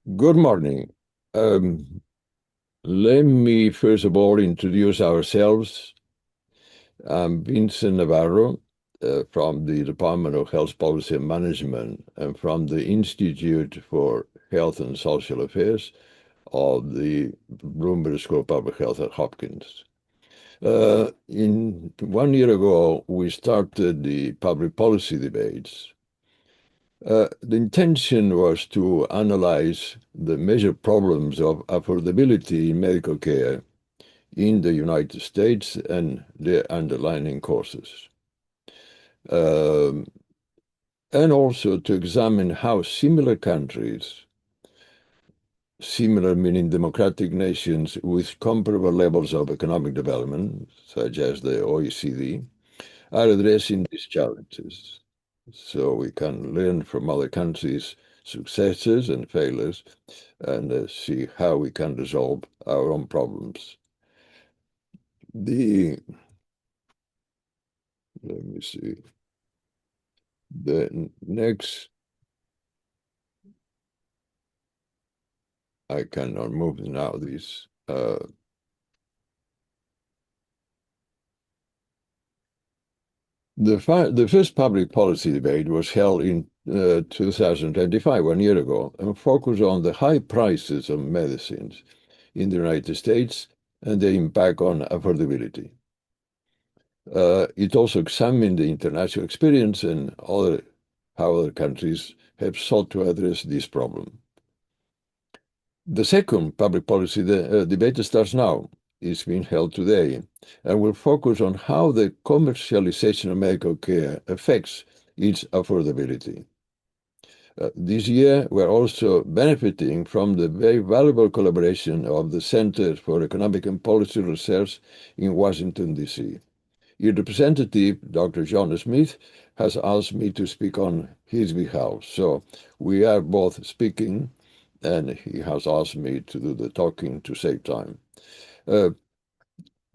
Good morning. Um, Let me first of all introduce ourselves. I'm Vincent Navarro from the Department of Health Policy and Management and from the Institute for Health and Social Affairs of the Bloomberg School of Public Health at Hopkins. In 1 year ago, we started the public policy debates. The intention was to analyze the major problems of affordability in medical care in the United States and their underlying causes, um, and also to examine how similar countries, similar meaning democratic nations with comparable levels of economic development, such as the OECD, are addressing these challenges. So we can learn from other countries' successes and failures and see how we can resolve our own problems. Let me see, the next, I cannot move now these. The first public policy debate was held in 2025, 1 year ago, and focused on the high prices of medicines in the United States and their impact on affordability. It also examined the international experience and how other countries have sought to address this problem. The second public policy debate starts now. It's being held today and will focus on how the commercialization of medical care affects its affordability. This year, we're also benefiting from the very valuable collaboration of the Center for Economic and Policy Research in Washington, D.C. Your representative, Dr. John Schmitt, has asked me to speak on his behalf. So we are both speaking, and he has asked me to do the talking to save time. Uh,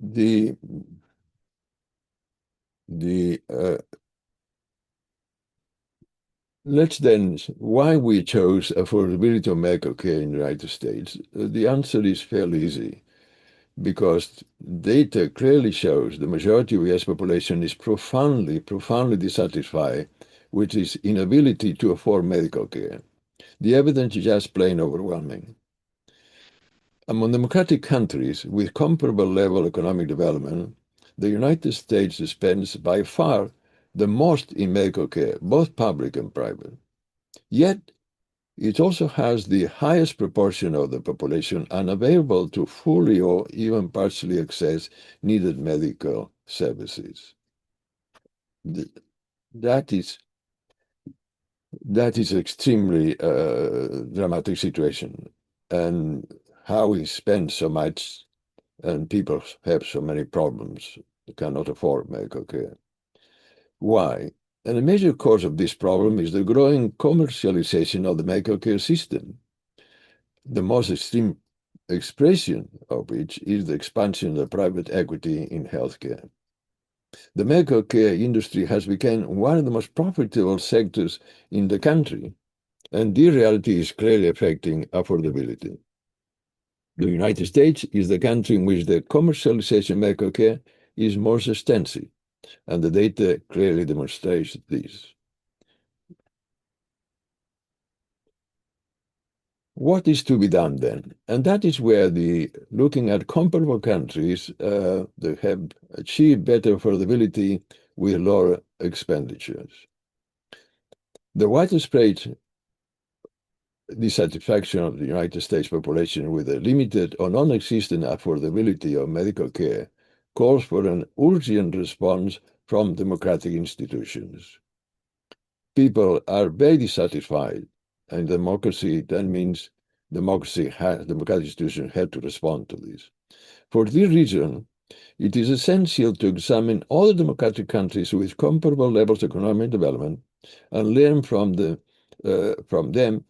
the the Let's then, why we chose affordability of medical care in the United States. The answer is fairly easy, because data clearly shows the majority of the US population is profoundly dissatisfied with its inability to afford medical care. The evidence is just plain overwhelming. Among democratic countries with comparable level of economic development, the United States spends by far the most in medical care, both public and private. Yet, it also has the highest proportion of the population unavailable to fully or even partially access needed medical services. That is extremely dramatic situation, and how we spend so much and people have so many problems, they cannot afford medical care. Why? And a major cause of this problem is the growing commercialization of the medical care system. The most extreme expression of which is the expansion of the private equity in healthcare. The medical care industry has become one of the most profitable sectors in the country, and this reality is clearly affecting affordability. The United States is the country in which the commercialization of medical care is most extensive, and the data clearly demonstrates this. What is to be done then? And that is where looking at comparable countries that have achieved better affordability with lower expenditures. The widespread dissatisfaction of the United States population with a limited or non-existent affordability of medical care calls for an urgent response from democratic institutions. People are very dissatisfied, and democracy, that means democratic institutions have to respond to this. For this reason, it is essential to examine all the democratic countries with comparable levels of economic development and learn from them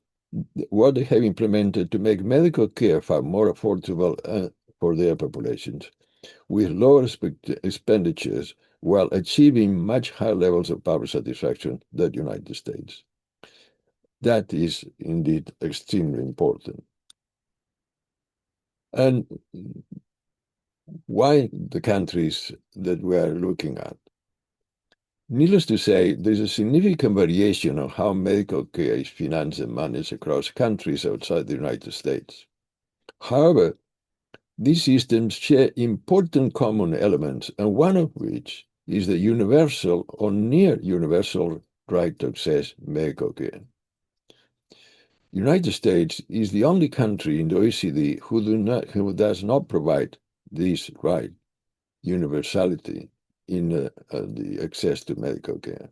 what they have implemented to make medical care far more affordable for their populations, with lower expenditures while achieving much higher levels of public satisfaction than the United States. That is indeed extremely important. And why the countries that we are looking at? Needless to say, there's a significant variation on how medical care is financed and managed across countries outside the United States. However, these systems share important common elements, and one of which is the universal or near universal right to access medical care. The United States is the only country in the OECD who does not provide this right, universality, in the access to medical care.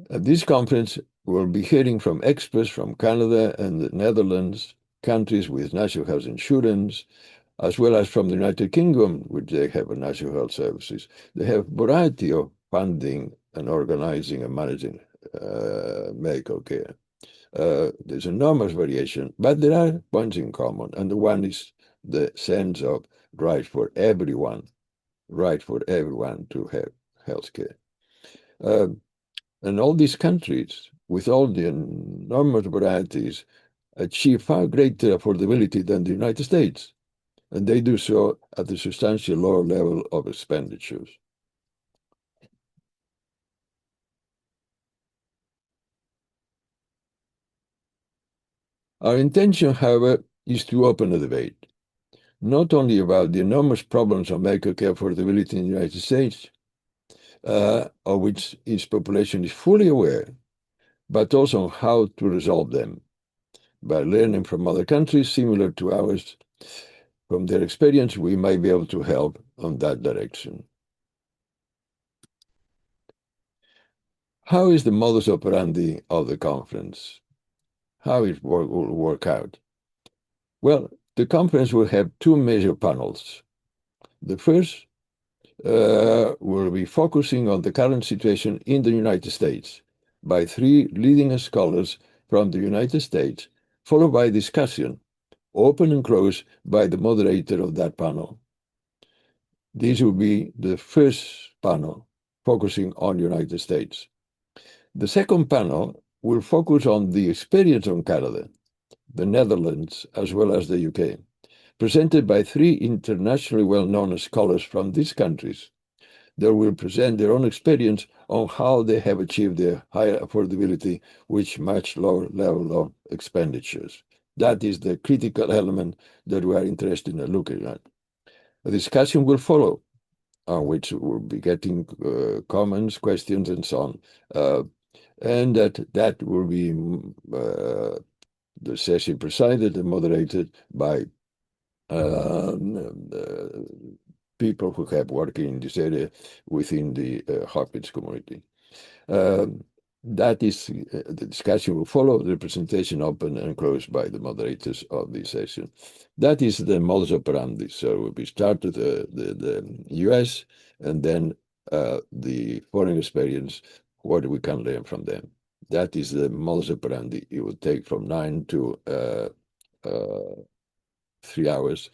At this conference, we'll be hearing from experts from Canada and the Netherlands, countries with national health insurance, as well as from the United Kingdom, which they have a national health services. They have a variety of funding and organizing and managing medical care. There's enormous variation, but there are points in common, and the one is the sense of right for everyone to have health care. And all these countries, with all the enormous varieties, achieve far greater affordability than the United States, and they do so at a substantially lower level of expenditures. Our intention, however, is to open a debate, not only about the enormous problems of medical care affordability in the United States, of which its population is fully aware, but also on how to resolve them by learning from other countries similar to ours. From their experience, we might be able to help on that direction. How is the modus operandi of the conference? How it will work out? Well, the conference will have two major panels. The first will be focusing on the current situation in the United States by three leading scholars from the United States, followed by discussion, open and closed by the moderator of that panel. This will be the first panel focusing on the United States. The second panel will focus on the experience on Canada, the Netherlands, as well as the UK, presented by three internationally well-known scholars from these countries. They will present their own experience on how they have achieved their higher affordability with much lower level of expenditures. That is the critical element that we are interested in looking at. A discussion will follow, on which we'll be getting comments, questions, and so on. And that will be the session presided and moderated by people who have worked in this area within the Hopkins community. That is, the discussion will follow, the presentation open and closed by the moderators of this session. That is the modus operandi. So we started the US and then the foreign experience, what we can learn from them. That is the modus operandi. It will take from 9 to 3 hours,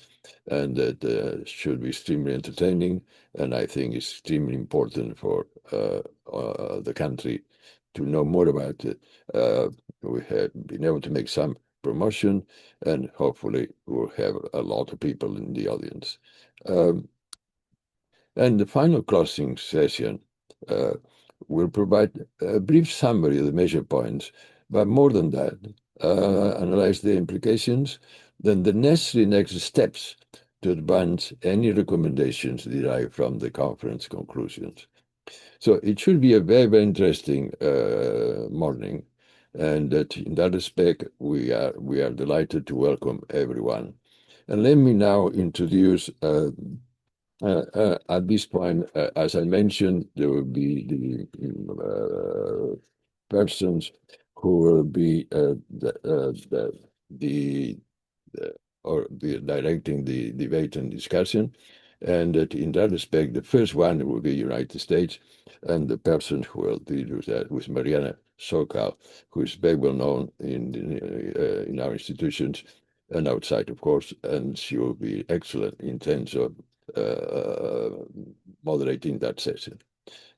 and that should be extremely entertaining, and I think it's extremely important for the country to know more about it. We have been able to make some promotion, and hopefully we'll have a lot of people in the audience. And the final closing session will provide a brief summary of the measure points, but more than that, analyze the implications, then the necessary next steps to advance any recommendations derived from the conference conclusions. So it should be a very, very interesting morning, and that in that respect, we are delighted to welcome everyone. And let me now introduce, at this point, as I mentioned, there will be the persons who will be directing the debate and discussion. And that in that respect, the first one will be United States, and the person who will deal with that was Mariana Socal, who is very well known in our institutions and outside, of course, and she will be excellent in terms of moderating that session.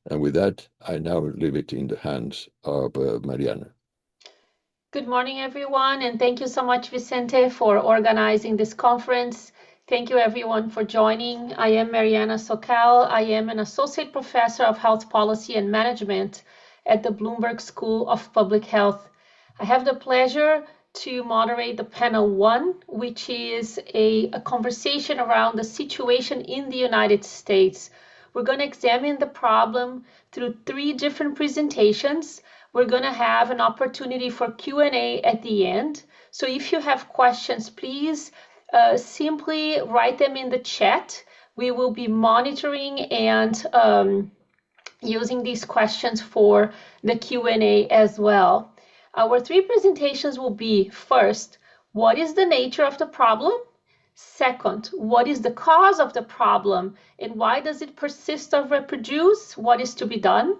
And with that, I now leave it in the hands of Mariana. Good morning, everyone, and thank you so much, Vicente, for organizing this conference. Thank you, everyone, for joining. I am Mariana Socal. I am an associate professor of health policy and management at the Bloomberg School of Public Health. I have the pleasure to moderate the panel 1, which is a conversation around the situation in the United States. We're going to examine the problem through 3 different presentations. We're going to have an opportunity for Q&A at the end. So if you have questions, please simply write them in the chat. We will be monitoring and using these questions for the Q&A as well. Our 3 presentations will be, first, what is the nature of the problem? Second, what is the cause of the problem and why does it persist or reproduce? What is to be done?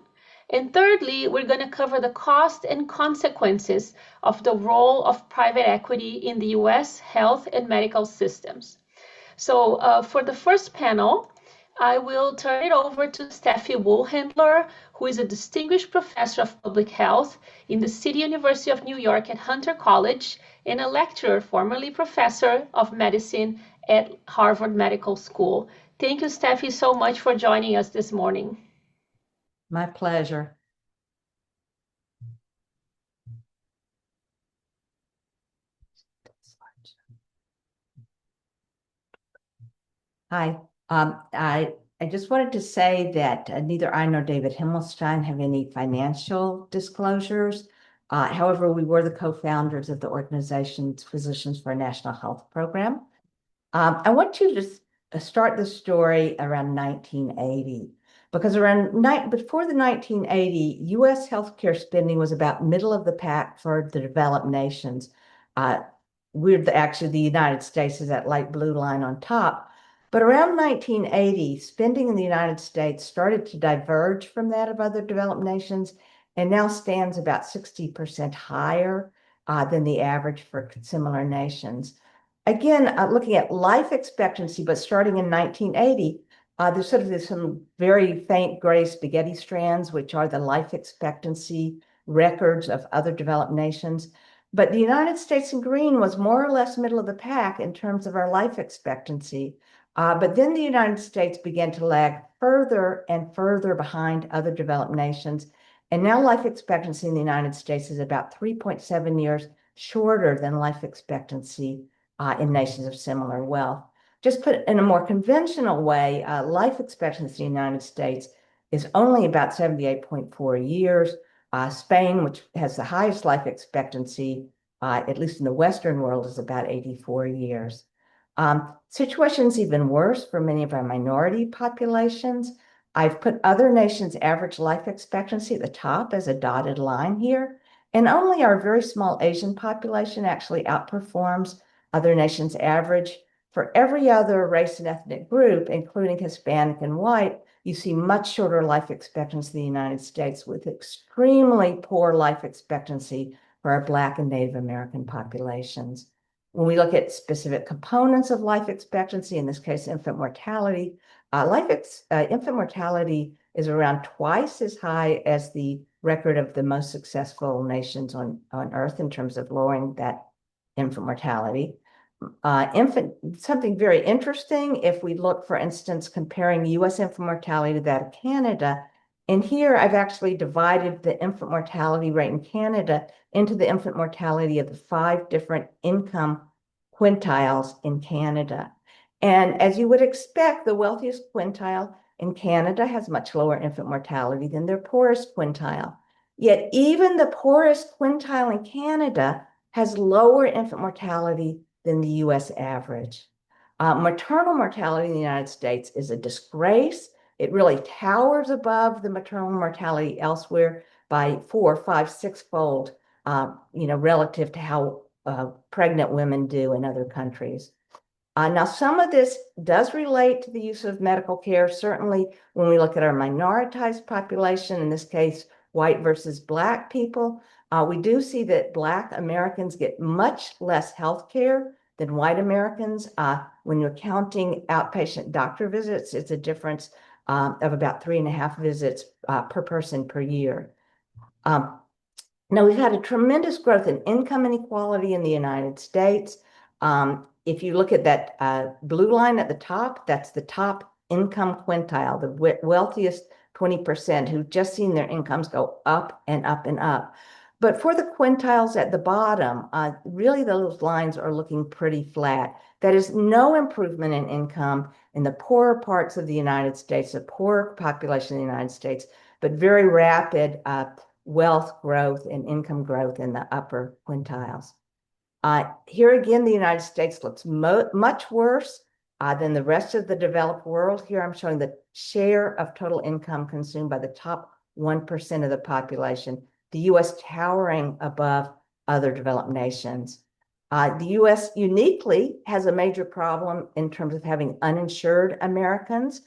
And thirdly, we're going to cover the cost and consequences of the role of private equity in the US health and medical systems. So for the first panel, I will turn it over to Steffie Woolhandler, who is a distinguished professor of public health in the City University of New York at Hunter College and a lecturer, formerly professor of medicine at Harvard Medical School. Thank you, Steffie, so much for joining us this morning. My pleasure. Hi. I just wanted to say that neither I nor David Himmelstein have any financial disclosures. However, we were the co-founders of the organization's Physicians for a National Health Program. I want to just start the story around 1980. Because before the 1980, U.S. healthcare spending was about middle of the pack for the developed nations. Actually, the United States is that light blue line on top. But around 1980, spending in the United States started to diverge from that of other developed nations and now stands about 60% higher than the average for similar nations. Again, looking at life expectancy, but starting in 1980, there's some very faint gray spaghetti strands, which are the life expectancy records of other developed nations. But the United States in green was more or less middle of the pack in terms of our life expectancy. But then the United States began to lag further and further behind other developed nations. And now life expectancy in the United States is about 3.7 years shorter than life expectancy in nations of similar wealth. Just put in a more conventional way, life expectancy in the United States is only about 78.4 years. Spain, which has the highest life expectancy, at least in the Western world, is about 84 years. Situation's even worse for many of our minority populations. I've put other nations' average life expectancy at the top as a dotted line here, and only our very small Asian population actually outperforms other nations' average. For every other race and ethnic group, including Hispanic and white, you see much shorter life expectancy in the United States with extremely poor life expectancy for our Black and Native American populations. When we look at specific components of life expectancy, in this case, infant mortality, infant mortality is around twice as high as the record of the most successful nations on Earth in terms of lowering that infant mortality. Something very interesting, if we look, for instance, comparing U.S. infant mortality to that of Canada, and here I've actually divided the infant mortality rate in Canada into the infant mortality of the 5 different income quintiles in Canada. And as you would expect, the wealthiest quintile in Canada has much lower infant mortality than their poorest quintile. Yet even the poorest quintile in Canada has lower infant mortality than the U.S. average. Maternal mortality in the United States is a disgrace. It really towers above the maternal mortality elsewhere by 4, 5, 6-fold, relative to how pregnant women do in other countries. Now, some of this does relate to the use of medical care. Certainly, when we look at our minoritized population, in this case, white versus Black people, we do see that Black Americans get much less health care than white Americans. When you're counting outpatient doctor visits, it's a difference of about 3.5 visits per person per year. Now, we've had a tremendous growth in income inequality in the United States. If you look at that blue line at the top, that's the top income quintile, the wealthiest 20% who've just seen their incomes go up and up and up. But for the quintiles at the bottom, really those lines are looking pretty flat. That is no improvement in income in the poorer parts of the United States, the poorer population of the United States, but very rapid wealth growth and income growth in the upper quintiles. Here again, the United States looks much worse than the rest of the developed world. Here I'm showing the share of total income consumed by the top 1% of the population, the US towering above other developed nations. The US uniquely has a major problem in terms of having uninsured Americans.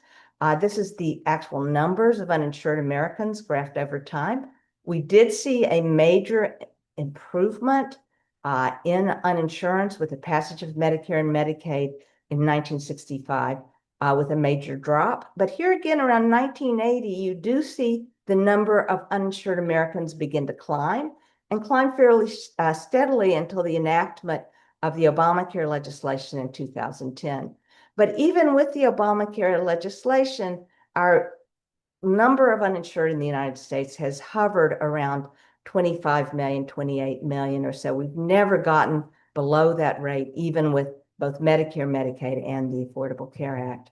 This is the actual numbers of uninsured Americans graphed over time. We did see a major improvement in uninsurance with the passage of Medicare and Medicaid in 1965 with a major drop. But here again, around 1980, you do see the number of uninsured Americans begin to climb and climb fairly steadily until the enactment of the Obamacare legislation in 2010. But even with the Obamacare legislation, our number of uninsured in the United States has hovered around 25 million, 28 million or so. We've never gotten below that rate, even with both Medicare, Medicaid, and the Affordable Care Act.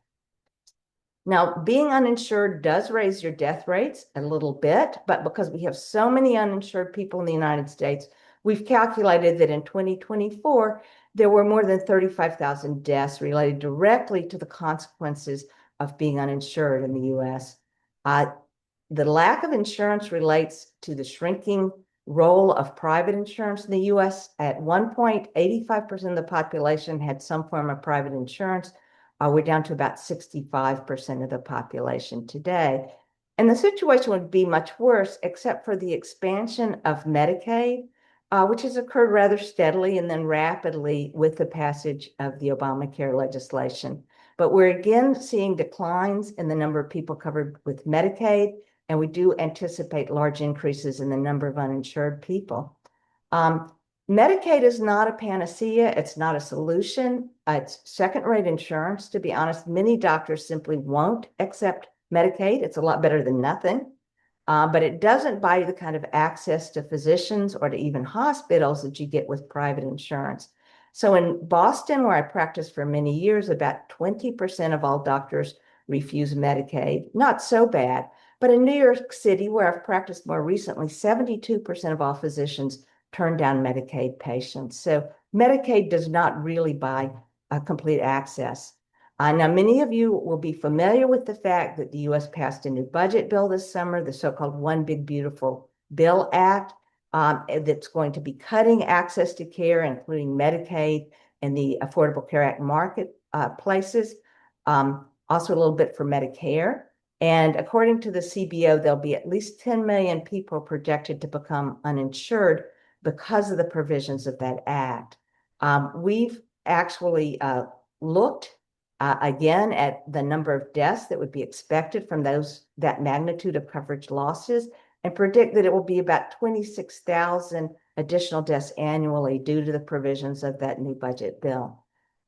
Now, being uninsured does raise your death rates a little bit, but because we have so many uninsured people in the United States, we've calculated that in 2024, there were more than 35,000 deaths related directly to the consequences of being uninsured in the US. The lack of insurance relates to the shrinking role of private insurance in the US. At one point, 85% of the population had some form of private insurance. We're down to about 65% of the population today. And the situation would be much worse, except for the expansion of Medicaid, which has occurred rather steadily and then rapidly with the passage of the Obamacare legislation. But we're again seeing declines in the number of people covered with Medicaid, and we do anticipate large increases in the number of uninsured people. Medicaid is not a panacea. It's not a solution. It's second-rate insurance. To be honest, many doctors simply won't accept Medicaid. It's a lot better than nothing. But it doesn't buy you the kind of access to physicians or to even hospitals that you get with private insurance. So in Boston, where I practiced for many years, about 20% of all doctors refuse Medicaid. Not so bad. But in New York City, where I've practiced more recently, 72% of all physicians turn down Medicaid patients. So Medicaid does not really buy complete access. Now, many of you will be familiar with the fact that the US passed a new budget bill this summer, the so-called One Big Beautiful Bill Act, that's going to be cutting access to care, including Medicaid and the Affordable Care Act marketplaces, also a little bit for Medicare. And according to the CBO, there'll be at least 10 million people projected to become uninsured because of the provisions of that act. We've actually looked again at the number of deaths that would be expected from that magnitude of coverage losses and predict that it will be about 26,000 additional deaths annually due to the provisions of that new budget bill.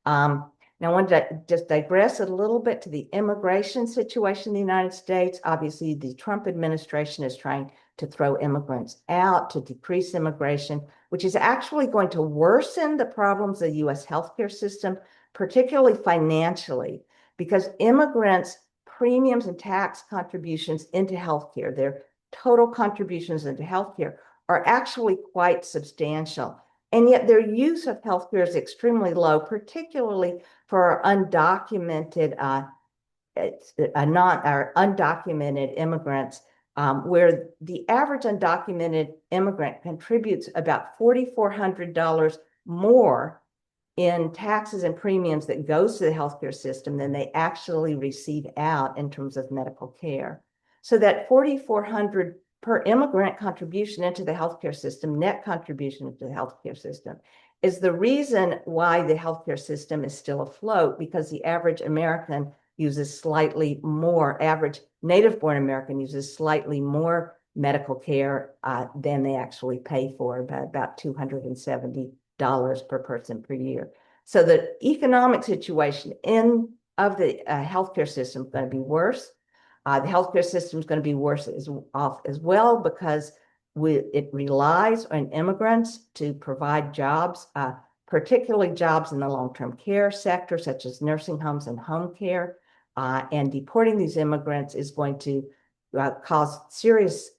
Now, I want to just digress a little bit to the immigration situation in the United States. Obviously, the Trump administration is trying to throw immigrants out, to decrease immigration, which is actually going to worsen the problems of the US healthcare system, particularly financially, because immigrants' premiums and tax contributions into healthcare, their total contributions into healthcare, are actually quite substantial. And yet their use of healthcare is extremely low, particularly for our undocumented, undocumented immigrants, where the average undocumented immigrant contributes about $4,400 more in taxes and premiums that goes to the healthcare system than they actually receive out in terms of medical care. So that $4,400 per immigrant contribution into the healthcare system, net contribution into the healthcare system, is the reason why the healthcare system is still afloat, because the average American uses slightly more, average native-born American uses slightly more medical care than they actually pay for, about $270 per person per year. So the economic situation of the healthcare system is going to be worse. The healthcare system is going to be worse off as well because it relies on immigrants to provide jobs, particularly jobs in the long-term care sector, such as nursing homes and home care. And deporting these immigrants is going to cause serious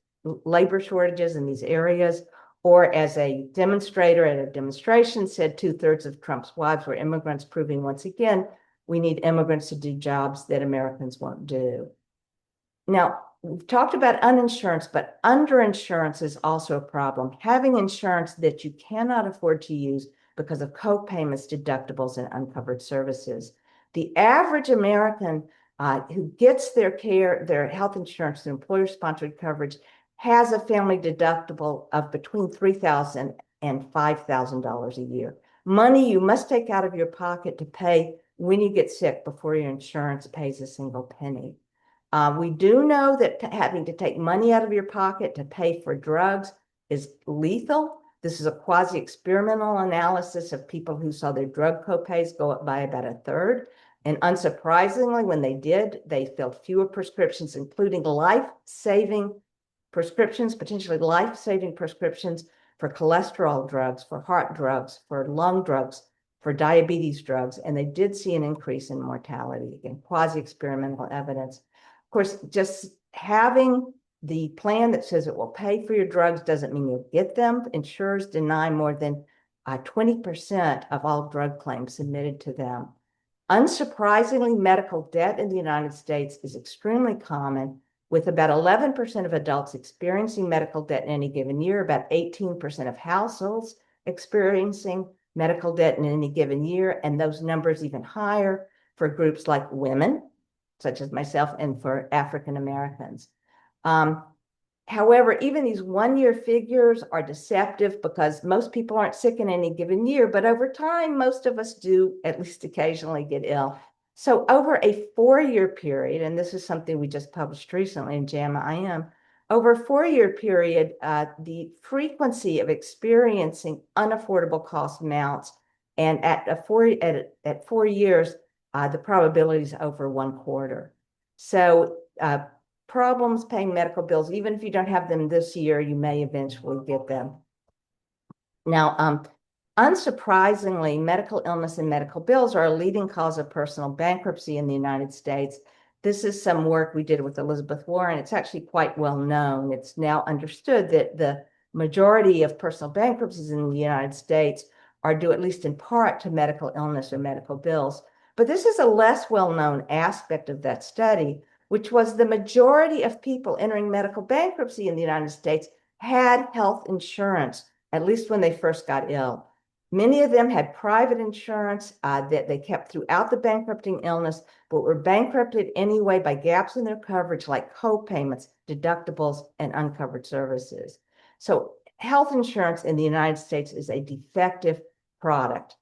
labor shortages in these areas. Or as a demonstrator at a demonstration said, 2/3 of Trump's wives were immigrants, proving once again, we need immigrants to do jobs that Americans won't do. Now, we've talked about uninsurance, but underinsurance is also a problem. Having insurance that you cannot afford to use because of co-payments, deductibles, and uncovered services. The average American who gets their health insurance through employer-sponsored coverage has a family deductible of between $3,000 and $5,000 a year. Money you must take out of your pocket to pay when you get sick before your insurance pays a single penny. We do know that having to take money out of your pocket to pay for drugs is lethal. This is a quasi-experimental analysis of people who saw their drug copays go up by about 1/3. And unsurprisingly, when they did, they filled fewer prescriptions, including life-saving prescriptions, potentially life-saving prescriptions for cholesterol drugs, for heart drugs, for lung drugs, for diabetes drugs. And they did see an increase in mortality. Again, quasi-experimental evidence. Of course, just having the plan that says it will pay for your drugs doesn't mean you'll get them. Insurers deny more than 20% of all drug claims submitted to them. Unsurprisingly, medical debt in the United States is extremely common, with about 11% of adults experiencing medical debt in any given year, about 18% of households experiencing medical debt in any given year, and those numbers even higher for groups like women, such as myself, and for African Americans. However, even these one-year figures are deceptive because most people aren't sick in any given year, but over time, most of us do at least occasionally get ill. So over a 4-year period, and this is something we just published recently in JAMA IM, over a 4-year period, the frequency of experiencing unaffordable cost mounts, and at 4 years, the probability is over 1/4. So problems paying medical bills, even if you don't have them this year, you may eventually get them. Now, unsurprisingly, medical illness and medical bills are a leading cause of personal bankruptcy in the United States. This is some work we did with Elizabeth Warren. It's actually quite well known. It's now understood that the majority of personal bankruptcies in the United States are due, at least in part, to medical illness or medical bills. But this is a less well-known aspect of that study, which was the majority of people entering medical bankruptcy in the United States had health insurance, at least when they first got ill. Many of them had private insurance that they kept throughout the bankrupting illness, but were bankrupted anyway by gaps in their coverage like co-payments, deductibles, and uncovered services. So health insurance in the United States is a defective product.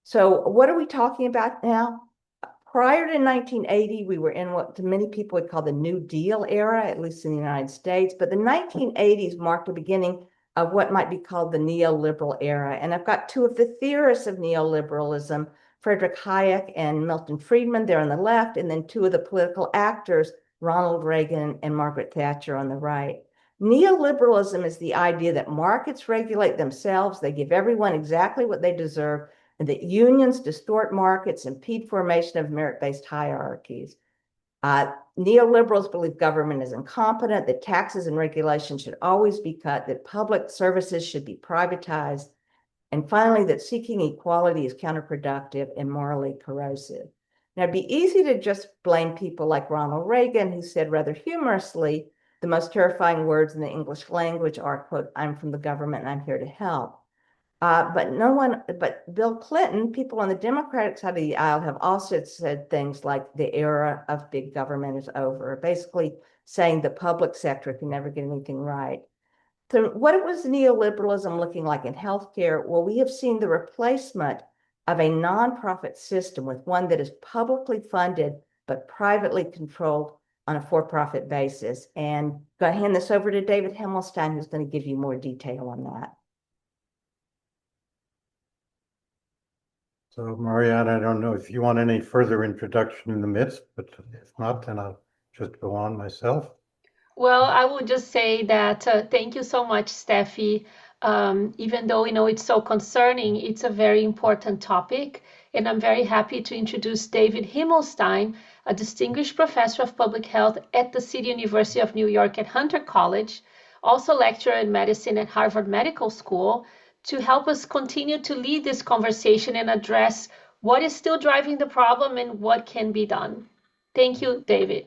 So what are we talking about now? Prior to 1980, we were in what many people would call the New Deal era, at least in the United States. But the 1980s marked the beginning of what might be called the neoliberal era. And I've got two of the theorists of neoliberalism, Friedrich Hayek and Milton Friedman, there on the left, and then two of the political actors, Ronald Reagan and Margaret Thatcher, on the right. Neoliberalism is the idea that markets regulate themselves. They give everyone exactly what they deserve, and that unions distort markets, impede formation of merit-based hierarchies. Neoliberals believe government is incompetent, that taxes and regulations should always be cut, that public services should be privatized, and finally, that seeking equality is counterproductive and morally corrosive. Now, it'd be easy to just blame people like Ronald Reagan, who said rather humorously, the most terrifying words in the English language are, quote, "I'm from the government and I'm here to help." But Bill Clinton, people on the Democratic side of the aisle have also said things like the era of big government is over, basically saying the public sector can never get anything right. So what was neoliberalism looking like in healthcare? Well, we have seen the replacement of a nonprofit system with one that is publicly funded but privately controlled on a for-profit basis. And I'm going to hand this over to David Himmelstein, who's going to give you more detail on that. So Mariana, I don't know if you want any further introduction in the midst, but if not, then I'll just go on myself. Well, I would just say that thank you so much, Steffi. Even though it's so concerning, it's a very important topic. And I'm very happy to introduce David Himmelstein, a distinguished professor of public health at the City University of New York at Hunter College, also lecturer in medicine at Harvard Medical School, to help us continue to lead this conversation and address what is still driving the problem and what can be done. Thank you, David.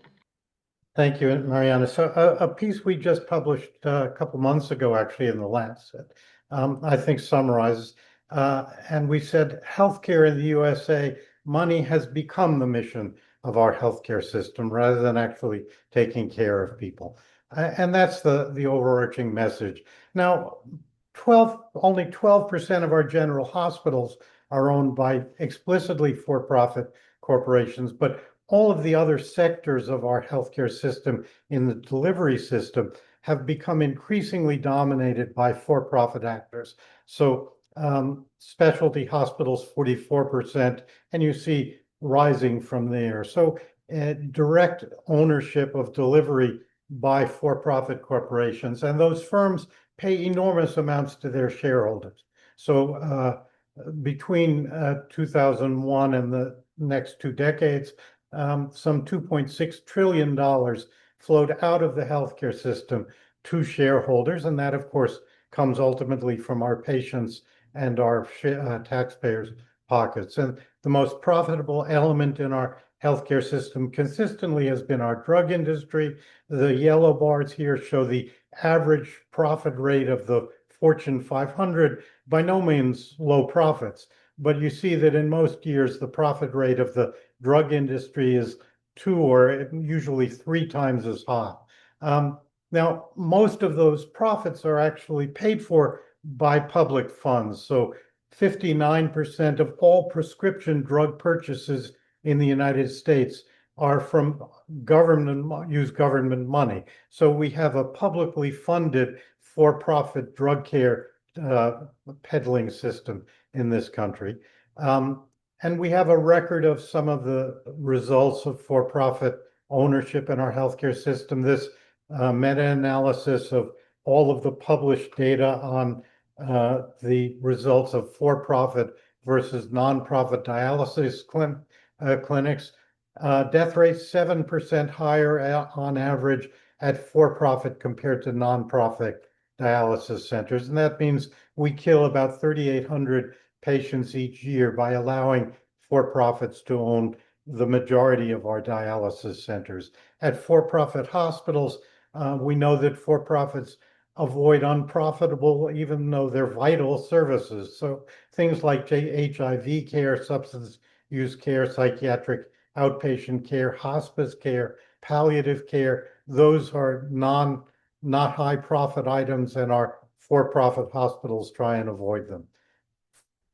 Thank you, Mariana. So a piece we just published a couple months ago, actually, in the Lancet, I think summarizes, and we said healthcare in the USA, money has become the mission of our healthcare system rather than actually taking care of people. And that's the overarching message. Now, only 12% of our general hospitals are owned by explicitly for-profit corporations, but all of the other sectors of our healthcare system in the delivery system have become increasingly dominated by for-profit actors. So specialty hospitals, 44%, and you see rising from there. So direct ownership of delivery by for-profit corporations, and those firms pay enormous amounts to their shareholders. So between 2001 and the next 2 decades, some $2.6 trillion flowed out of the healthcare system to shareholders, and that, of course, comes ultimately from our patients and our taxpayers' pockets. And the most profitable element in our healthcare system consistently has been our drug industry. The yellow bars here show the average profit rate of the Fortune 500, by no means low profits, but you see that in most years, the profit rate of the drug industry is 2 or usually 3 times as high. Now, most of those profits are actually paid for by public funds. So 59% of all prescription drug purchases in the United States are from government money. So we have a publicly funded for-profit drug care peddling system in this country. And we have a record of some of the results of for-profit ownership in our healthcare system. This meta-analysis of all of the published data on the results of for-profit versus non-profit dialysis clinics. Death rate 7% higher on average at for-profit compared to non-profit dialysis centers. And that means we kill about 3,800 patients each year by allowing for-profits to own the majority of our dialysis centers. At for-profit hospitals, we know that for-profits avoid unprofitable, even though they're vital services. So things like HIV care, substance use care, psychiatric outpatient care, hospice care, palliative care, those are not high profit items, and our for-profit hospitals try and avoid them.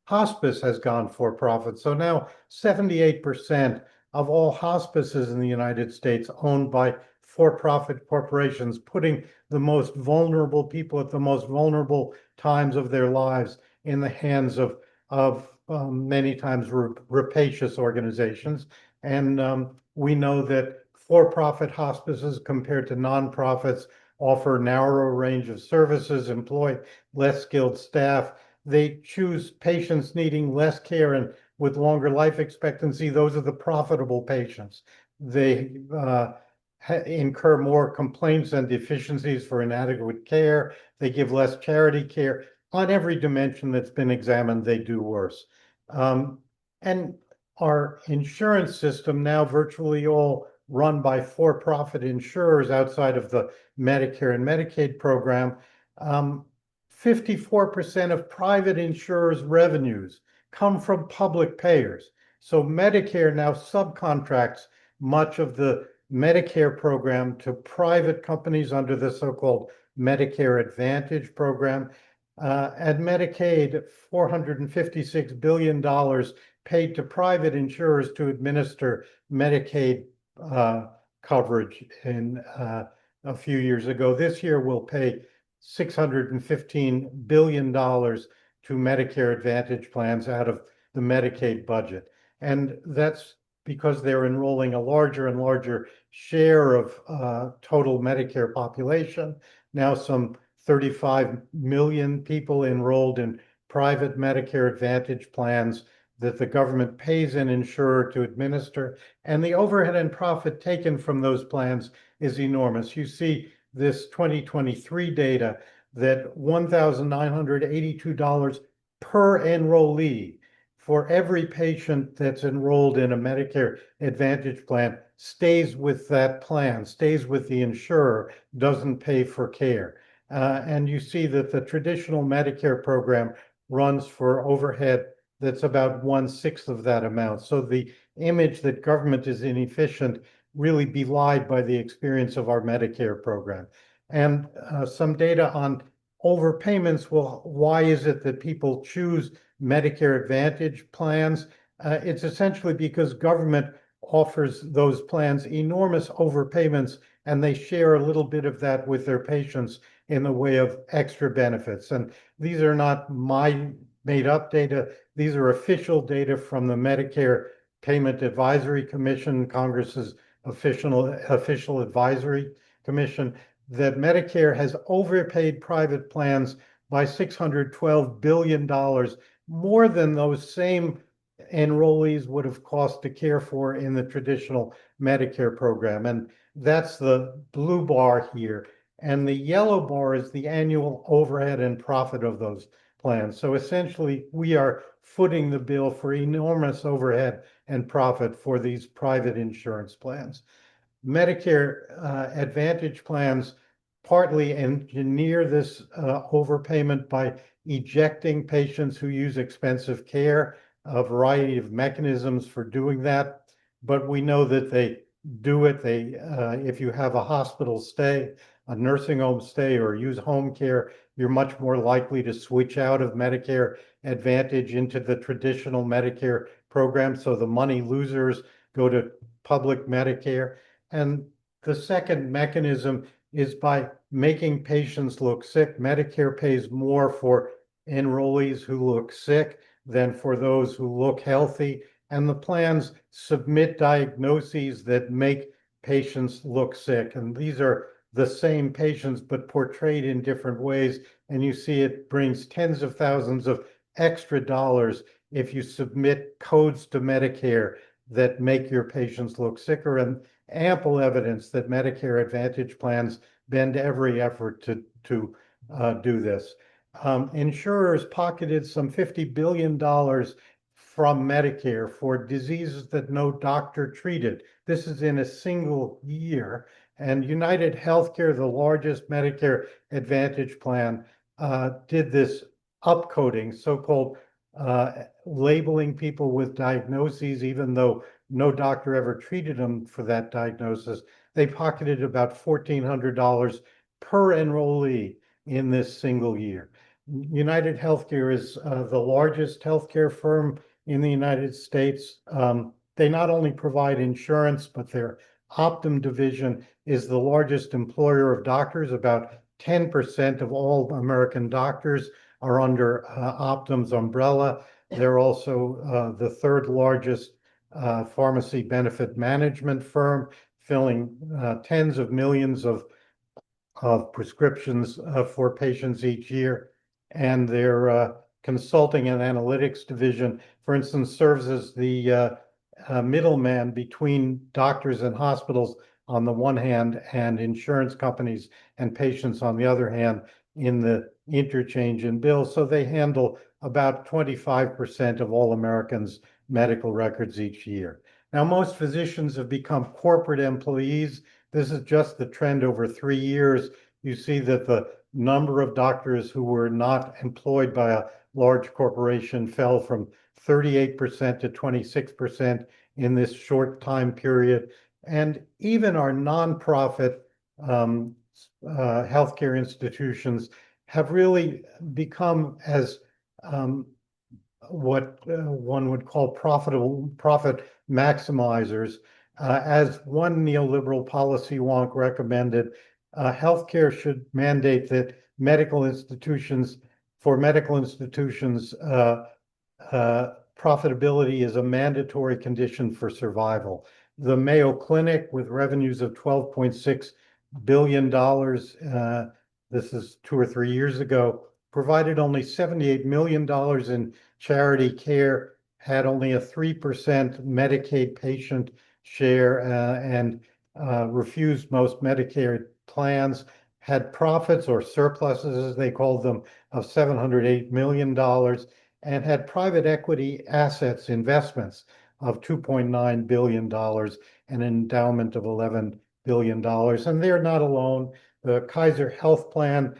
Hospice has gone for profit. So now 78% of all hospices in the United States owned by for-profit corporations, putting the most vulnerable people at the most vulnerable times of their lives in the hands of many times rapacious organizations. And we know that for-profit hospices compared to nonprofits offer narrower range of services, employ less skilled staff. They choose patients needing less care and with longer life expectancy. Those are the profitable patients. They incur more complaints and deficiencies for inadequate care. They give less charity care. On every dimension that's been examined, they do worse. And our insurance system, now virtually all run by for-profit insurers outside of the Medicare and Medicaid program, 54% of private insurers' revenues come from public payers. So Medicare now subcontracts much of the Medicare program to private companies under the so-called Medicare Advantage program. And Medicaid, $456 billion paid to private insurers to administer Medicaid coverage in a few years ago. This year we'll pay $615 billion to Medicare Advantage plans out of the Medicaid budget. And that's because they're enrolling a larger and larger share of total Medicare population. Now some 35 million people enrolled in private Medicare Advantage plans that the government pays an insurer to administer. And the overhead and profit taken from those plans is enormous. You see this 2023 data that $1,982 per enrollee for every patient that's enrolled in a Medicare Advantage plan stays with that plan, stays with the insurer, doesn't pay for care. And you see that the traditional Medicare program runs for overhead that's about 1/6 of that amount. So the image that government is inefficient really belied by the experience of our Medicare program. And some data on overpayments. Well, why is it that people choose Medicare Advantage plans? It's essentially because government offers those plans enormous overpayments, and they share a little bit of that with their patients in the way of extra benefits. And these are not my made-up data. These are official data from the Medicare Payment Advisory Commission, Congress's official advisory commission, that Medicare has overpaid private plans by $612 billion, more than those same enrollees would have cost to care for in the traditional Medicare program. And that's the blue bar here. And the yellow bar is the annual overhead and profit of those plans. So essentially, we are footing the bill for enormous overhead and profit for these private insurance plans. Medicare Advantage plans partly engineer this overpayment by ejecting patients who use expensive care, a variety of mechanisms for doing that. But we know that they do it. If you have a hospital stay, a nursing home stay, or use home care, you're much more likely to switch out of Medicare Advantage into the traditional Medicare program. So the money losers go to public Medicare. And the second mechanism is by making patients look sick. Medicare pays more for enrollees who look sick than for those who look healthy. And the plans submit diagnoses that make patients look sick. And these are the same patients, but portrayed in different ways. And you see it brings tens of thousands of extra dollars if you submit codes to Medicare that make your patients look sicker, and ample evidence that Medicare Advantage plans bend every effort to do this. Insurers pocketed some $50 billion from Medicare for diseases that no doctor treated. This is in a single year. And United Healthcare, the largest Medicare Advantage plan, did this upcoding, so-called labeling people with diagnoses, even though no doctor ever treated them for that diagnosis. They pocketed about $1,400 per enrollee in this single year. United Healthcare is the largest healthcare firm in the United States. They not only provide insurance, but their Optum division is the largest employer of doctors. About 10% of all American doctors are under Optum's umbrella. They're also the third largest pharmacy benefit management firm, filling tens of millions of prescriptions for patients each year. And their consulting and analytics division, for instance, serves as the middleman between doctors and hospitals on the one hand, and insurance companies and patients on the other hand, in the interchange in bills. So they handle about 25% of all Americans' medical records each year. Now, most physicians have become corporate employees. This is just the trend over 3 years. You see that the number of doctors who were not employed by a large corporation fell from 38% to 26% in this short time period. And even our nonprofit healthcare institutions have really become as what one would call profit maximizers. As one neoliberal policy wonk recommended, healthcare should mandate that medical institutions, profitability is a mandatory condition for survival. The Mayo Clinic, with revenues of $12.6 billion, this is 2 or 3 years ago, provided only $78 million in charity care, had only a 3% Medicaid patient share, and refused most Medicare plans, had profits or surpluses, as they called them, of $708 million, and had private equity assets, investments of $2.9 billion, and an endowment of $11 billion. And they're not alone. The Kaiser Health Plan,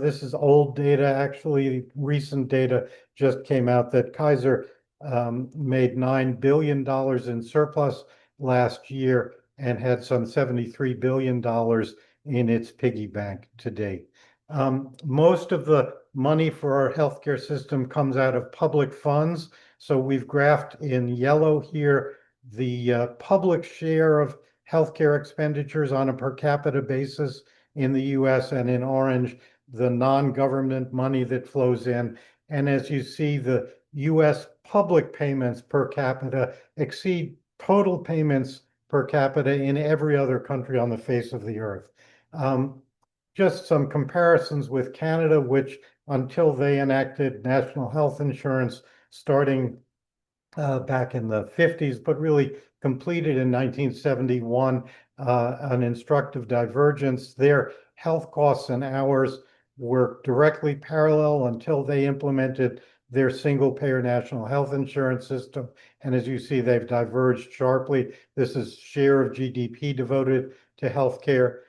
this is old data, actually recent data just came out that Kaiser made $9 billion in surplus last year and had some $73 billion in its piggy bank to date. Most of the money for our healthcare system comes out of public funds. So we've graphed in yellow here the public share of healthcare expenditures on a per capita basis in the US, and in orange, the non-government money that flows in. And as you see, the US public payments per capita exceed total payments per capita in every other country on the face of the earth. Just some comparisons with Canada, which until they enacted national health insurance starting back in the 50s, but really completed in 1971, an instructive divergence. Their health costs and hours were directly parallel until they implemented their single-payer national health insurance system. And as you see, they've diverged sharply. This is share of GDP devoted to healthcare.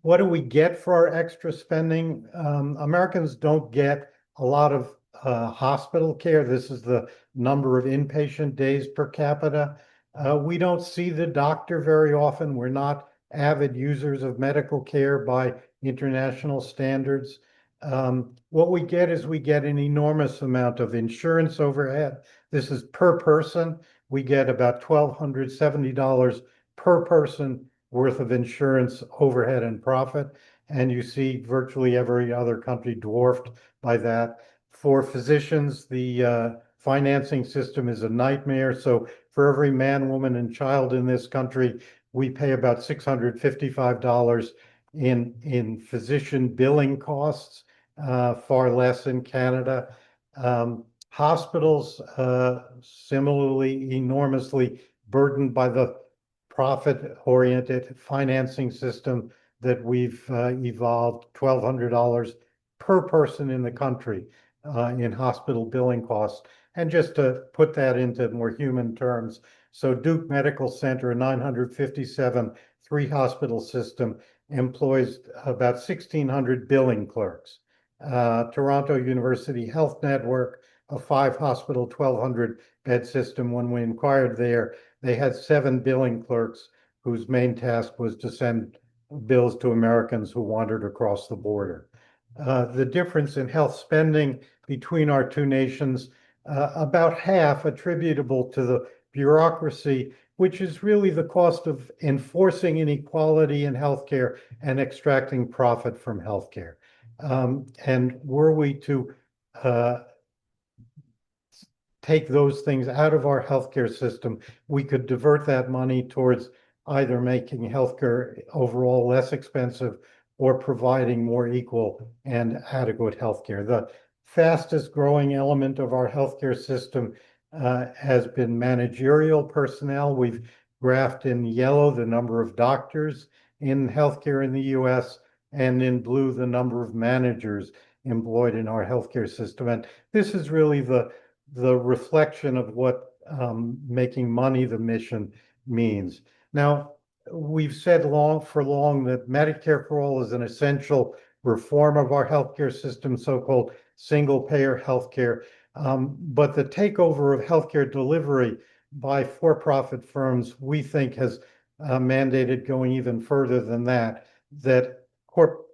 What do we get for our extra spending? Americans don't get a lot of hospital care. This is the number of inpatient days per capita. We don't see the doctor very often. We're not avid users of medical care by international standards. What we get is we get an enormous amount of insurance overhead. This is per person. We get about $1,270 per person worth of insurance overhead and profit. And you see virtually every other country dwarfed by that. For physicians, the financing system is a nightmare. So for every man, woman, and child in this country, we pay about $655 in physician billing costs, far less in Canada. Hospitals, similarly enormously burdened by the profit-oriented financing system that we've evolved, $1,200 per person in the country in hospital billing costs. And just to put that into more human terms, so Duke Medical Center, a 957 three-hospital system, employs about 1,600 billing clerks. Toronto University Health Network, a 5-hospital, 1,200-bed system, when we inquired there, they had 7 billing clerks whose main task was to send bills to Americans who wandered across the border. The difference in health spending between our two nations, about half attributable to the bureaucracy, which is really the cost of enforcing inequality in healthcare and extracting profit from healthcare. And were we to take those things out of our healthcare system, we could divert that money towards either making healthcare overall less expensive or providing more equal and adequate healthcare. The fastest growing element of our healthcare system has been managerial personnel. We've graphed in yellow the number of doctors in healthcare in the US, and in blue the number of managers employed in our healthcare system. And this is really the reflection of what making money the mission means. Now, we've said for long that Medicare for all is an essential reform of our healthcare system, so-called single-payer healthcare. But the takeover of healthcare delivery by for-profit firms, we think, has mandated going even further than that, that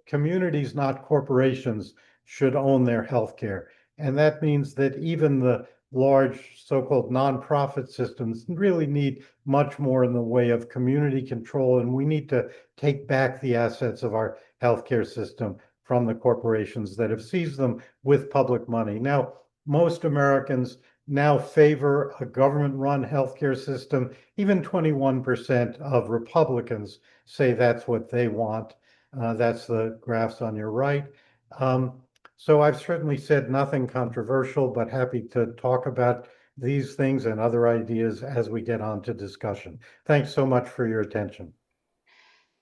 communities, not corporations, should own their healthcare. And that means that even the large so-called nonprofit systems really need much more in the way of community control, and we need to take back the assets of our healthcare system from the corporations that have seized them with public money. Now, most Americans now favor a government-run healthcare system. Even 21% of Republicans say that's what they want. That's the graphs on your right. So I've certainly said nothing controversial, but happy to talk about these things and other ideas as we get on to discussion. Thanks so much for your attention.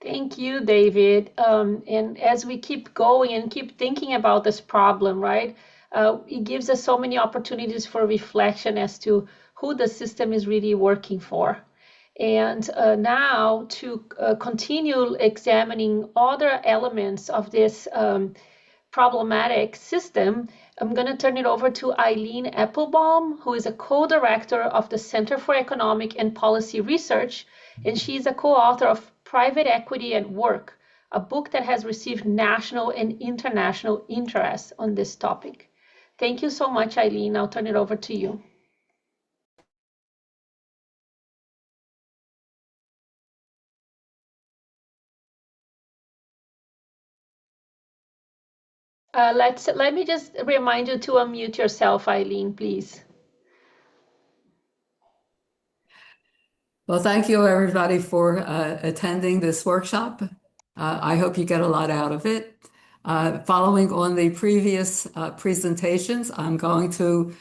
Thank you, David. And as we keep going and keep thinking about this problem, right, it gives us so many opportunities for reflection as to who the system is really working for. And now to continue examining other elements of this problematic system, I'm going to turn it over to Eileen Applebaum, who is a co-director of the Center for Economic and Policy Research, and she's a co-author of Private Equity at Work, a book that has received national and international interest on this topic. Thank you so much, Eileen. I'll turn it over to you. Let me just remind you to unmute yourself, Eileen, please. Well, thank you everybody for attending this workshop. I hope you get a lot out of it. Following on the previous presentations, I'm going to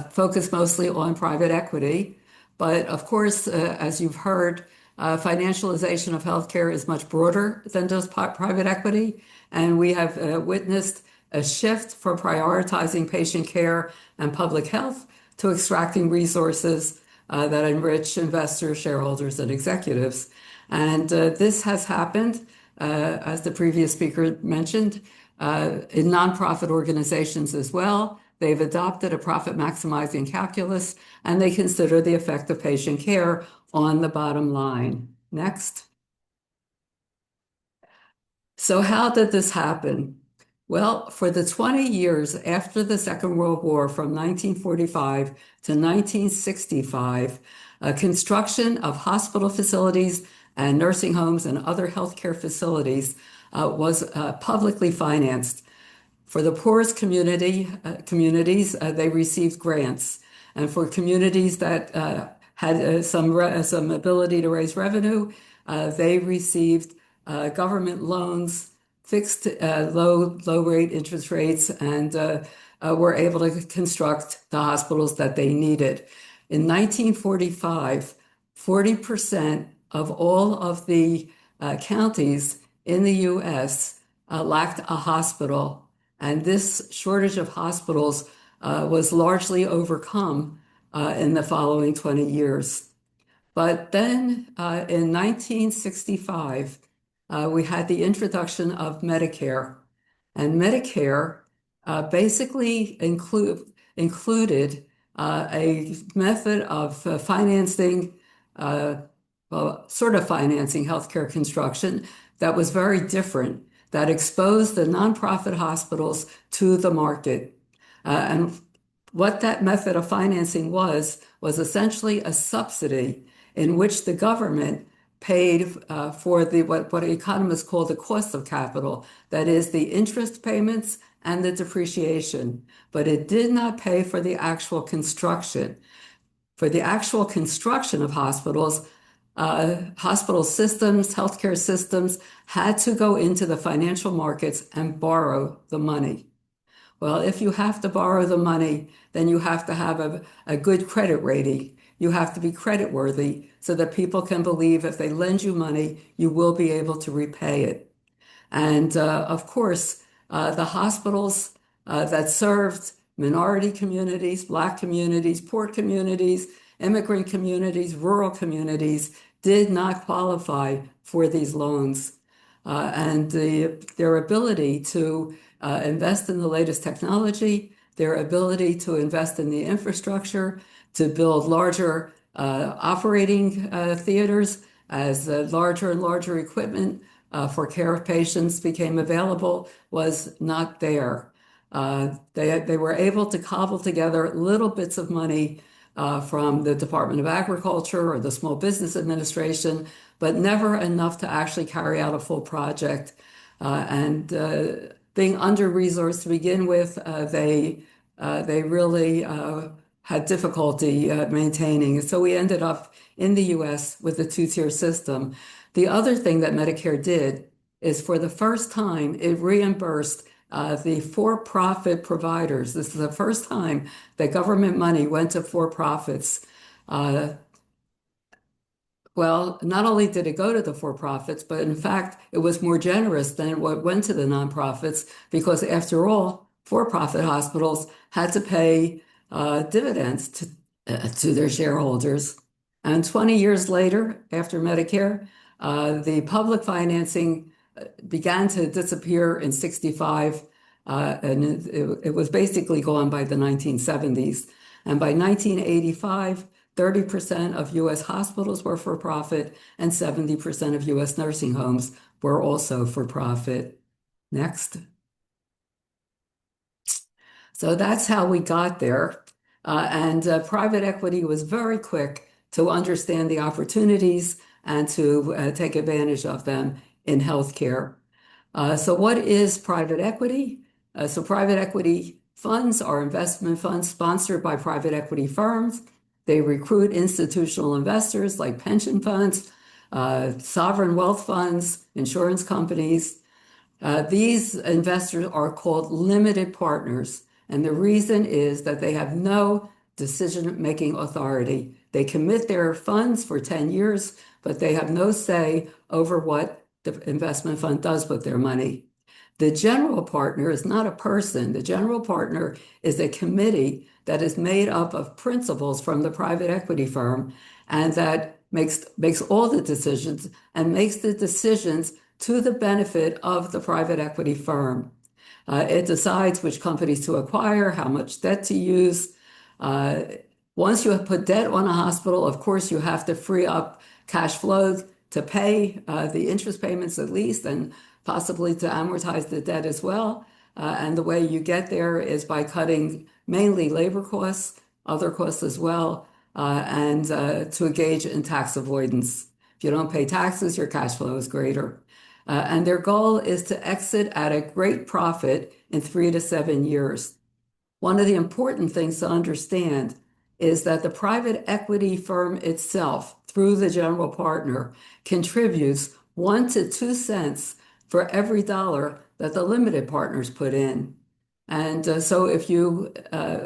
focus mostly on private equity. But of course, as you've heard, financialization of healthcare is much broader than just private equity. And we have witnessed a shift from prioritizing patient care and public health to extracting resources that enrich investors, shareholders, and executives. And this has happened, as the previous speaker mentioned, in nonprofit organizations as well. They've adopted a profit maximizing calculus, and they consider the effect of patient care on the bottom line. Next. So how did this happen? Well, for the 20 years after the Second World War, from 1945 to 1965, construction of hospital facilities and nursing homes and other healthcare facilities was publicly financed. For the poorest communities, they received grants. And for communities that had some ability to raise revenue, they received government loans, fixed low rate interest rates, and were able to construct the hospitals that they needed. In 1945, 40% of all of the counties in the US lacked a hospital, and this shortage of hospitals was largely overcome in the following 20 years. But then in 1965, we had the introduction of Medicare, and Medicare basically included a method of financing, sort of financing healthcare construction that was very different, that exposed the nonprofit hospitals to the market. And what that method of financing was essentially a subsidy in which the government paid for what economists call the cost of capital, that is the interest payments and the depreciation, but it did not pay for the actual construction. For the actual construction of hospitals, hospital systems, healthcare systems had to go into the financial markets and borrow the money. Well, if you have to borrow the money, then you have to have a good credit rating. You have to be creditworthy so that people can believe if they lend you money, you will be able to repay it. And of course, the hospitals that served minority communities, Black communities, poor communities, immigrant communities, rural communities did not qualify for these loans. And their ability to invest in the latest technology, their ability to invest in the infrastructure, to build larger operating theaters as larger and larger equipment for care of patients became available was not there. They were able to cobble together little bits of money from the Department of Agriculture or the Small Business Administration, but never enough to actually carry out a full project. And being under-resourced to begin with, they really had difficulty maintaining. So we ended up in the US with a two-tier system. The other thing that Medicare did is for the first time, it reimbursed the for-profit providers. This is the first time that government money went to for-profits. Well, not only did it go to the for-profits, but in fact, it was more generous than what went to the nonprofits, because after all, for-profit hospitals had to pay dividends to their shareholders. And 20 years later, after Medicare, the public financing began to disappear in 65, and it was basically gone by the 1970s. And by 1985, 30% of U.S. hospitals were for profit, and 70% of U.S. nursing homes were also for profit. Next. So that's how we got there. And private equity was very quick to understand the opportunities and to take advantage of them in healthcare. So what is private equity? So private equity funds are investment funds sponsored by private equity firms. They recruit institutional investors like pension funds, sovereign wealth funds, insurance companies. These investors are called limited partners. And the reason is that they have no decision-making authority. They commit their funds for 10 years, but they have no say over what the investment fund does with their money. The general partner is not a person. The general partner is a committee that is made up of principals from the private equity firm, and that makes all the decisions and makes the decisions to the benefit of the private equity firm. It decides which companies to acquire, how much debt to use. Once you have put debt on a hospital, of course, you have to free up cash flow to pay the interest payments at least, and possibly to amortize the debt as well. And the way you get there is by cutting mainly labor costs, other costs as well, and to engage in tax avoidance. If you don't pay taxes, your cash flow is greater. And their goal is to exit at a great profit in 3 to 7 years. One of the important things to understand is that the private equity firm itself, through the general partner, contributes 1 to 2 cents for every dollar that the limited partners put in. And so if you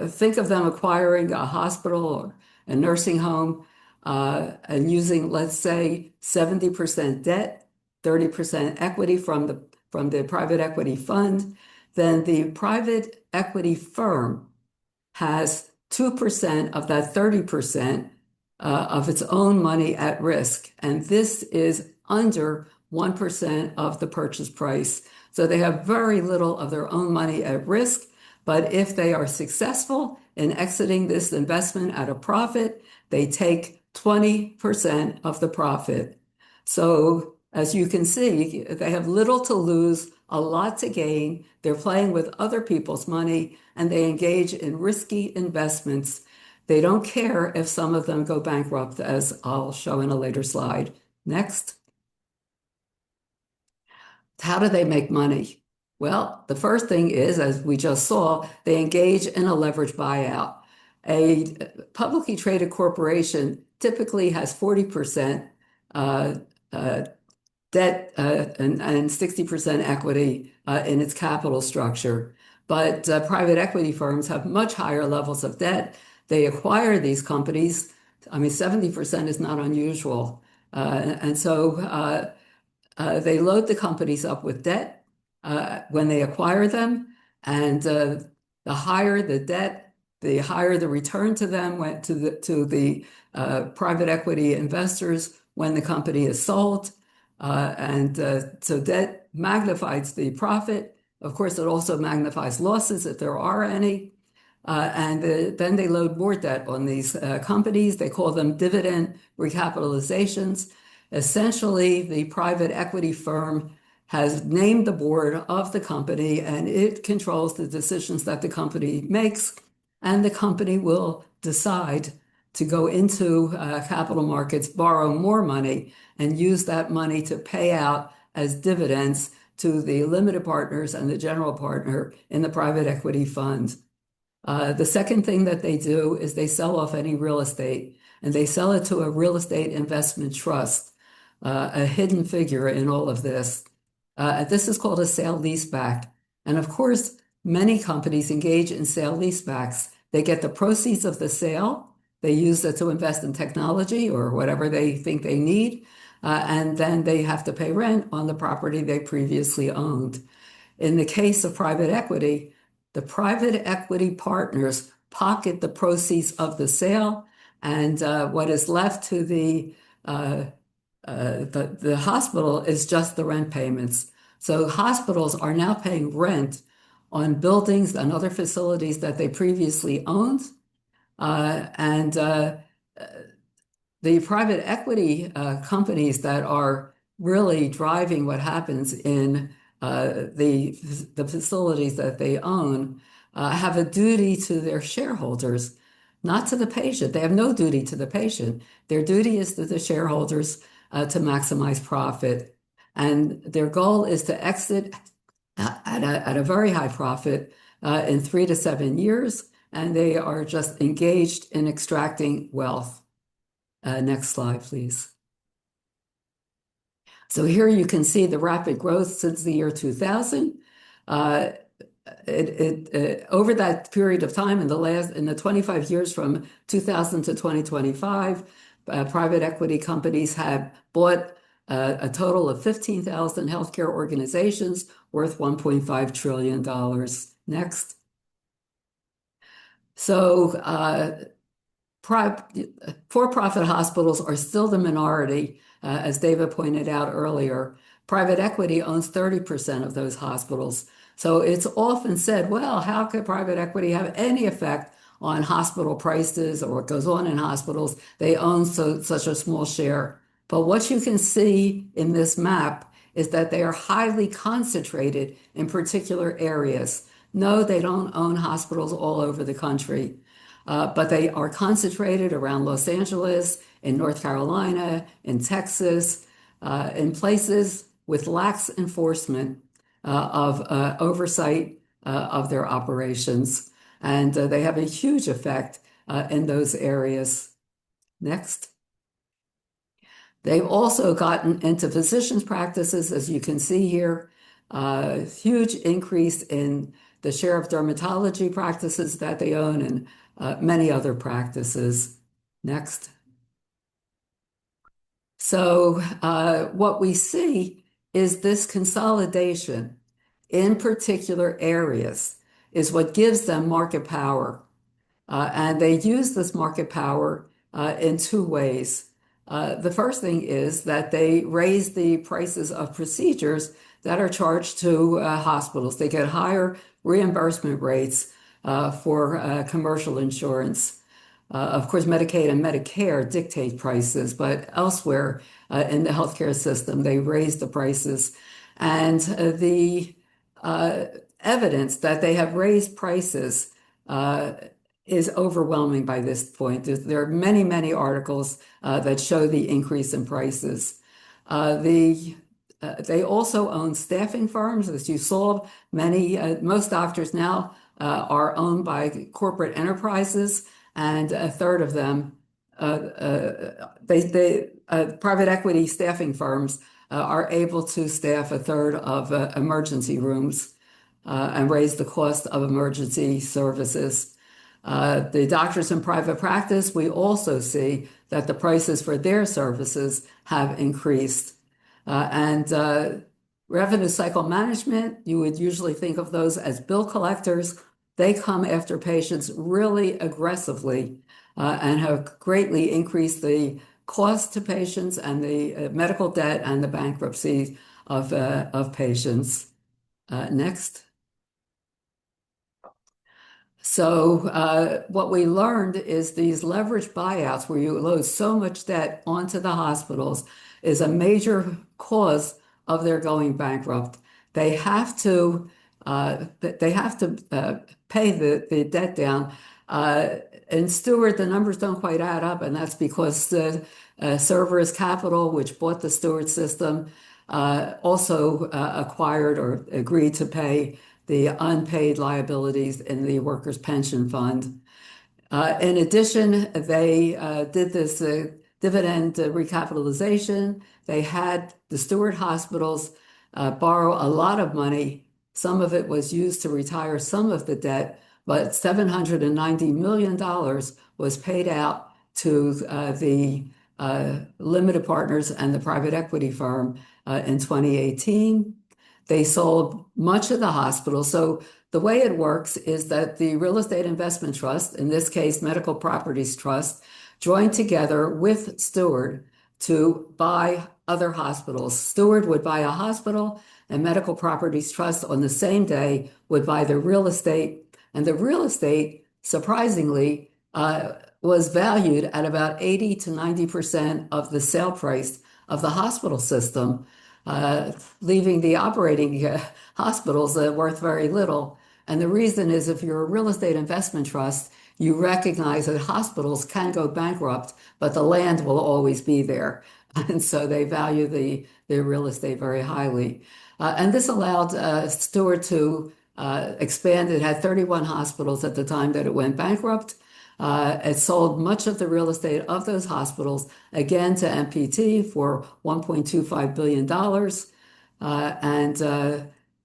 think of them acquiring a hospital or a nursing home and using, let's say, 70% debt, 30% equity from the private equity fund, then the private equity firm has 2% of that 30% of its own money at risk. And this is under 1% of the purchase price. So they have very little of their own money at risk. But if they are successful in exiting this investment at a profit, they take 20% of the profit. So as you can see, they have little to lose, a lot to gain. They're playing with other people's money, and they engage in risky investments. They don't care if some of them go bankrupt, as I'll show in a later slide. Next. How do they make money? Well, the first thing is, as we just saw, they engage in a leverage buyout. A publicly traded corporation typically has 40% debt and 60% equity in its capital structure. But private equity firms have much higher levels of debt. They acquire these companies. I mean, 70% is not unusual. And so they load the companies up with debt when they acquire them. And the higher the debt, the higher the return to them went to the private equity investors when the company is sold. So debt magnifies the profit. Of course, it also magnifies losses if there are any. And then they load more debt on these companies. They call them dividend recapitalizations. Essentially, the private equity firm has named the board of the company, and it controls the decisions that the company makes, and the company will decide to go into capital markets, borrow more money, and use that money to pay out as dividends to the limited partners and the general partner in the private equity fund. The second thing that they do is they sell off any real estate, and they sell it to a real estate investment trust, a hidden figure in all of this. This is called a sale leaseback. And of course, many companies engage in sale leasebacks. They get the proceeds of the sale, they use it to invest in technology or whatever they think they need, and then they have to pay rent on the property they previously owned. In the case of private equity, the private equity partners pocket the proceeds of the sale, and what is left to the hospital is just the rent payments. So hospitals are now paying rent on buildings and other facilities that they previously owned. The private equity companies that are really driving what happens in the facilities that they own have a duty to their shareholders, not to the patient. They have no duty to the patient. Their duty is to the shareholders to maximize profit. And their goal is to exit at a very high profit in 3 to 7 years. And they are just engaged in extracting wealth. Next slide, please. So here you can see the rapid growth since the year 2000. Over that period of time, in the 25 years from 2000 to 2025, private equity companies have bought a total of 15,000 healthcare organizations worth $1.5 trillion. Next. So for-profit hospitals are still the minority, as David pointed out earlier. Private equity owns 30% of those hospitals. So it's often said, well, how could private equity have any effect on hospital prices or what goes on in hospitals? They own such a small share. But what you can see in this map is that they are highly concentrated in particular areas. No, they don't own hospitals all over the country. But they are concentrated around Los Angeles, in North Carolina, in Texas, in places with lax enforcement of oversight of their operations. And they have a huge effect in those areas. Next. They've also gotten into physicians' practices, as you can see here, huge increase in the share of dermatology practices that they own and many other practices. Next. So what we see is this consolidation in particular areas is what gives them market power. And they use this market power in two ways. The first thing is that they raise the prices of procedures that are charged to hospitals. They get higher reimbursement rates for commercial insurance. Of course, Medicaid and Medicare dictate prices, but elsewhere in the healthcare system, they raise the prices. And the evidence that they have raised prices is overwhelming by this point. There are many, many articles that show the increase in prices. They also own staffing firms. As you saw, most doctors now are owned by corporate enterprises, and a third of them, private equity staffing firms are able to staff a third of emergency rooms and raise the cost of emergency services. The doctors in private practice, we also see that the prices for their services have increased. And revenue cycle management, you would usually think of those as bill collectors. They come after patients really aggressively and have greatly increased the cost to patients and the medical debt and the bankruptcy of patients. Next. So what we learned is these leverage buyouts where you load so much debt onto the hospitals is a major cause of their going bankrupt, they have to pay the debt down. In Stewart, the numbers don't quite add up, and that's because the Cerberus Capital, which bought the Stewart system, also acquired or agreed to pay the unpaid liabilities in the workers' pension fund. In addition, they did this dividend recapitalization. They had the Stewart hospitals borrow a lot of money. Some of it was used to retire some of the debt, but $790 million was paid out to the limited partners and the private equity firm in 2018. They sold much of the hospital. So the way it works is that the Real Estate Investment Trust, in this case, Medical Properties Trust, joined together with Stewart to buy other hospitals. Stewart would buy a hospital, and Medical Properties Trust on the same day would buy the real estate. And the real estate, surprisingly, was valued at about 80 to 90% of the sale price of the hospital system, leaving the operating hospitals worth very little. And the reason is if you're a real estate investment trust, you recognize that hospitals can go bankrupt, but the land will always be there. And so they value the real estate very highly. And this allowed Stewart to expand. It had 31 hospitals at the time that it went bankrupt. It sold much of the real estate of those hospitals, again, to MPT for $1.25 billion.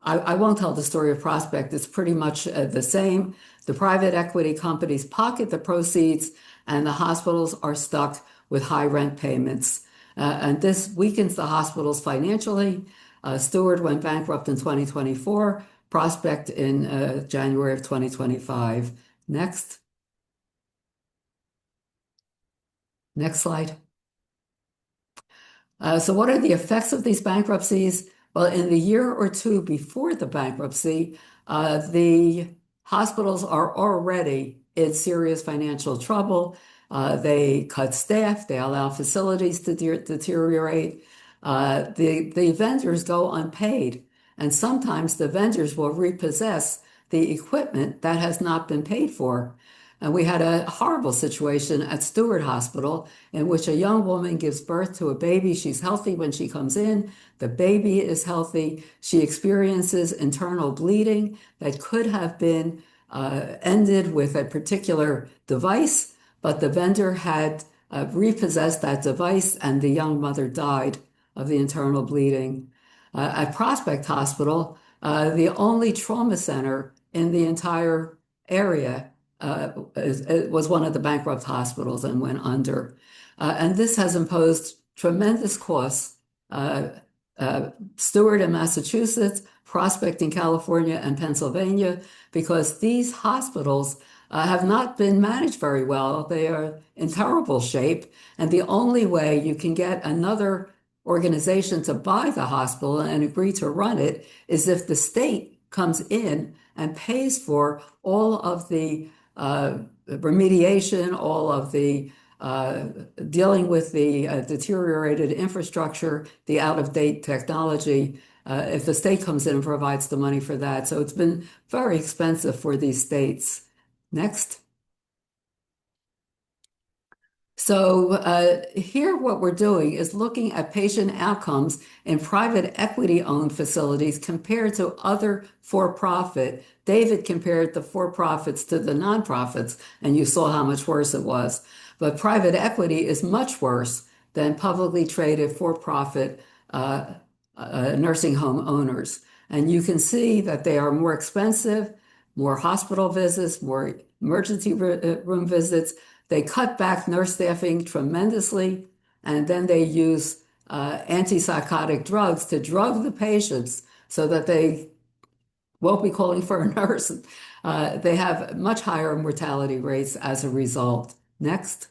I won't tell the story of Prospect. It's pretty much the same. The private equity companies pocket the proceeds, and the hospitals are stuck with high rent payments. And this weakens the hospitals financially. Stewart went bankrupt in 2024, Prospect in January of 2025. Next. Next slide. So what are the effects of these bankruptcies? Well, in the year or two before the bankruptcy, the hospitals are already in serious financial trouble. They cut staff, they allow facilities to deteriorate. The vendors go unpaid, and sometimes the vendors will repossess the equipment that has not been paid for. And we had a horrible situation at Stewart Hospital in which a young woman gives birth to a baby. She's healthy when she comes in. The baby is healthy. She experiences internal bleeding that could have been ended with a particular device, but the vendor had repossessed that device, and the young mother died of the internal bleeding. At Prospect Hospital, the only trauma center in the entire area, it was one of the bankrupt hospitals and went under. And this has imposed tremendous costs. Stewart in Massachusetts, Prospect in California and Pennsylvania, because these hospitals have not been managed very well. They are in terrible shape. And the only way you can get another organization to buy the hospital and agree to run it is if the state comes in and pays for all of the remediation, all of the dealing with the deteriorated infrastructure, the out-of-date technology, if the state comes in and provides the money for that. So it's been very expensive for these states. Next. So here what we're doing is looking at patient outcomes in private equity-owned facilities compared to other for-profit. David compared the for-profits to the nonprofits, and you saw how much worse it was. But private equity is much worse than publicly traded for-profit nursing home owners. And you can see that they are more expensive, more hospital visits, more emergency room visits. They cut back nurse staffing tremendously, and then they use antipsychotic drugs to drug the patients so that they won't be calling for a nurse. They have much higher mortality rates as a result. Next.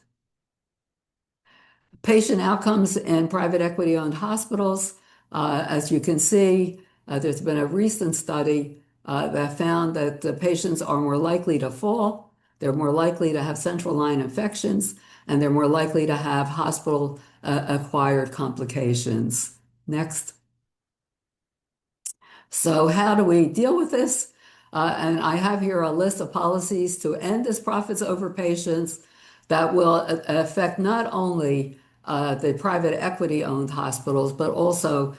Patient outcomes in private equity-owned hospitals. As you can see, there's been a recent study that found that the patients are more likely to fall, they're more likely to have central line infections, and they're more likely to have hospital-acquired complications. Next. So how do we deal with this? And I have here a list of policies to end this profits over patients that will affect not only the private equity-owned hospitals, but also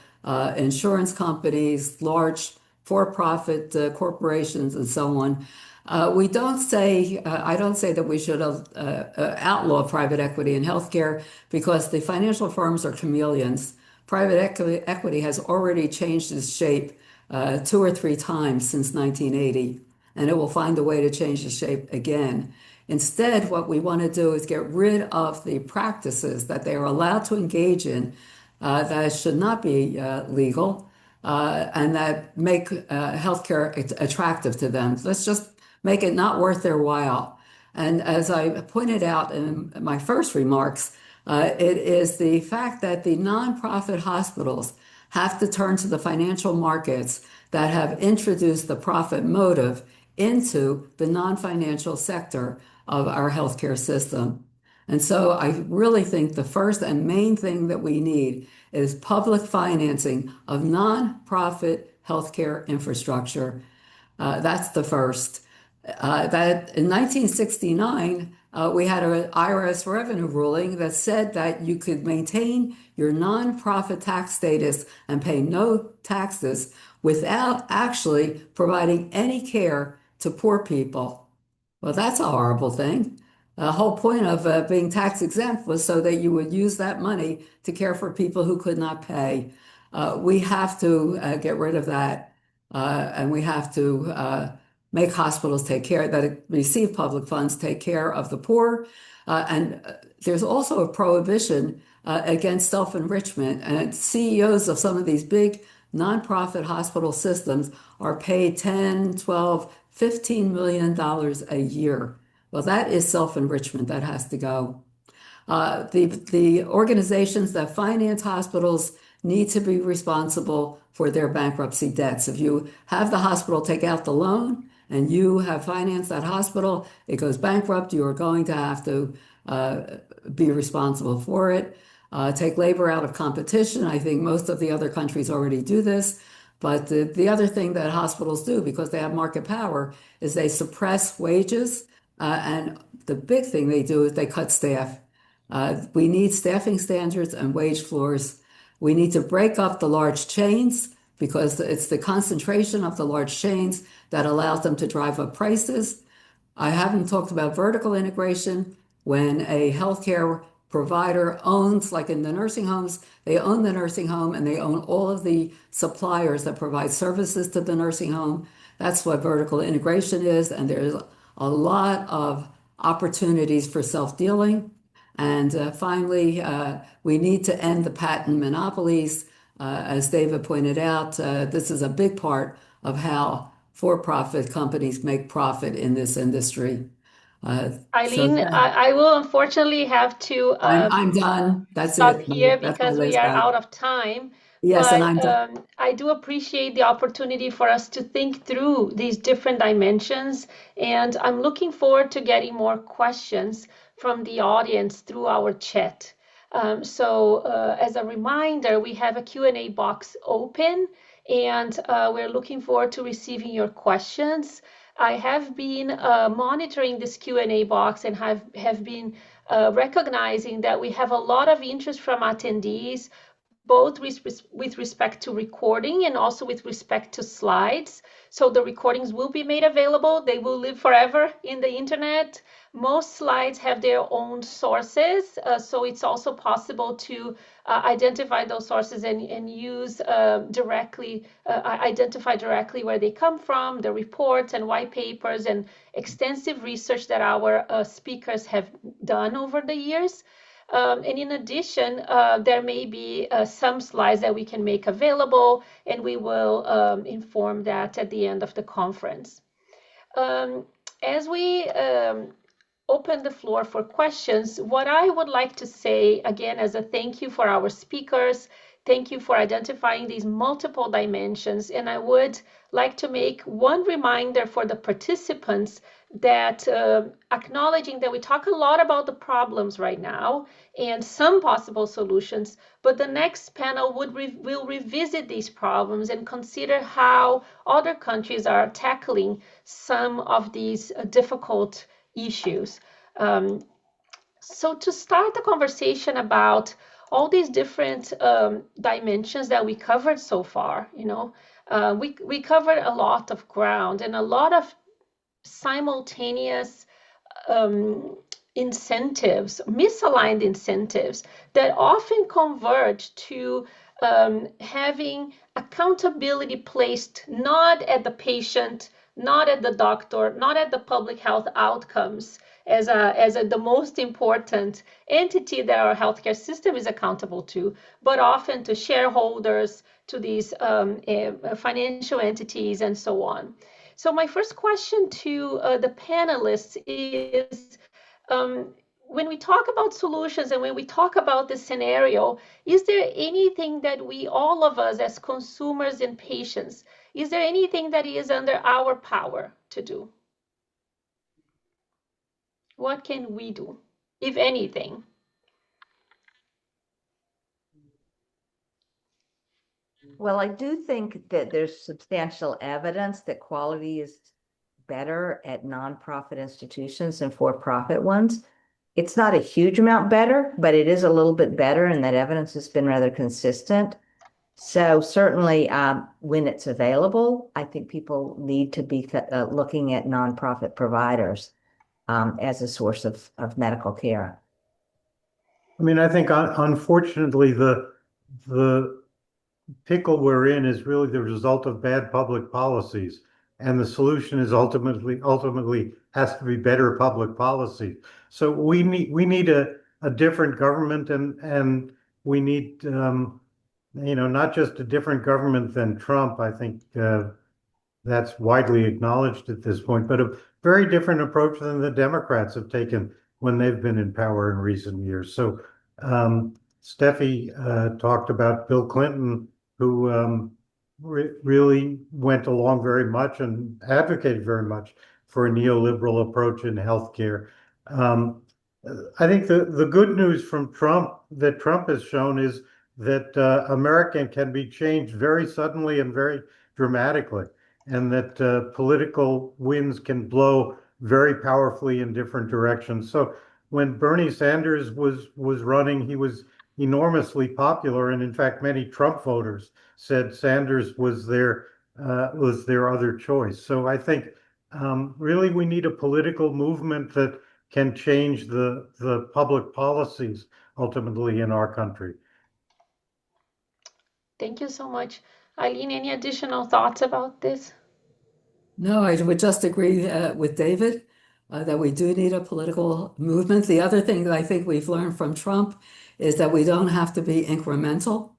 insurance companies, large for-profit corporations, and so on. We don't say, I don't say that we should outlaw private equity in healthcare because the financial firms are chameleons. Private equity has already changed its shape 2 or 3 times since 1980, and it will find a way to change its shape again. Instead, what we want to do is get rid of the practices that they are allowed to engage in that should not be legal and that make healthcare attractive to them. Let's just make it not worth their while. And as I pointed out in my first remarks, it is the fact that the nonprofit hospitals have to turn to the financial markets that have introduced the profit motive into the non-financial sector of our healthcare system. And so I really think the first and main thing that we need is public financing of nonprofit healthcare infrastructure. That's the first. That in 1969, we had an IRS revenue ruling that said that you could maintain your nonprofit tax status and pay no taxes without actually providing any care to poor people. Well, that's a horrible thing. The whole point of being tax exempt was so that you would use that money to care for people who could not pay. We have to get rid of that, and we have to make hospitals that receive public funds take care of the poor. And there's also a prohibition against self-enrichment. And CEOs of some of these big nonprofit hospital systems are paid $10, $12, $15 million a year. Well, that is self-enrichment. That has to go. The organizations that finance hospitals need to be responsible for their bankruptcy debts. If you have the hospital take out the loan and you have financed that hospital, it goes bankrupt, you are going to have to be responsible for it. Take labor out of competition. I think most of the other countries already do this. But the other thing that hospitals do, because they have market power, is they suppress wages. And the big thing they do is they cut staff. We need staffing standards and wage floors. We need to break up the large chains because it's the concentration of the large chains that allows them to drive up prices. I haven't talked about vertical integration. When a healthcare provider owns, like in the nursing homes, they own the nursing home and they own all of the suppliers that provide services to the nursing home. That's what vertical integration is. And there's a lot of opportunities for self-dealing. And finally, we need to end the patent monopolies. As David pointed out, this is a big part of how for-profit companies make profit in this industry. Eileen, I will unfortunately have to I'm done. That's stop it. here That's because my we list are out. out of time. Yes, and But I'm done. I do appreciate the opportunity for us to think through these different dimensions, and I'm looking forward to getting more questions from the audience through our chat. So as a reminder, we have a Q&A box open, and we're looking forward to receiving your questions. I have been monitoring this Q&A box and have been recognizing that we have a lot of interest from attendees, both with respect to recording and also with respect to slides. So the recordings will be made available. They will live forever in the internet. Most slides have their own sources, so it's also possible to identify those sources and use identify directly where they come from, the reports and white papers and extensive research that our speakers have done over the years. And in addition, there may be some slides that we can make available, and we will inform that at the end of the conference. As we open the floor for questions, what I would like to say, again, as a thank you for our speakers, Thank you for identifying these multiple dimensions. And I would like to make one reminder for the participants that acknowledging that we talk a lot about the problems right now and some possible solutions, but the next panel will revisit these problems and consider how other countries are tackling some of these difficult issues. So to start the conversation about all these different dimensions that we covered so far, we covered a lot of ground and a lot of simultaneous incentives, misaligned incentives that often converge to having accountability placed not at the patient, not at the doctor, not at the public health outcomes as the most important entity that our healthcare system is accountable to, but often to shareholders, to these financial entities, and so on. So my first question to the panelists is, when we talk about solutions and when we talk about the scenario, is there anything that all of us as consumers and patients, is there anything that is under our power to do? What can we do, if anything? Well, I do think that there's substantial evidence that quality is better at nonprofit institutions than for-profit ones. It's not a huge amount better, but it is a little bit better, and that evidence has been rather consistent. So certainly when it's available, I think people need to be looking at nonprofit providers as a source of medical care. I mean, I think unfortunately the pickle we're in is really the result of bad public policies, and the solution is ultimately has to be better public policy. So we need a different government, and we need not just a different government than Trump. I think that's widely acknowledged at this point, but a very different approach than the Democrats have taken when they've been in power in recent years. So Steffie talked about Bill Clinton, who really went along very much and advocated very much for a neoliberal approach in healthcare. I think the good news from Trump that Trump has shown is that America can be changed very suddenly and very dramatically, and that political winds can blow very powerfully in different directions. So when Bernie Sanders was running, he was enormously popular, and in fact, many Trump voters said Sanders was their other choice. So I think really we need a political movement that can change the public policies ultimately in our country. Thank you so much. Eileen, any additional thoughts about this? No, I would just agree with David that we do need a political movement. The other thing that I think we've learned from Trump is that we don't have to be incremental,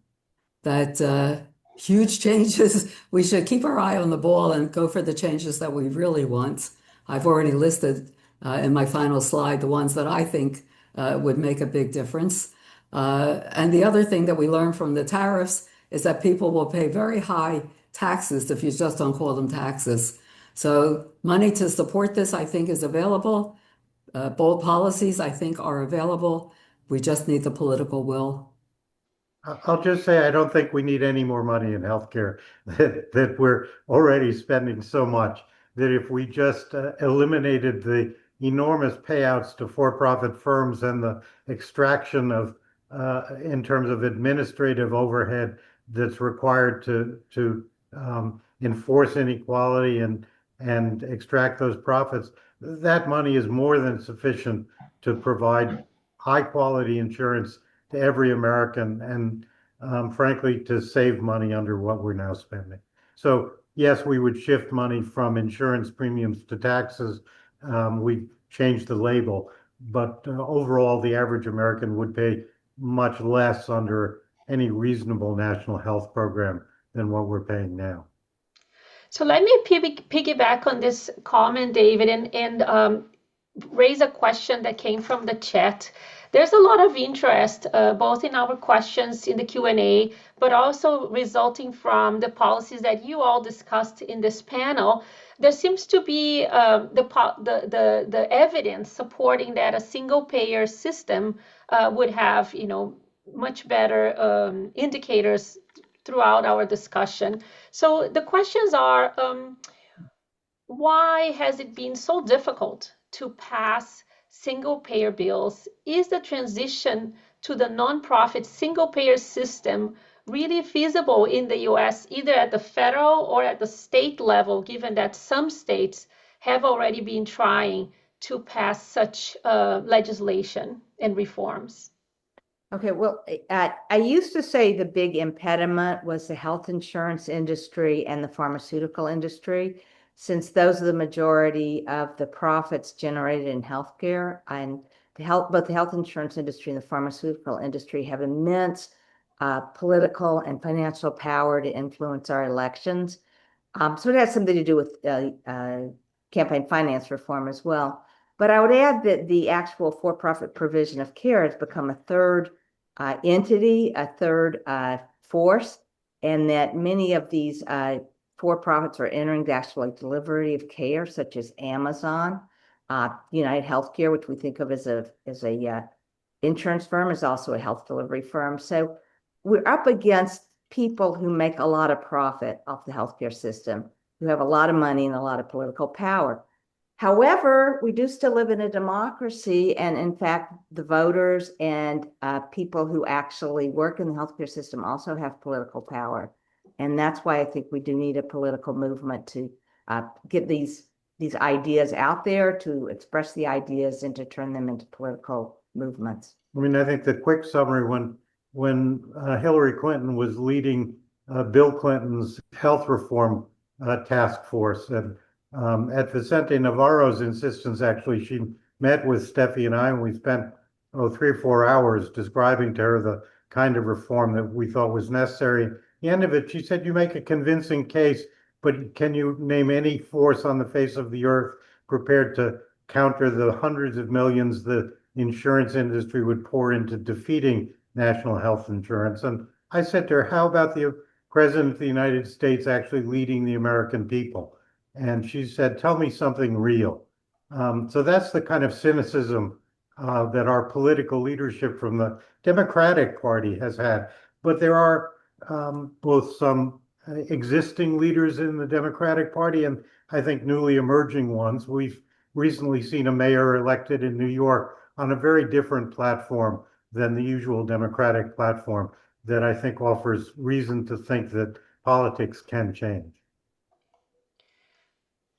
that huge changes, we should keep our eye on the ball and go for the changes that we really want. I've already listed in my final slide the ones that I think would make a big difference. And the other thing that we learned from the tariffs is that people will pay very high taxes if you just don't call them taxes. So money to support this, I think, is available. Bold policies, I think, are available. We just need the political will. I'll just say I don't think we need any more money in healthcare, that we're already spending so much that if we just eliminated the enormous payouts to for-profit firms and the extraction of in terms of administrative overhead that's required to enforce inequality and extract those profits, that money is more than sufficient to provide high quality insurance to every American and frankly to save money under what we're now spending. So yes, we would shift money from insurance premiums to taxes. We'd change the label, but overall the average American would pay much less under any reasonable national health program than what we're paying now. So let me piggyback on this comment, David, and raise a question that came from the chat. There's a lot of interest, both in our questions in the Q&A, but also resulting from the policies that you all discussed in this panel. There seems to be the evidence supporting that a single-payer system would have, much better indicators throughout our discussion. So the questions are, why has it been so difficult to pass single-payer bills? Is the transition to the nonprofit single-payer system really feasible in the US, either at the federal or at the state level, given that some states have already been trying to pass such legislation and reforms? Okay, well, I used to say the big impediment was the health insurance industry and the pharmaceutical industry, since those are the majority of the profits generated in healthcare, and both the health insurance industry and the pharmaceutical industry have immense political and financial power to influence our elections. So it has something to do with campaign finance reform as well. But I would add that the actual for-profit provision of care has become a third entity, a third force, and that many of these for-profits are entering the actual delivery of care, such as Amazon, United Healthcare, which we think of as a insurance firm, is also a health delivery firm. So we're up against people who make a lot of profit off the healthcare system, who have a lot of money and a lot of political power. However, we do still live in a democracy, and in fact, the voters and people who actually work in the healthcare system also have political power. And that's why I think we do need a political movement to get these ideas out there, to express the ideas and to turn them into political movements. I mean, I think the quick summary, when Hillary Clinton was leading Bill Clinton's health reform task force, and at Vicente Navarro's insistence, actually, she met with Steffie and I, and we spent 3 or 4 hours describing to her the kind of reform that we thought was necessary. At the end of it, she said, "You make a convincing case, but can you name any force on the face of the earth prepared to counter the hundreds of millions the insurance industry would pour into defeating national health insurance?" And I said to her, "How about the President of the United States actually leading the American people?" And she said, "Tell me something real." So that's the kind of cynicism that our political leadership from the Democratic Party has had. But there are both some existing leaders in the Democratic Party and I think newly emerging ones. We've recently seen a mayor elected in New York on a very different platform than the usual Democratic platform that I think offers reason to think that politics can change.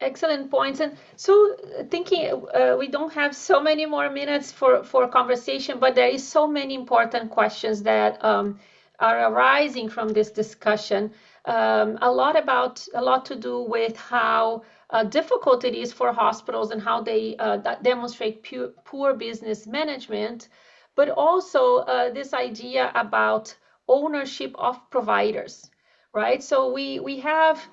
Excellent points. And so thinking, we don't have so many more minutes for conversation, but there is so many important questions that are arising from this discussion. A lot to do with how difficult it is for hospitals and how they demonstrate poor business management, but also this idea about ownership of providers, right? So we have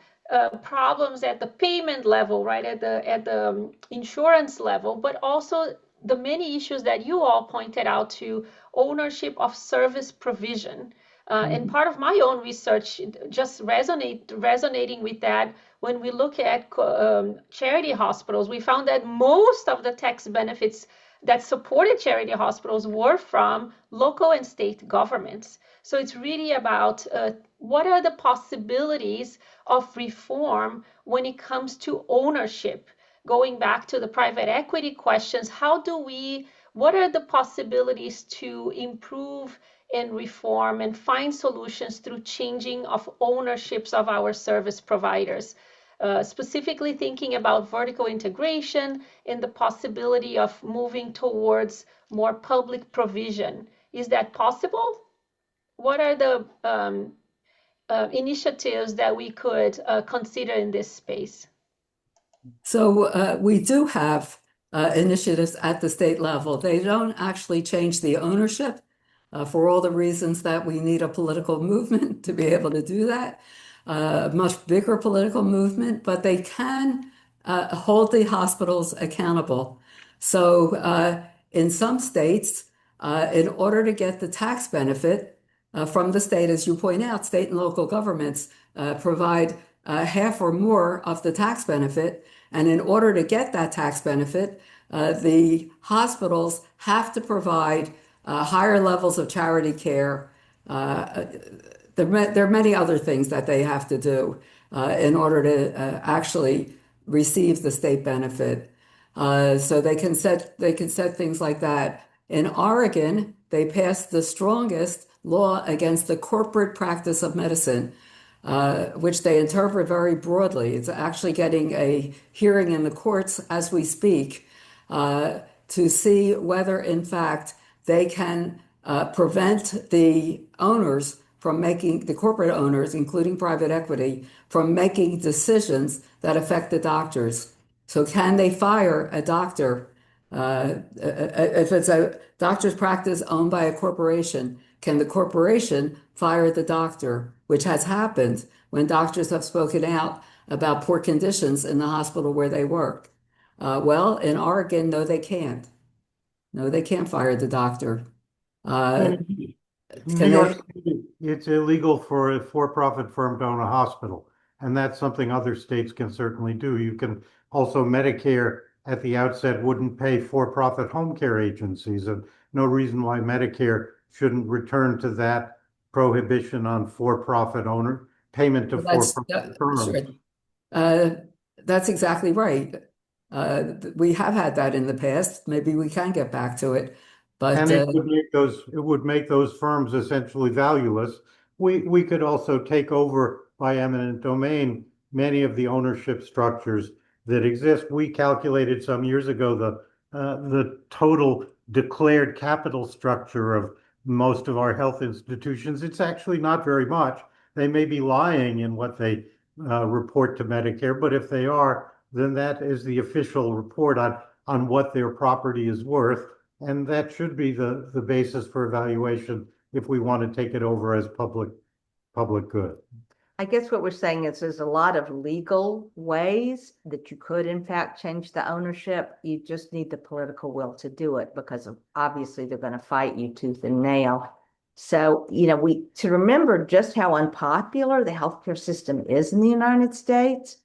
problems at the payment level, right, at the insurance level, but also the many issues that you all pointed out to ownership of service provision. And part of my own research just resonating with that, when we look at charity hospitals, we found that most of the tax benefits that supported charity hospitals were from local and state governments. So it's really about what are the possibilities of reform when it comes to ownership? Going back to the private equity questions, what are the possibilities to improve and reform and find solutions through changing of ownerships of our service providers? Specifically thinking about vertical integration and the possibility of moving towards more public provision. Is that possible? What are the initiatives that we could consider in this space? So we do have initiatives at the state level. They don't actually change the ownership for all the reasons that we need a political movement to be able to do that, a much bigger political movement, but they can hold the hospitals accountable. So in some states, in order to get the tax benefit from the state, as you point out, state and local governments provide half or more of the tax benefit. And in order to get that tax benefit, the hospitals have to provide higher levels of charity care. There are many other things that they have to do in order to actually receive the state benefit. So they can set things like that. In Oregon, they passed the strongest law against the corporate practice of medicine, which they interpret very broadly. It's actually getting a hearing in the courts as we speak to see whether, in fact, they can prevent the owners from making, the corporate owners, including private equity, from making decisions that affect the doctors. So can they fire a doctor if it's a doctor's practice owned by a corporation? Can the corporation fire the doctor, which has happened when doctors have spoken out about poor conditions in the hospital where they work? Well, in Oregon, no, they can't. No, they can't fire the doctor. New York City, it's illegal for a for-profit firm to own a hospital, and that's something other states can certainly do. You can also, Medicare at the outset wouldn't pay for-profit home care agencies, and no reason why Medicare shouldn't return to that prohibition on for-profit owner payment to for-profit firms. Sure. That's exactly right. We have had that in the past. Maybe we can get back to it. But and it would make those firms essentially valueless. We could also take over by eminent domain many of the ownership structures that exist. We calculated some years ago the total declared capital structure of most of our health institutions. It's actually not very much. They may be lying in what they report to Medicare, but if they are, then that is the official report on what their property is worth. And that should be the basis for evaluation if we want to take it over as public good. I guess what we're saying is there's a lot of legal ways that you could, in fact, change the ownership. You just need the political will to do it because obviously they're going to fight you tooth and nail. So, to remember just how unpopular the healthcare system is in the United States.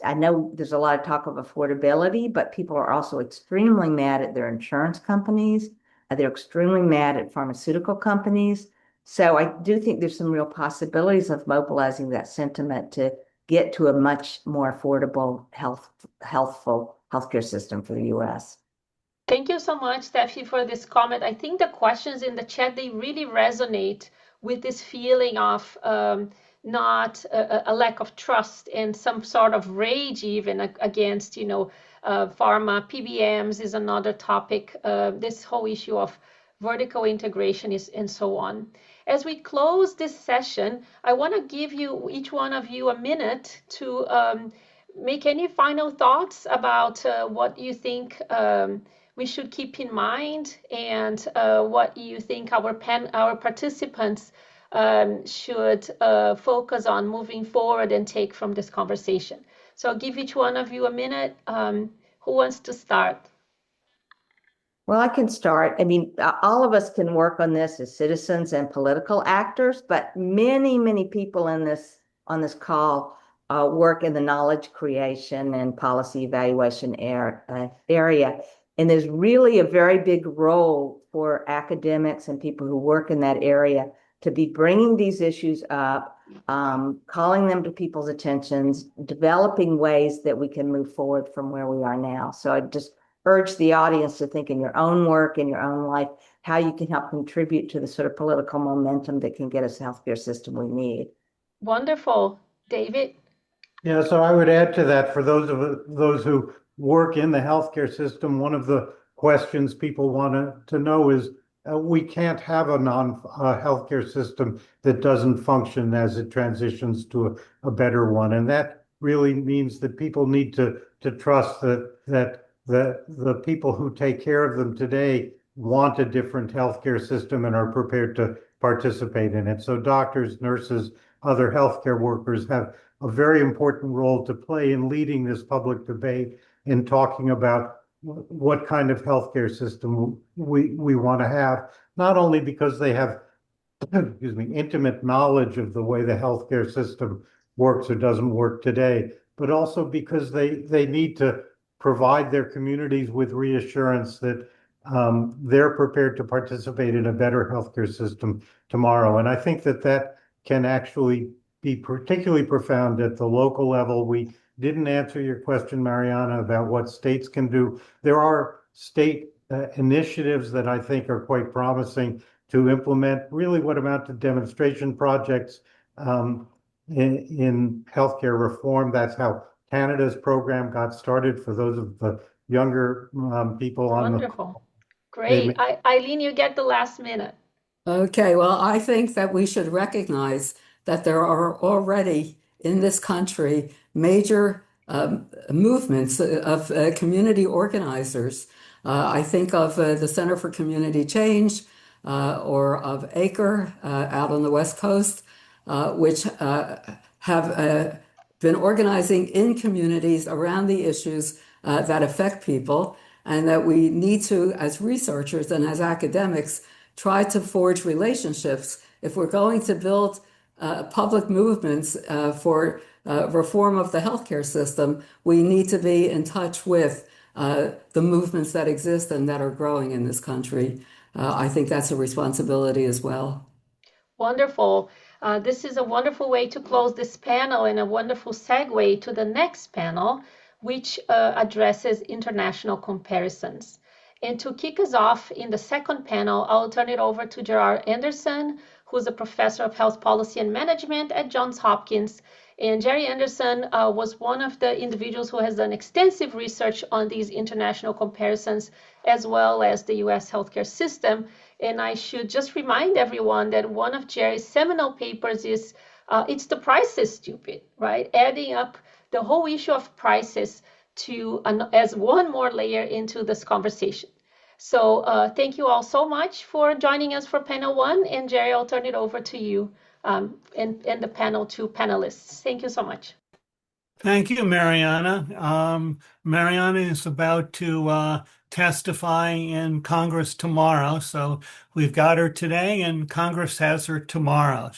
I know there's a lot of talk of affordability, but people are also extremely mad at their insurance companies. They're extremely mad at pharmaceutical companies. So I do think there's some real possibilities of mobilizing that sentiment to get to a much more affordable, healthful healthcare system for the U.S. Thank you so much, Steffie, for this comment. I think the questions in the chat, they really resonate with this feeling of not a lack of trust and some sort of rage even against, pharma. PBMs is another topic. This whole issue of vertical integration and so on. As we close this session, I want to give each one of you a minute to make any final thoughts about what you think we should keep in mind and what you think our participants should focus on moving forward and take from this conversation. So I'll give each one of you a minute. Who wants to start? Well, I can start. I mean, all of us can work on this as citizens and political actors, but many, many people on this call work in the knowledge creation and policy evaluation area. And there's really a very big role for academics and people who work in that area to be bringing these issues up, calling them to people's attentions, developing ways that we can move forward from where we are now. So I just urge the audience to think in your own work, in your own life, how you can help contribute to the sort of political momentum that can get us the healthcare system we need. Wonderful. David? Yeah, so I would add to that, for those who work in the healthcare system, one of the questions people want to know is we can't have a healthcare system that doesn't function as it transitions to a better one. And that really means that people need to trust that the people who take care of them today want a different healthcare system and are prepared to participate in it. So doctors, nurses, other healthcare workers have a very important role to play in leading this public debate, in talking about what kind of healthcare system we want to have, not only because they have, excuse me, intimate knowledge of the way the healthcare system works or doesn't work today, but also because they need to provide their communities with reassurance that they're prepared to participate in a better healthcare system tomorrow. And I think that can actually be particularly profound at the local level. We didn't answer your question, Mariana, about what states can do. There are state initiatives that I think are quite promising to implement really what amount to demonstration projects in healthcare reform. That's how Canada's program got started for those of the younger people on Wonderful. Great. Eileen, you get the last minute. Okay, well, I think that we should recognize that there are already in this country major movements of community organizers. I think of the Center for Community Change or of ACRE out on the West Coast, which have been organizing in communities around the issues that affect people, and that we need to, as researchers and as academics, try to forge relationships. If we're going to build public movements for reform of the healthcare system, we need to be in touch with the movements that exist and that are growing in this country. I think that's a responsibility as well. Wonderful. This is a wonderful way to close this panel and a wonderful segue to the next panel, which addresses international comparisons. And to kick us off in the second panel, I'll turn it over to Gerard Anderson, who's a professor of health policy and management at Johns Hopkins. And Gerry Anderson was one of the individuals who has done extensive research on these international comparisons, as well as the US healthcare system. And I should just remind everyone that one of Gerry's seminal papers is It's the Price is Stupid, right? Adding up the whole issue of prices to as one more layer into this conversation. So thank you all so much for joining us for panel one. And Gerry, I'll turn it over to you and the panel two panelists. Thank you so much. Thank you, Mariana. Mariana is about to testify in Congress tomorrow. So we've got her today and Congress has her tomorrow.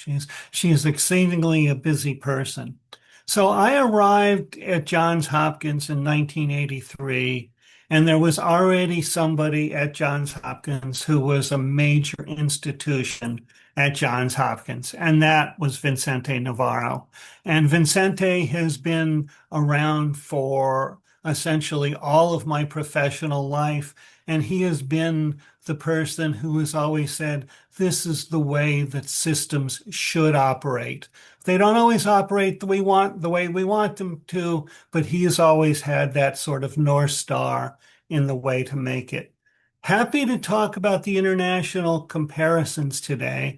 She's exceedingly a busy person. So I arrived at Johns Hopkins in 1983, and there was already somebody at Johns Hopkins who was a major institution at Johns Hopkins, and that was Vicente Navarro. And Vicente has been around for essentially all of my professional life, and he has been the person who has always said, this is the way that systems should operate. They don't always operate the way we want them to, but he has always had that sort of North Star in the way to make it. Happy to talk about the international comparisons today.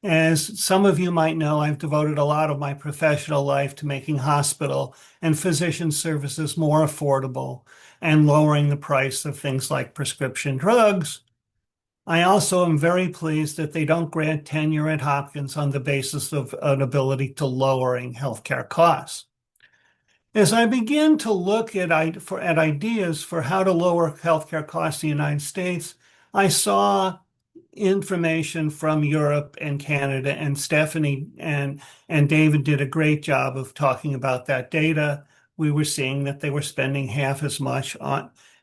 As some of you might know, I've devoted a lot of my professional life to making hospital and physician services more affordable and lowering the price of things like prescription drugs. I also am very pleased that they don't grant tenure at Hopkins on the basis of an ability to lowering healthcare costs. As I begin to look at ideas for how to lower healthcare costs in the United States, I saw information from Europe and Canada, and Steffie and David did a great job of talking about that data. We were seeing that they were spending half as much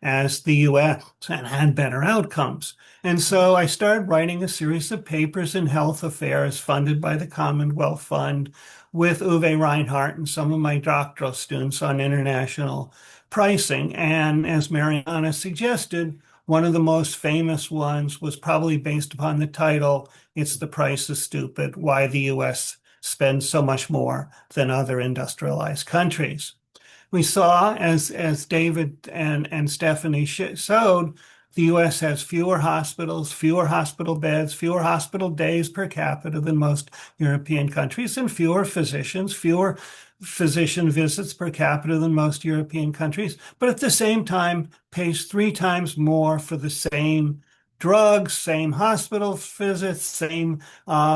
as the US and had better outcomes. And so I started writing a series of papers in health affairs funded by the Commonwealth Fund with Uwe Reinhardt and some of my doctoral students on international pricing. And as Mariana suggested, one of the most famous ones was probably based upon the title, It's the Price is Stupid, Why the US Spends So Much More Than Other Industrialized Countries. We saw, as David and Steffie showed, the U.S. has fewer hospitals, fewer hospital beds, fewer hospital days per capita than most European countries, and fewer physicians, fewer physician visits per capita than most European countries, but at the same time pays 3 times more for the same drugs, same hospital visits, same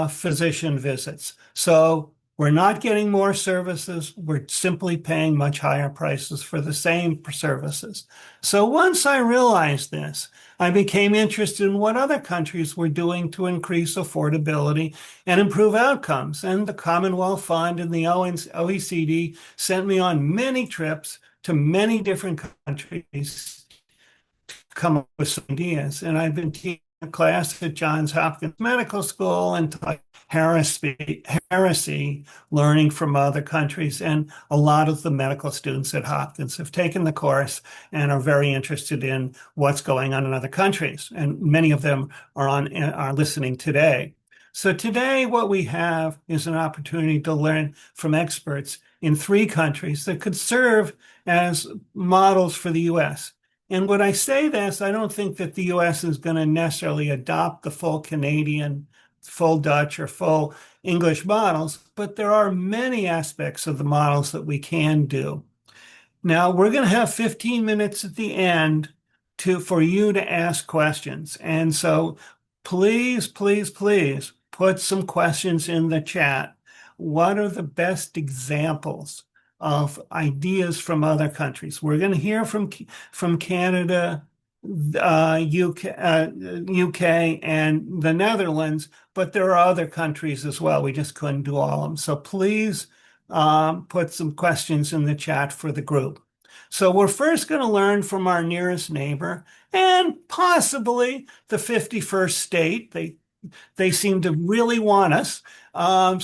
physician visits. So We're not getting more services. We're simply paying much higher prices for the same services. So once I realized this, I became interested in what other countries were doing to increase affordability and improve outcomes. And the Commonwealth Fund and the OECD sent me on many trips to many different countries to come up with some ideas. And I've been teaching a class at Johns Hopkins Medical School and taught heresy, learning from other countries. And a lot of the medical students at Hopkins have taken the course and are very interested in what's going on in other countries. And many of them are listening today. So today what we have is an opportunity to learn from experts in 3 countries that could serve as models for the US. And when I say this, I don't think that the US is going to necessarily adopt the full Canadian, full Dutch, or full English models, but there are many aspects of the models that we can do. Now, we're going to have 15 minutes at the end for you to ask questions. And so please, please, please put some questions in the chat. What are the best examples of ideas from other countries? We're going to hear from Canada, UK, and the Netherlands, but there are other countries as well. We just couldn't do all of them. So please put some questions in the chat for the group. So we're first going to learn from our nearest neighbor and possibly the 51st state. They seem to really want us.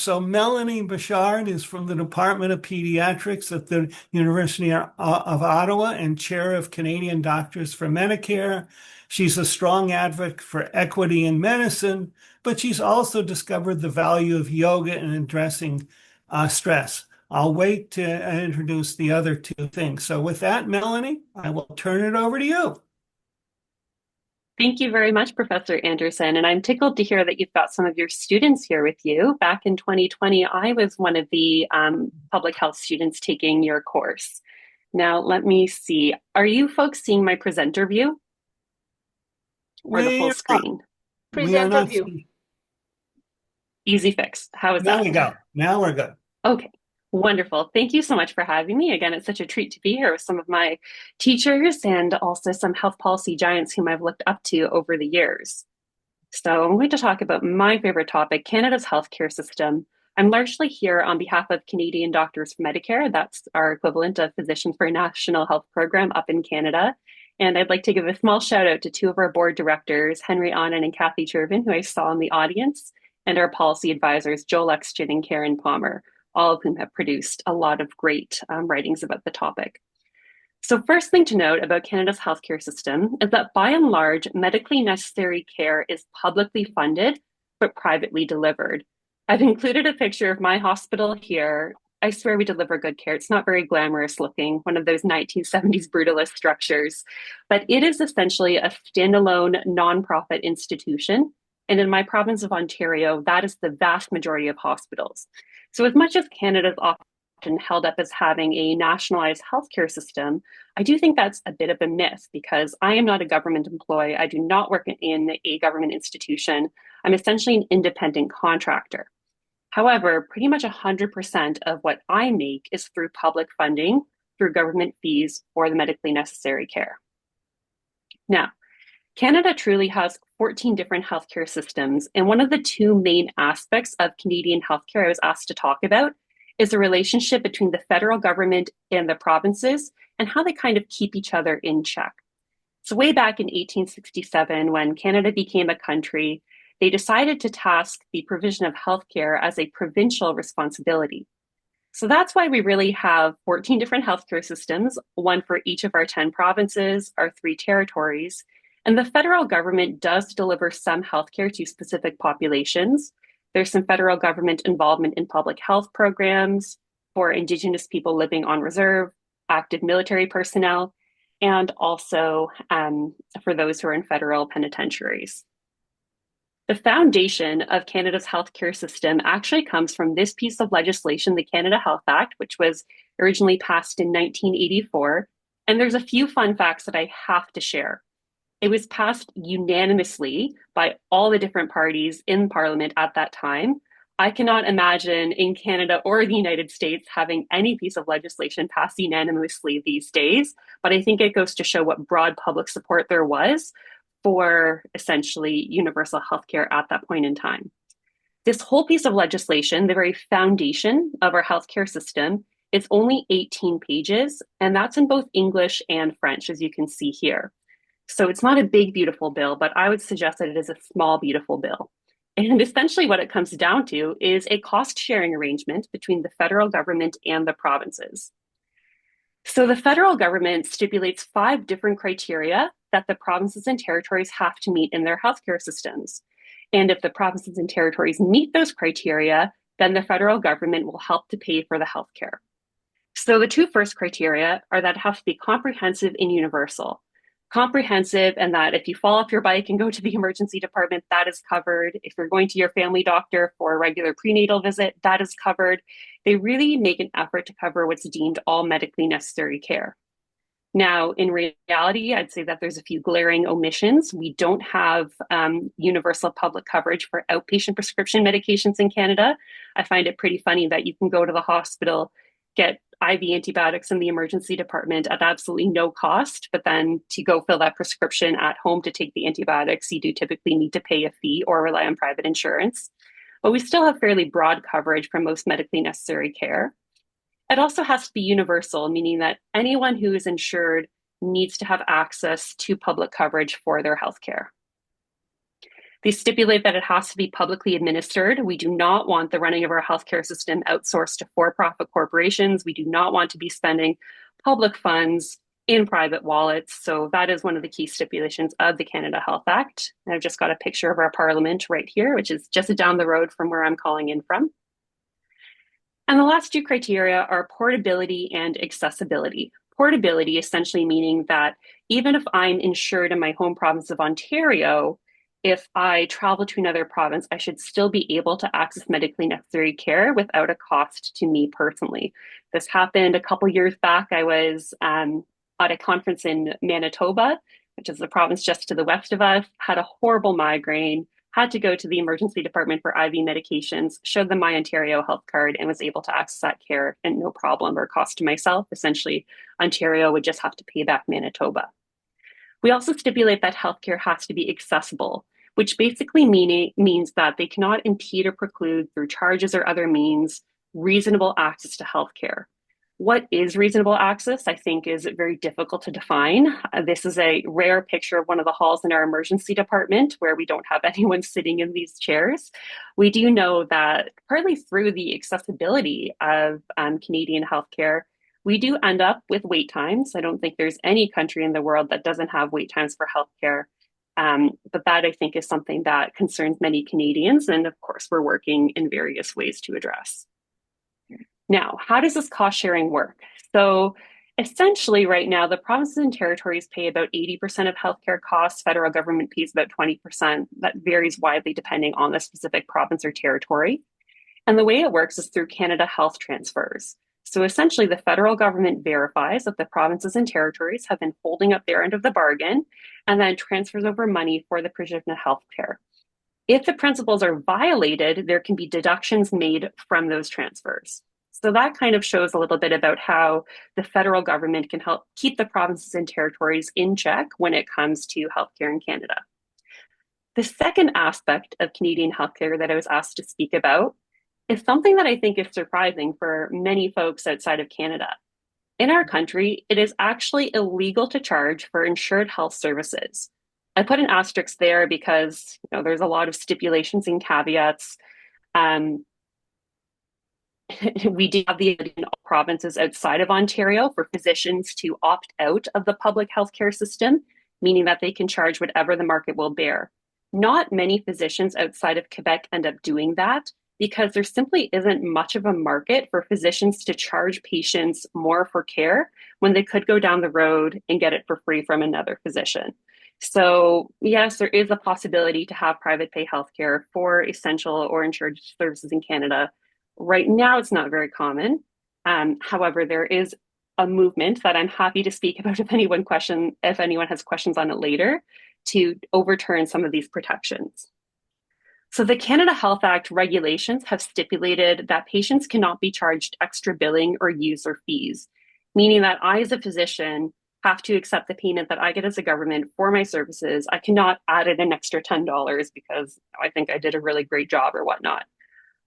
So Melanie Bechard is from the Department of Pediatrics at the University of Ottawa and chair of Canadian Doctors for Medicare. She's a strong advocate for equity in medicine, but she's also discovered the value of yoga in addressing stress. I'll wait to introduce the other 2 things. So with that, Melanie, I will turn it over to you. Thank you very much, Professor Anderson. And I'm tickled to hear that you've got some of your students here with you. Back in 2020, I was one of the public health students taking your course. Now, let me see. Are you folks seeing my presenter view? Or the full screen? Presenter view. Easy fix. How is that? There we go. Now we're good. Okay. Wonderful. Thank you so much for having me. Again, it's such a treat to be here with some of my teachers and also some health policy giants whom I've looked up to over the years. So I'm going to talk about my favorite topic, Canada's healthcare system. I'm largely here on behalf of Canadian Doctors for Medicare. That's our equivalent of Physicians for a National Health Program up in Canada. And I'd like to give a small shout out to 2 of our board directors, Henry Annan and Kathy Chervin, who I saw in the audience, and our policy advisors, Joel Exton and Karen Palmer, all of whom have produced a lot of great writings about the topic. So first thing to note about Canada's healthcare system is that by and large, medically necessary care is publicly funded, but privately delivered. I've included a picture of my hospital here. I swear we deliver good care. It's not very glamorous looking, one of those 1970s brutalist structures, but it is essentially a standalone nonprofit institution. And in my province of Ontario, that is the vast majority of hospitals. So as much as Canada is often held up as having a nationalized healthcare system, I do think that's a bit of a myth because I am not a government employee. I do not work in a government institution. I'm essentially an independent contractor. However, pretty much 100% of what I make is through public funding, through government fees, or the medically necessary care. Now, Canada truly has 14 different healthcare systems, and one of the 2 main aspects of Canadian healthcare I was asked to talk about is the relationship between the federal government and the provinces and how they kind of keep each other in check. So way back in 1867, when Canada became a country, they decided to task the provision of healthcare as a provincial responsibility. So that's why we really have 14 different healthcare systems, one for each of our 10 provinces, our 3 territories. And the federal government does deliver some healthcare to specific populations. There's some federal government involvement in public health programs for Indigenous people living on reserve, active military personnel, and also for those who are in federal penitentiaries. The foundation of Canada's healthcare system actually comes from this piece of legislation, the Canada Health Act, which was originally passed in 1984. And there's a few fun facts that I have to share. It was passed unanimously by all the different parties in Parliament at that time. I cannot imagine in Canada or the United States having any piece of legislation passed unanimously these days, but I think it goes to show what broad public support there was for essentially universal healthcare at that point in time. This whole piece of legislation, the very foundation of our healthcare system, is only 18 pages, and that's in both English and French, as you can see here. So it's not a big, beautiful bill, but I would suggest that it is a small, beautiful bill. And essentially what it comes down to is a cost-sharing arrangement between the federal government and the provinces. So the federal government stipulates 5 different criteria that the provinces and territories have to meet in their healthcare systems. And if the provinces and territories meet those criteria, then the federal government will help to pay for the healthcare. So the 2 first criteria are that it has to be comprehensive and universal. Comprehensive, and that if you fall off your bike and go to the emergency department, that is covered. If you're going to your family doctor for a regular prenatal visit, that is covered. They really make an effort to cover what's deemed all medically necessary care. Now, in reality, I'd say that there's a few glaring omissions. We don't have universal public coverage for outpatient prescription medications in Canada. I find it pretty funny that you can go to the hospital, get IV antibiotics in the emergency department at absolutely no cost, but then to go fill that prescription at home to take the antibiotics, you do typically need to pay a fee or rely on private insurance. But we still have fairly broad coverage for most medically necessary care. It also has to be universal, meaning that anyone who is insured needs to have access to public coverage for their healthcare. They stipulate that it has to be publicly administered. We do not want the running of our healthcare system outsourced to for-profit corporations. We do not want to be spending public funds in private wallets. So that is one of the key stipulations of the Canada Health Act. And I've just got a picture of our parliament right here, which is just down the road from where I'm calling in from. And the last 2 criteria are portability and accessibility. Portability essentially meaning that even if I'm insured in my home province of Ontario, if I travel to another province, I should still be able to access medically necessary care without a cost to me personally. This happened a couple years back. I was at a conference in Manitoba, which is the province just to the west of us, had a horrible migraine, had to go to the emergency department for IV medications, showed them my Ontario health card, and was able to access that care and no problem or cost to myself. Essentially, Ontario would just have to pay back Manitoba. We also stipulate that healthcare has to be accessible, which basically means that they cannot impede or preclude through charges or other means reasonable access to healthcare. What is reasonable access, I think, is very difficult to define. This is a rare picture of one of the halls in our emergency department where we don't have anyone sitting in these chairs. We do know that partly through the accessibility of Canadian healthcare, we do end up with wait times. I don't think there's any country in the world that doesn't have wait times for healthcare. But that, I think, is something that concerns many Canadians. And of course, we're working in various ways to address. Now, how does this cost sharing work? So essentially right now, the provinces and territories pay about 80% of healthcare costs. Federal government pays about 20%. That varies widely depending on the specific province or territory. And the way it works is through Canada Health transfers. So essentially, the federal government verifies that the provinces and territories have been holding up their end of the bargain and then transfers over money for the provision of healthcare. If the principles are violated, there can be deductions made from those transfers. So that kind of shows a little bit about how the federal government can help keep the provinces and territories in check when it comes to healthcare in Canada. The second aspect of Canadian healthcare that I was asked to speak about is something that I think is surprising for many folks outside of Canada. In our country, it is actually illegal to charge for insured health services. I put an asterisk there because there's a lot of stipulations and caveats. We do have the ability in all provinces outside of Ontario for physicians to opt out of the public healthcare system, meaning that they can charge whatever the market will bear. Not many physicians outside of Quebec end up doing that, because there simply isn't much of a market for physicians to charge patients more for care when they could go down the road and get it for free from another physician. So yes, there is a possibility to have private pay healthcare for essential or insured services in Canada. Right now, it's not very common. However, there is a movement that I'm happy to speak about if anyone has questions on it later, to overturn some of these protections. So the Canada Health Act regulations have stipulated that patients cannot be charged extra billing or user fees, meaning that I, as a physician, have to accept the payment that I get as a government for my services. I cannot add in an extra $10 because I think I did a really great job or whatnot.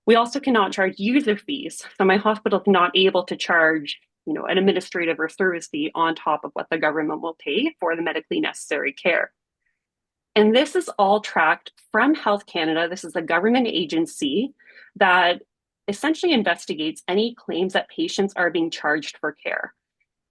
We also cannot charge user fees. So my hospital is not able to charge, an administrative or service fee on top of what the government will pay for the medically necessary care. And this is all tracked from Health Canada. This is a government agency that essentially investigates any claims that patients are being charged for care.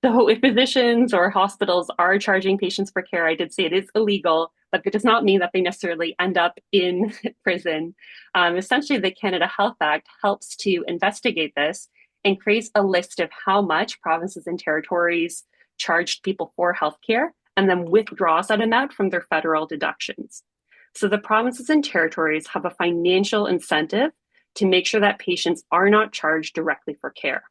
So if physicians or hospitals are charging patients for care, I did say it is illegal, but it does not mean that they necessarily end up in prison. Essentially, the Canada Health Act helps to investigate this and creates a list of how much provinces and territories charged people for healthcare, and then withdraws that amount from their federal deductions. So the provinces and territories have a financial incentive to make sure that patients are not charged directly for care.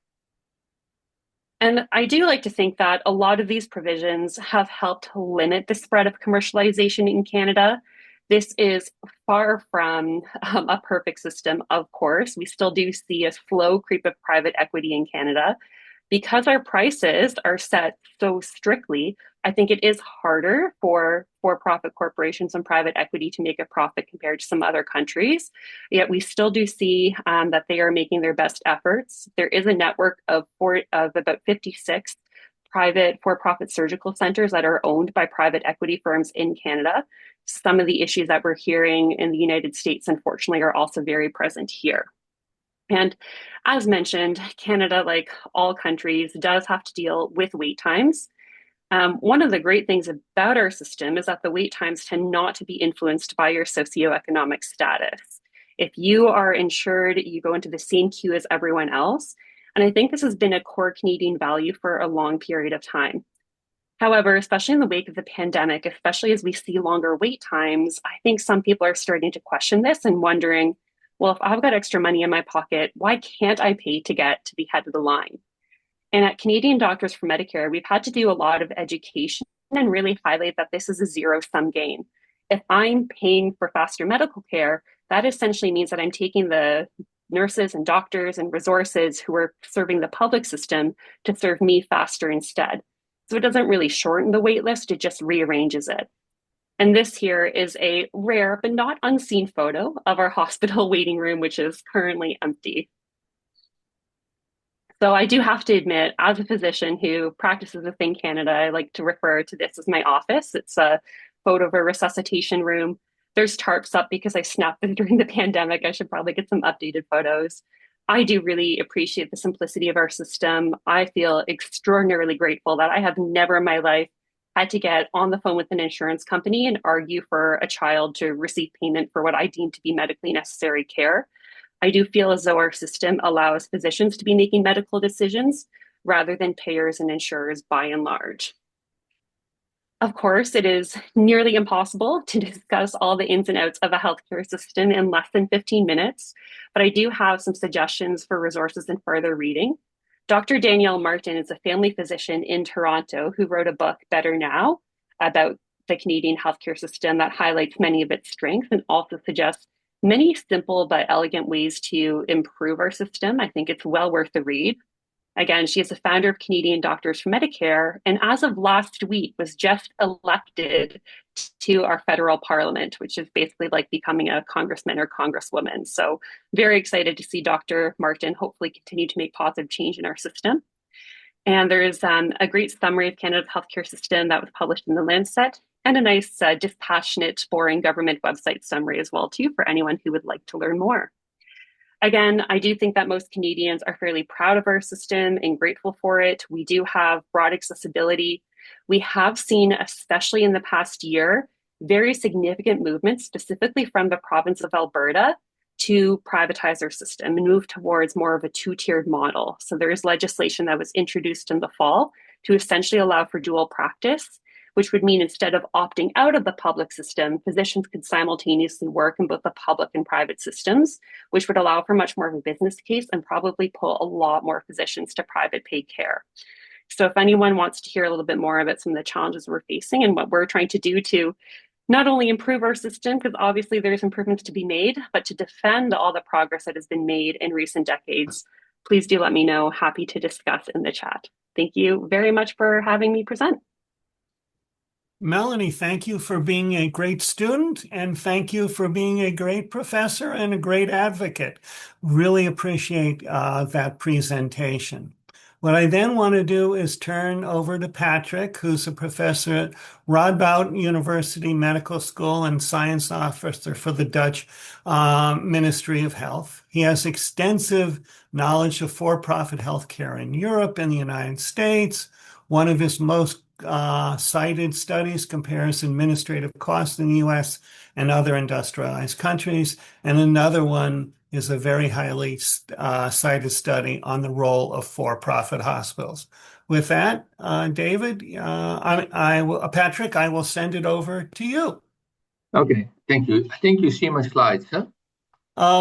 And I do like to think that a lot of these provisions have helped limit the spread of commercialization in Canada. This is far from a perfect system, of course. We still do see a slow creep of private equity in Canada. Because our prices are set so strictly, I think it is harder for for-profit corporations and private equity to make a profit compared to some other countries. Yet we still do see that they are making their best efforts. There is a network of about 56 private for-profit surgical centers that are owned by private equity firms in Canada. Some of the issues that we're hearing in the United States, unfortunately, are also very present here. And as mentioned, Canada, like all countries, does have to deal with wait times. One of the great things about our system is that the wait times tend not to be influenced by your socioeconomic status. If you are insured, you go into the same queue as everyone else. And I think this has been a core Canadian value for a long period of time. However, especially in the wake of the pandemic, especially as we see longer wait times, I think some people are starting to question this and wondering, well, if I've got extra money in my pocket, why can't I pay to get to the head of the line? And at Canadian Doctors for Medicare, we've had to do a lot of education and really highlight that this is a zero-sum game. If I'm paying for faster medical care, that essentially means that I'm taking the nurses and doctors and resources who are serving the public system to serve me faster instead. So it doesn't really shorten the wait list, it just rearranges it. And this here is a rare but not unseen photo of our hospital waiting room, which is currently empty. So I do have to admit, as a physician who practices within Canada, I like to refer to this as my office. It's a photo of a resuscitation room. There's tarps up because I snapped them during the pandemic. I should probably get some updated photos. I do really appreciate the simplicity of our system. I feel extraordinarily grateful that I have never in my life had to get on the phone with an insurance company and argue for a child to receive payment for what I deem to be medically necessary care. I do feel as though our system allows physicians to be making medical decisions rather than payers and insurers by and large. Of course, it is nearly impossible to discuss all the ins and outs of a healthcare system in less than 15 minutes, but I do have some suggestions for resources and further reading. Dr. Danielle Martin is a family physician in Toronto who wrote a book, Better Now, about the Canadian healthcare system that highlights many of its strengths and also suggests many simple but elegant ways to improve our system. I think it's well worth the read. Again, she is the founder of Canadian Doctors for Medicare, and as of last week was just elected to our federal parliament, which is basically like becoming a congressman or congresswoman. So very excited to see Dr. Martin hopefully continue to make positive change in our system. And there's a great summary of Canada's healthcare system that was published in the Lancet, and a nice, dispassionate, boring government website summary as well, too, for anyone who would like to learn more. Again, I do think that most Canadians are fairly proud of our system and grateful for it. We do have broad accessibility. We have seen, especially in the past year, very significant movements, specifically from the province of Alberta, to privatize our system and move towards more of a two-tiered model. So there is legislation that was introduced in the fall to essentially allow for dual practice, which would mean instead of opting out of the public system, physicians could simultaneously work in both the public and private systems, which would allow for much more of a business case and probably pull a lot more physicians to private paid care. So if anyone wants to hear a little bit more about some of the challenges we're facing and what we're trying to do to not only improve our system, because obviously there's improvements to be made, but to defend all the progress that has been made in recent decades. Please do let me know. Happy to discuss in the chat. Thank you very much for having me present. Melanie, thank you for being a great student, and thank you for being a great professor and a great advocate. Really appreciate that presentation. What I then want to do is turn over to Patrick, who's a professor at Radboud University Medical School and science officer for the Dutch Ministry of Health. He has extensive knowledge of for-profit healthcare in Europe and the United States. One of his most cited studies compares administrative costs in the US and other industrialized countries. And another one is a very highly cited study on the role of for-profit hospitals. With that, David, Patrick, I will send it over to you. Okay, thank you. I think you see my slides, huh?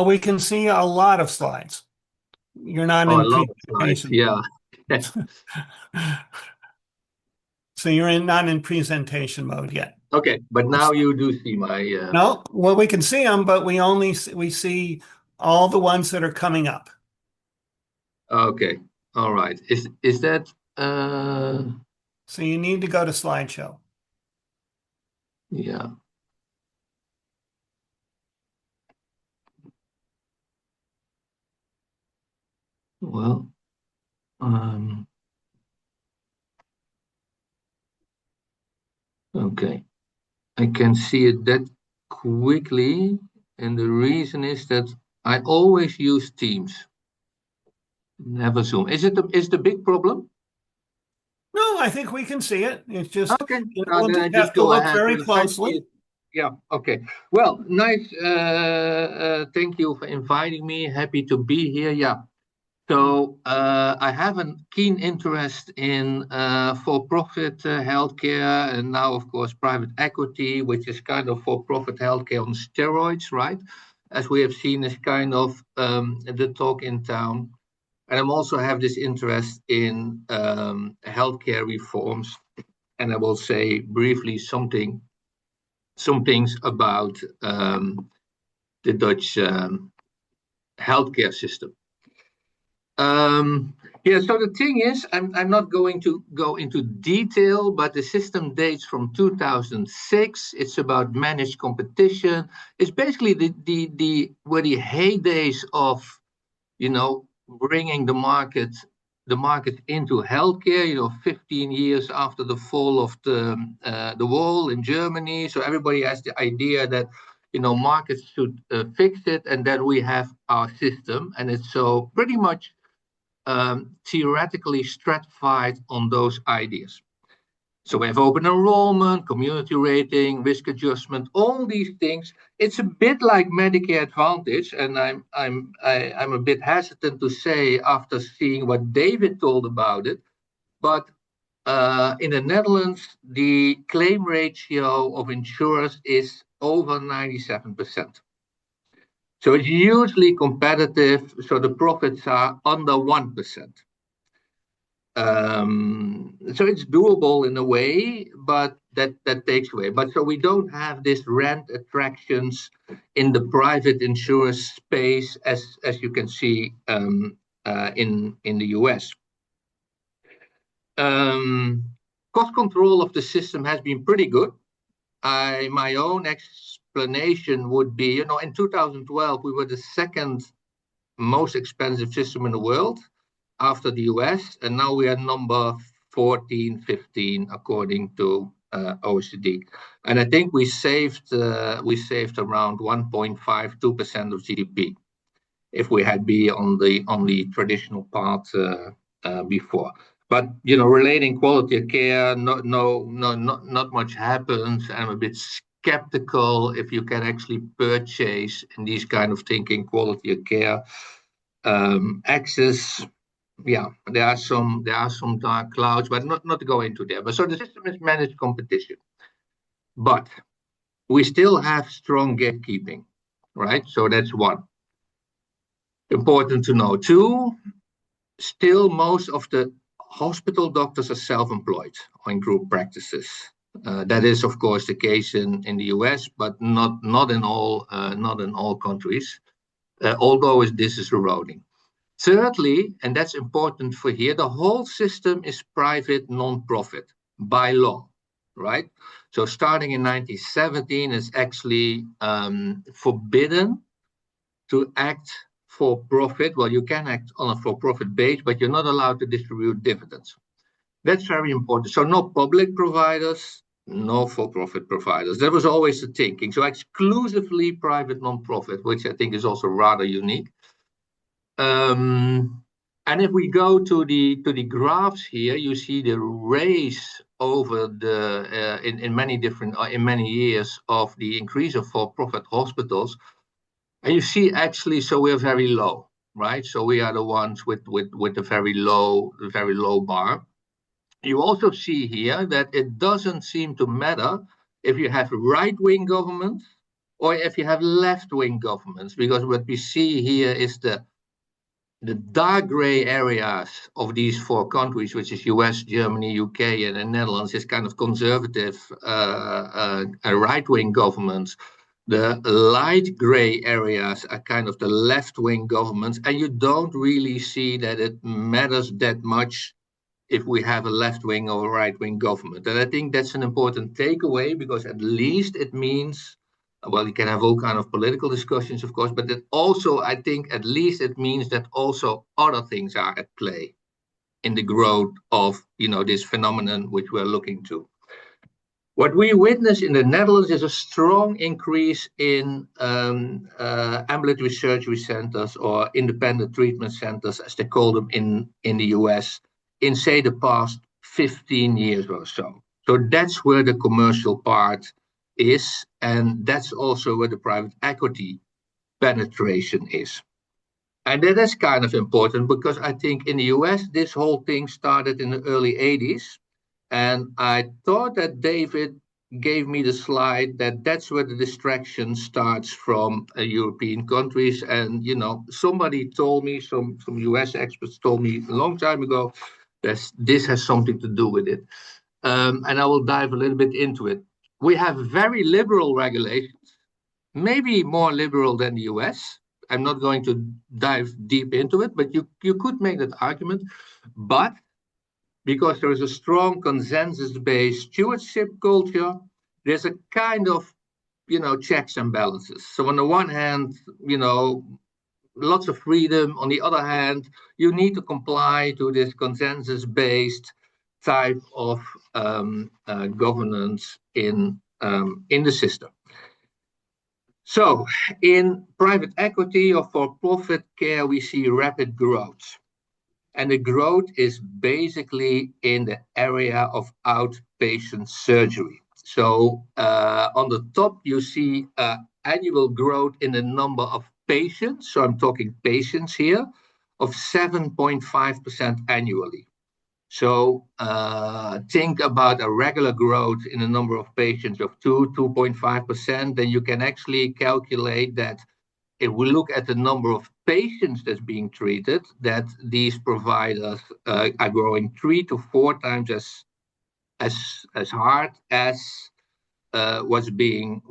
We can see a lot of slides. You're not in presentation. Yeah. So you're not in presentation mode yet. Okay, but now you do see my. No, well, we can see them, but we see all the ones that are coming up. Okay, all right. Is that? So you need to go to slideshow. Yeah. Well, okay, I can see it that quickly, and the reason is that I always use Teams, never Zoom. Is the big problem? No, I think we can see it. It's just okay. We'll just have to look very closely. Yeah. Okay. Well, nice. Thank you for inviting me. Happy to be here. Yeah. So I have a keen interest in for-profit healthcare, and now, of course, private equity, which is kind of for-profit healthcare on steroids, right? As we have seen, is kind of the talk in town. And I also have this interest in healthcare reforms, and I will say briefly some things about the Dutch healthcare system. Yeah, so the thing is, I'm not going to go into detail, but the system dates from 2006. It's about managed competition. It's basically the heydays of, bringing the market into healthcare. 15 years after the fall of the wall in Germany. So everybody has the idea that markets should fix it, and then we have our system, and it's so pretty much theoretically stratified on those ideas. So we have open enrollment, community rating, risk adjustment, all these things. It's a bit like Medicare Advantage, and I'm a bit hesitant to say after seeing what David told about it, but in the Netherlands, the claim ratio of insurers is over 97%. So it's hugely competitive. So the profits are under 1%. So it's doable in a way, but that takes away. But so we don't have this rent attractions in the private insurance space as you can see in the US. Cost control of the system has been pretty good. My own explanation would be, in 2012 we were the second most expensive system in the world, after the US, and now we are number 14, 15, according to OECD. And I think we saved around 1.52% of GDP if we had been on the traditional path before. But relating quality of care, not much happens. I'm a bit skeptical if you can actually purchase in these kind of thinking quality of care. Access. Yeah, there are some dark clouds, but not to go into there. But so the system is managed competition, but we still have strong gatekeeping, right? So that's one. Important to know. Two, still most of the hospital doctors are self-employed or in group practices. That is, of course, the case in the US, but not in all countries, although this is eroding. Thirdly, and that's important for here, the whole system is private non-profit by law, right? So starting in 1917, it's actually forbidden to act for profit. Well, you can act on a for-profit base, but you're not allowed to distribute dividends. That's very important. So no public providers, no for-profit providers. That was always the thinking. So exclusively private non-profit, which I think is also rather unique. And if we go to the graphs here, you see the race over the in many years of the increase of for-profit hospitals, and you see actually, so we're very low, right? So we are the ones with the very low bar. You also see here that it doesn't seem to matter if you have right-wing governments or if you have left-wing governments, because what we see here is the dark gray areas of these four countries, which is US, Germany, UK, and the Netherlands, is kind of conservative right-wing governments. The light gray areas are kind of the left-wing governments, and you don't really see that it matters that much if we have a left-wing or a right-wing government. And I think that's an important takeaway, because at least it means, well, you can have all kinds of political discussions, of course, but it also, I think, at least it means that also other things are at play in the growth of, this phenomenon which we're looking to. What we witness in the Netherlands is a strong increase in ambulatory surgery centers, or independent treatment centers, as they call them in the US, in, say, the past 15 years or so. So that's where the commercial part is, and that's also where the private equity penetration is. And that is kind of important, because I think in the US, this whole thing started in the early 80s. And I thought that David gave me the slide that's where the distraction starts from European countries. And, somebody told me, some US experts told me a long time ago, that this has something to do with it. And I will dive a little bit into it. We have very liberal regulations, maybe more liberal than the US. I'm not going to dive deep into it, but you could make that argument. But because there is a strong consensus-based stewardship culture, there's a kind of, checks and balances. So on the one hand, lots of freedom. On the other hand, you need to comply to this consensus-based type of governance in the system. So in private equity or for-profit care, we see rapid growth. And the growth is basically in the area of outpatient surgery. So on the top, you see annual growth in the number of patients. So I'm talking patients here, of 7.5% annually. So think about a regular growth in the number of patients of 2.5%. Then you can actually calculate that if we look at the number of patients that's being treated, that these providers are growing 3 to 4 times as hard as was being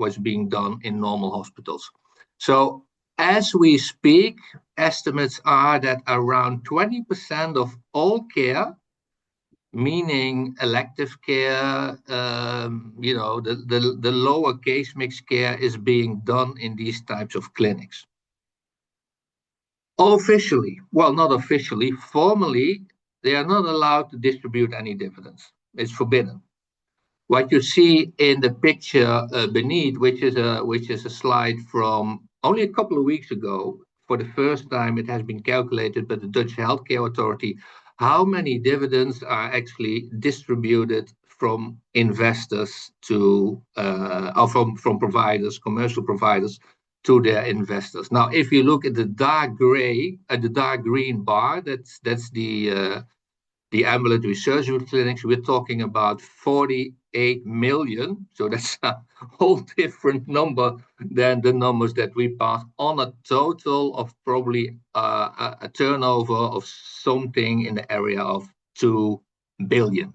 done in normal hospitals. So as we speak, estimates are that around 20% of all care, meaning elective care, the lower case mix care, is being done in these types of clinics. Officially, well, not officially, formally, they are not allowed to distribute any dividends. It's forbidden. What you see in the picture beneath, which is a slide from only a couple of weeks ago, for the first time it has been calculated by the Dutch Healthcare Authority, how many dividends are actually distributed from investors to, or from providers, commercial providers, to their investors. Now, if you look at the dark green bar, that's the ambulatory surgery clinics, we're talking about 48 million. So that's a whole different number than the numbers that we pass on a total of probably a turnover of something in the area of 2 billion.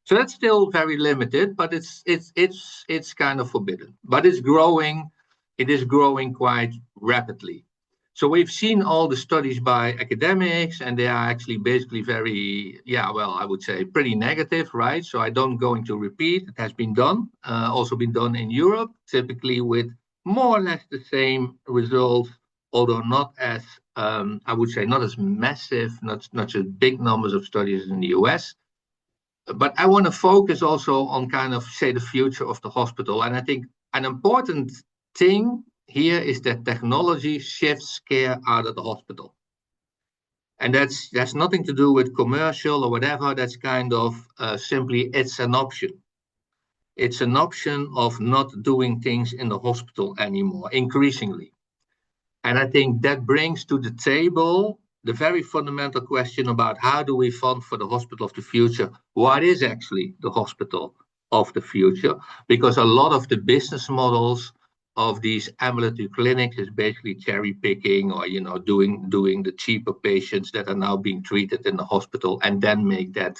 So that's still very limited, but it's kind of forbidden. But it's growing. It is growing quite rapidly. So we've seen all the studies by academics, and they are actually basically very, I would say pretty negative, right? So I don't going to repeat. It has been done, also been done in Europe, typically with more or less the same results, although not as, I would say, not as massive, not as big numbers of studies in the US. But I want to focus also on kind of, say, the future of the hospital. And I think an important thing here is that technology shifts care out of the hospital. And that's nothing to do with commercial or whatever. That's kind of simply, it's an option. It's an option of not doing things in the hospital anymore, increasingly. And I think that brings to the table the very fundamental question about how do we fund for the hospital of the future? What is actually the hospital of the future? Because a lot of the business models of these ambulatory clinics is basically cherry picking, or doing the cheaper patients that are now being treated in the hospital and then make that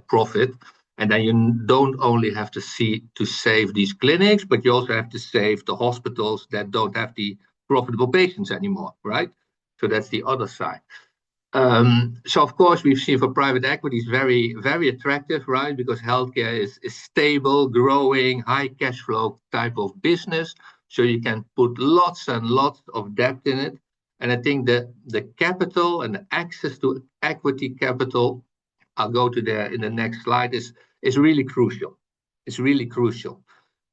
profit. And then you don't only have to save these clinics, but you also have to save the hospitals that don't have the profitable patients anymore, right? So that's the other side. So of course we've seen for private equity is very, very attractive, right? Because healthcare is stable, growing, high cash flow type of business. So you can put lots and lots of debt in it. And I think that the capital and the access to equity capital, I'll go to there in the next slide, is really crucial. It's really crucial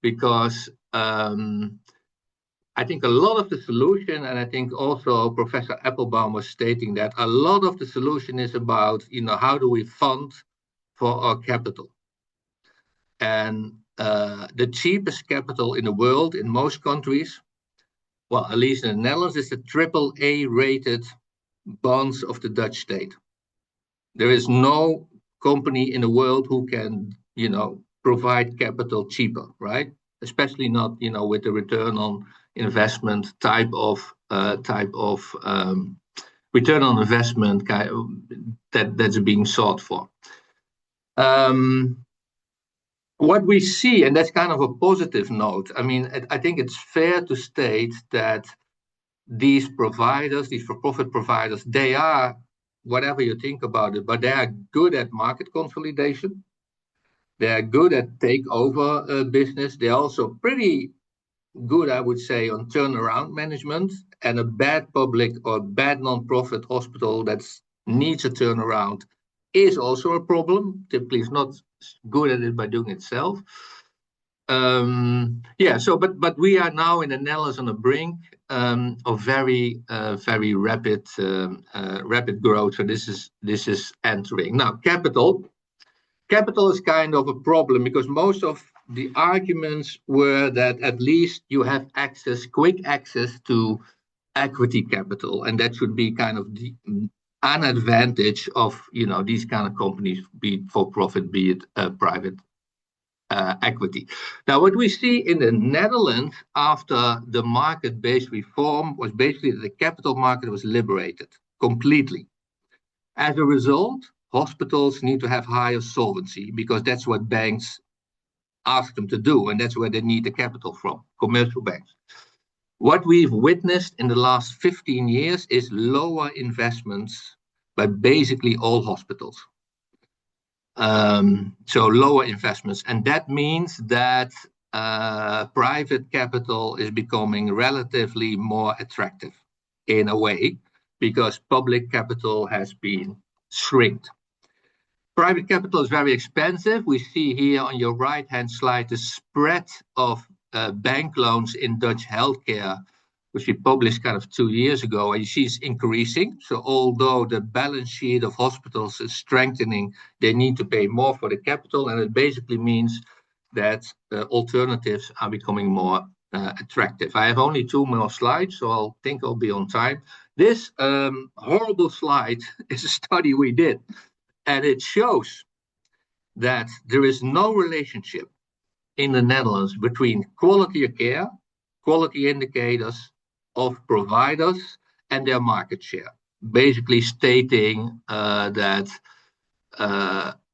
because I think a lot of the solution, and I think also Professor Applebaum was stating that a lot of the solution is about, how do we fund for our capital? And the cheapest capital in the world, in most countries, well, at least in the Netherlands, is the AAA rated bonds of the Dutch state. There is no company in the world who can, provide capital cheaper, right? Especially not, with the return on investment type of return on investment that's being sought for. What we see, and that's kind of a positive note, I mean, I think it's fair to state that these providers, these for-profit providers, they are, whatever you think about it, but they are good at market consolidation. They're good at takeover business. They're also pretty good, I would say, on turnaround management. And a bad public or bad non-profit hospital that needs a turnaround is also a problem. Typically, it's not good at it by doing it itself. But we are now in the Netherlands on the brink of very rapid growth. So this is entering now. Capital is kind of a problem because most of the arguments were that at least you have quick access to equity capital, and that should be kind of an advantage of these kind of companies, be it for profit, be it private equity. Now, what we see in the Netherlands after the market-based reform was basically that the capital market was liberated completely. As a result, hospitals need to have higher solvency because that's what banks ask them to do, and that's where they need the capital from, commercial banks. What we've witnessed in the last 15 years is lower investments by basically all hospitals. So lower investments, and that means that private capital is becoming relatively more attractive in a way because public capital has been shrinked. Private capital is very expensive. We see here on your right-hand slide the spread of bank loans in Dutch healthcare, which we published kind of 2 years ago, and you see it's increasing. So although the balance sheet of hospitals is strengthening, they need to pay more for the capital, and it basically means that alternatives are becoming more attractive. I have only 2 more slides, so I think I'll be on time. This horrible slide is a study we did, and it shows that there is no relationship in the Netherlands between quality of care, quality indicators of providers, and their market share. Basically stating that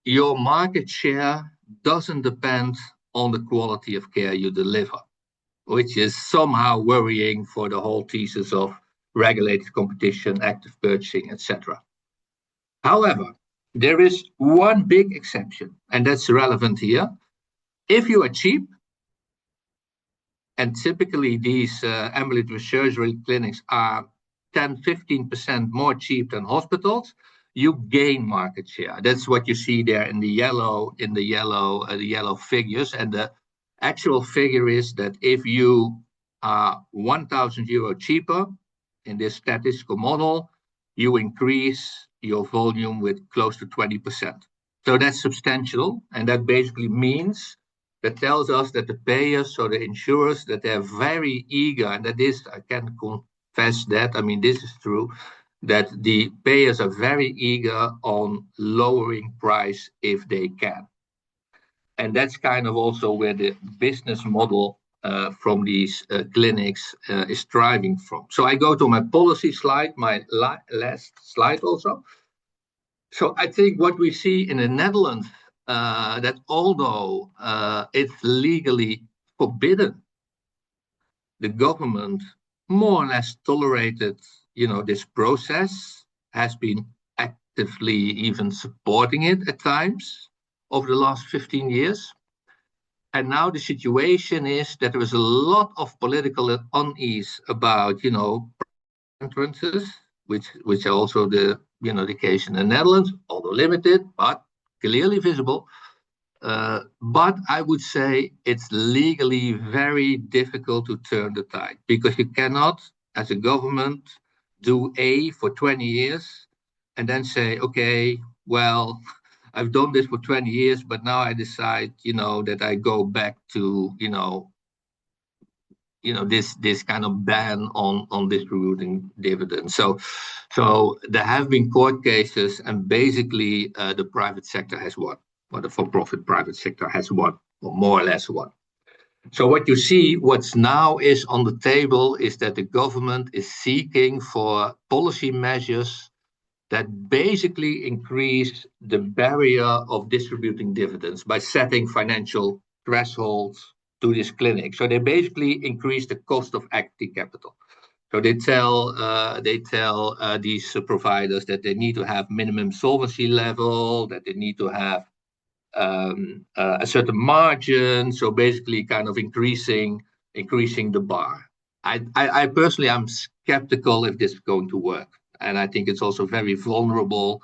your market share doesn't depend on the quality of care you deliver, which is somehow worrying for the whole thesis of regulated competition, active purchasing, etc. However, there is one big exception, and that's relevant here. If you are cheap, and typically these ambulatory surgery clinics are 10-15% more cheap than hospitals, you gain market share. That's what you see there in the yellow figures. And the actual figure is that if you are 1,000 euro cheaper in this statistical model, you increase your volume with close to 20%. So that's substantial, and that basically means that tells us that the payers, so the insurers, that they're very eager, and that is, I can confess that, I mean, this is true, that the payers are very eager on lowering price if they can. And that's kind of also where the business model from these clinics is driving from. So I go to my policy slide, my last slide also. So I think what we see in the Netherlands, that although it's legally forbidden, the government more or less tolerated, this process, has been actively even supporting it at times over the last 15 years. And now the situation is that there is a lot of political unease about, entrances, which are also the case in the Netherlands, although limited, but clearly visible. But I would say it's legally very difficult to turn the tide, because you cannot, as a government, do A for 20 years and then say, okay, well, I've done this for 20 years, but now I decide, that I go back to, this kind of ban on distributing dividends. So there have been court cases, and basically the private sector has won, or the for-profit private sector has won, or more or less won. So what you see, what's now is on the table, is that the government is seeking for policy measures that basically increase the barrier of distributing dividends by setting financial thresholds to this clinic. So they basically increase the cost of equity capital. So they tell these providers that they need to have minimum solvency level, that they need to have a certain margin. So basically, kind of increasing the bar. I personally am skeptical if this is going to work, and I think it's also very vulnerable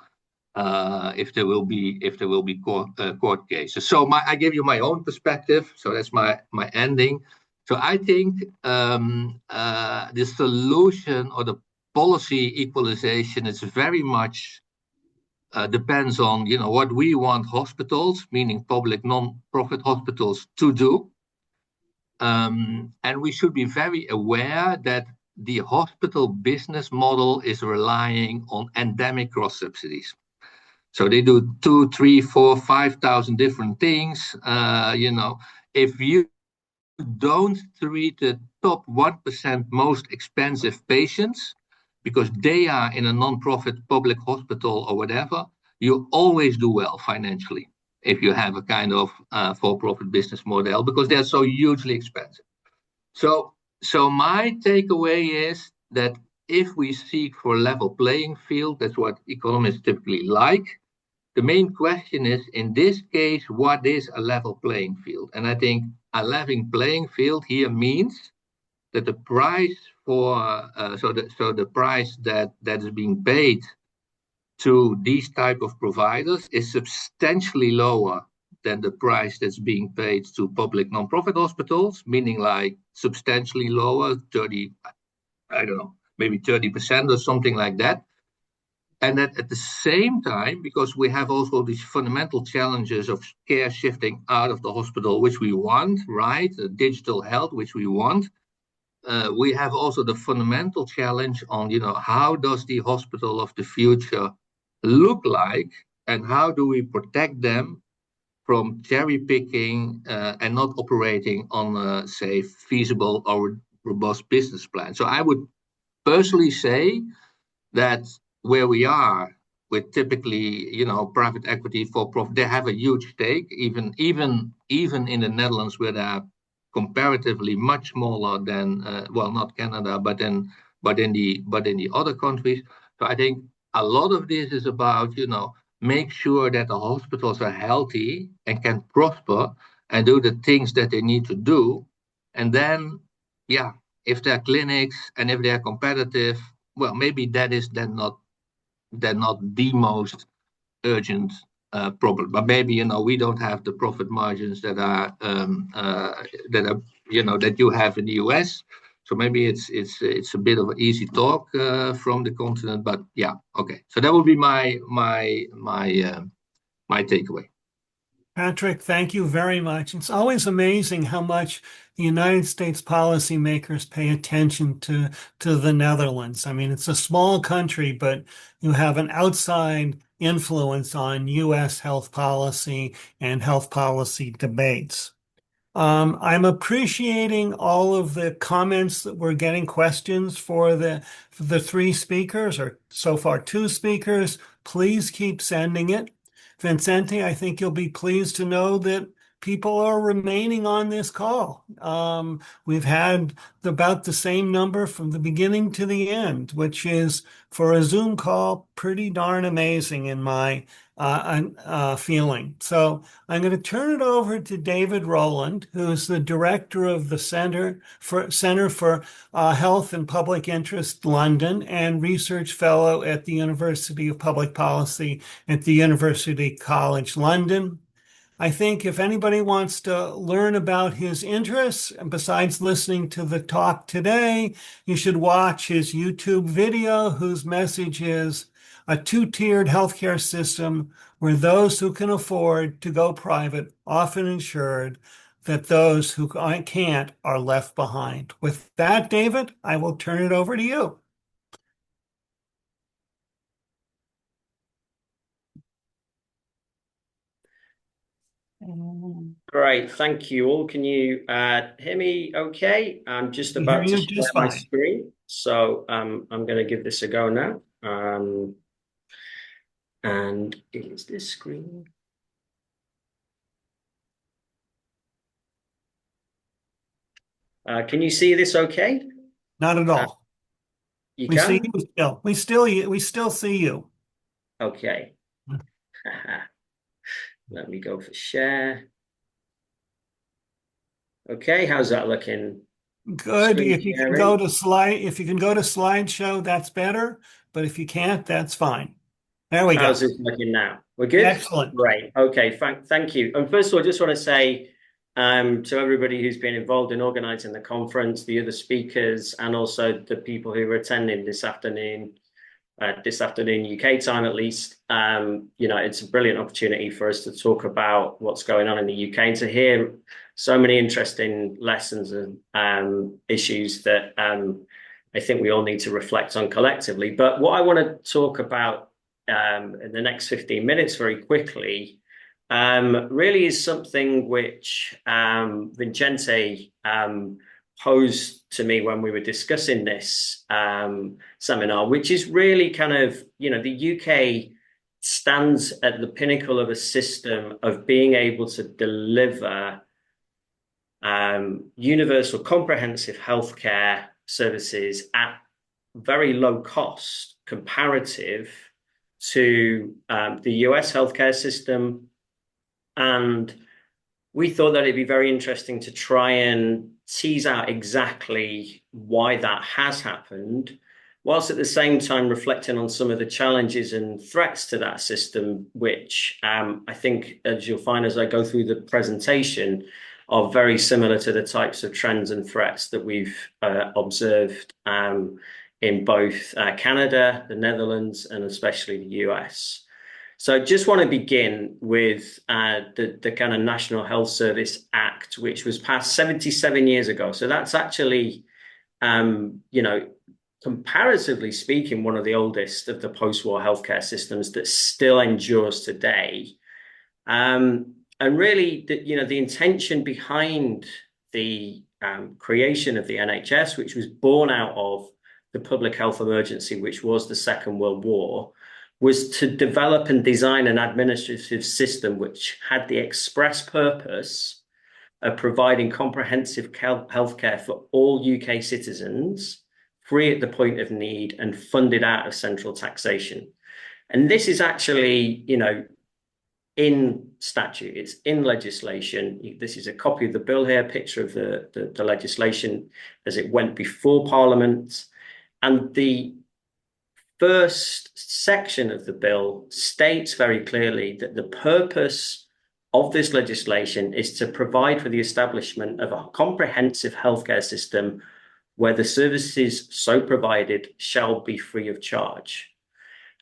if there will be court cases. So I give you my own perspective. So that's my ending. So I think the solution or the policy equalization is very much depends on what we want hospitals, meaning public non-profit hospitals, to do. And we should be very aware that the hospital business model is relying on endemic cross subsidies. So they do 2, 3, 4, 5,000 different things. If you don't treat the top 1% most expensive patients, because they are in a non-profit public hospital or whatever, you always do well financially if you have a kind of for-profit business model, because they're so hugely expensive. So my takeaway is that if we seek for a level playing field, that's what economists typically like. The main question is, in this case, what is a level playing field? And I think a level playing field here means that the price for the price that is being paid to these type of providers is substantially lower than the price that's being paid to public non-profit hospitals, meaning like substantially lower, 30, I don't know, maybe 30% or something like that. And that at the same time, because we have also these fundamental challenges of care shifting out of the hospital, which we want, right? Digital health, which we want. We have also the fundamental challenge on, how does the hospital of the future look like, and how do we protect them from cherry picking and not operating on a, say, feasible or robust business plan. So I would personally say that where we are typically, private equity for profit. They have a huge stake, even in the Netherlands, where they are comparatively much smaller than not Canada, but in the other countries. So I think a lot of this is about make sure that the hospitals are healthy and can prosper and do the things that they need to do, and then if they're clinics and if they're competitive, well, maybe that is then not the most urgent problem. But maybe we don't have the profit margins that are that you have in the US. So maybe it's a bit of an easy talk from the continent. But yeah, okay. So that would be my takeaway. Patrick, thank you very much. It's always amazing how much the United States policymakers pay attention to the Netherlands. I mean, it's a small country, but you have an outside influence on U.S. health policy and health policy debates. I'm appreciating all of the comments that we're getting, questions for the three speakers, or so far two speakers. Please keep sending it. Vicente, I think you'll be pleased to know that people are remaining on this call. We've had about the same number from the beginning to the end, which is, for a Zoom call, pretty darn amazing in my feeling. So I'm going to turn it over to David Rowland, who's the director of the Center for Health and Public Interest London and research fellow at the University of Public Policy at the University College London. I think if anybody wants to learn about his interests, besides listening to the talk today, you should watch his YouTube video, whose message is a two-tiered healthcare system where those who can afford to go private, often insured, that those who can't are left behind. With that, David, I will turn it over to you. Great, thank you all. Can you hear me okay? I'm just about to share my screen, so I'm going to give this a go now. And is this screen? Can you see this okay? Not at all. You we can? See you still. We still see you. Okay. Let me go for share. Okay, how's that looking? Good. If you can go to slideshow, that's better. But if you can't, that's fine. There we go. How's this looking now? We're good? Excellent. Great. Okay, thank you. And first of all, I just want to say to everybody who's been involved in organizing the conference, the other speakers, and also the people who are attending this afternoon UK time at least, it's a brilliant opportunity for us to talk about what's going on in the UK and to hear so many interesting lessons and issues that I think we all need to reflect on collectively. But what I want to talk about in the next 15 minutes very quickly really is something which Vicente posed to me when we were discussing this seminar, which is really kind of, the UK stands at the pinnacle of a system of being able to deliver universal comprehensive healthcare services at very low cost comparative to the US healthcare system. And we thought that it'd be very interesting to try and tease out exactly why that has happened, whilst at the same time reflecting on some of the challenges and threats to that system, which I think, as you'll find as I go through the presentation, are very similar to the types of trends and threats that we've observed in both Canada, the Netherlands, and especially the US. So I just want to begin with the kind of National Health Service Act, which was passed 77 years ago. So that's actually, comparatively speaking, one of the oldest of the post-war healthcare systems that still endures today. And really, the intention behind the creation of the NHS, which was born out of the public health emergency, which was the Second World War, was to develop and design an administrative system which had the express purpose of providing comprehensive healthcare for all UK citizens, free at the point of need and funded out of central taxation. And this is actually, in statute, it's in legislation. This is a copy of the bill here, picture of the legislation as it went before Parliament. And the first section of the bill states very clearly that the purpose of this legislation is to provide for the establishment of a comprehensive healthcare system where the services so provided shall be free of charge.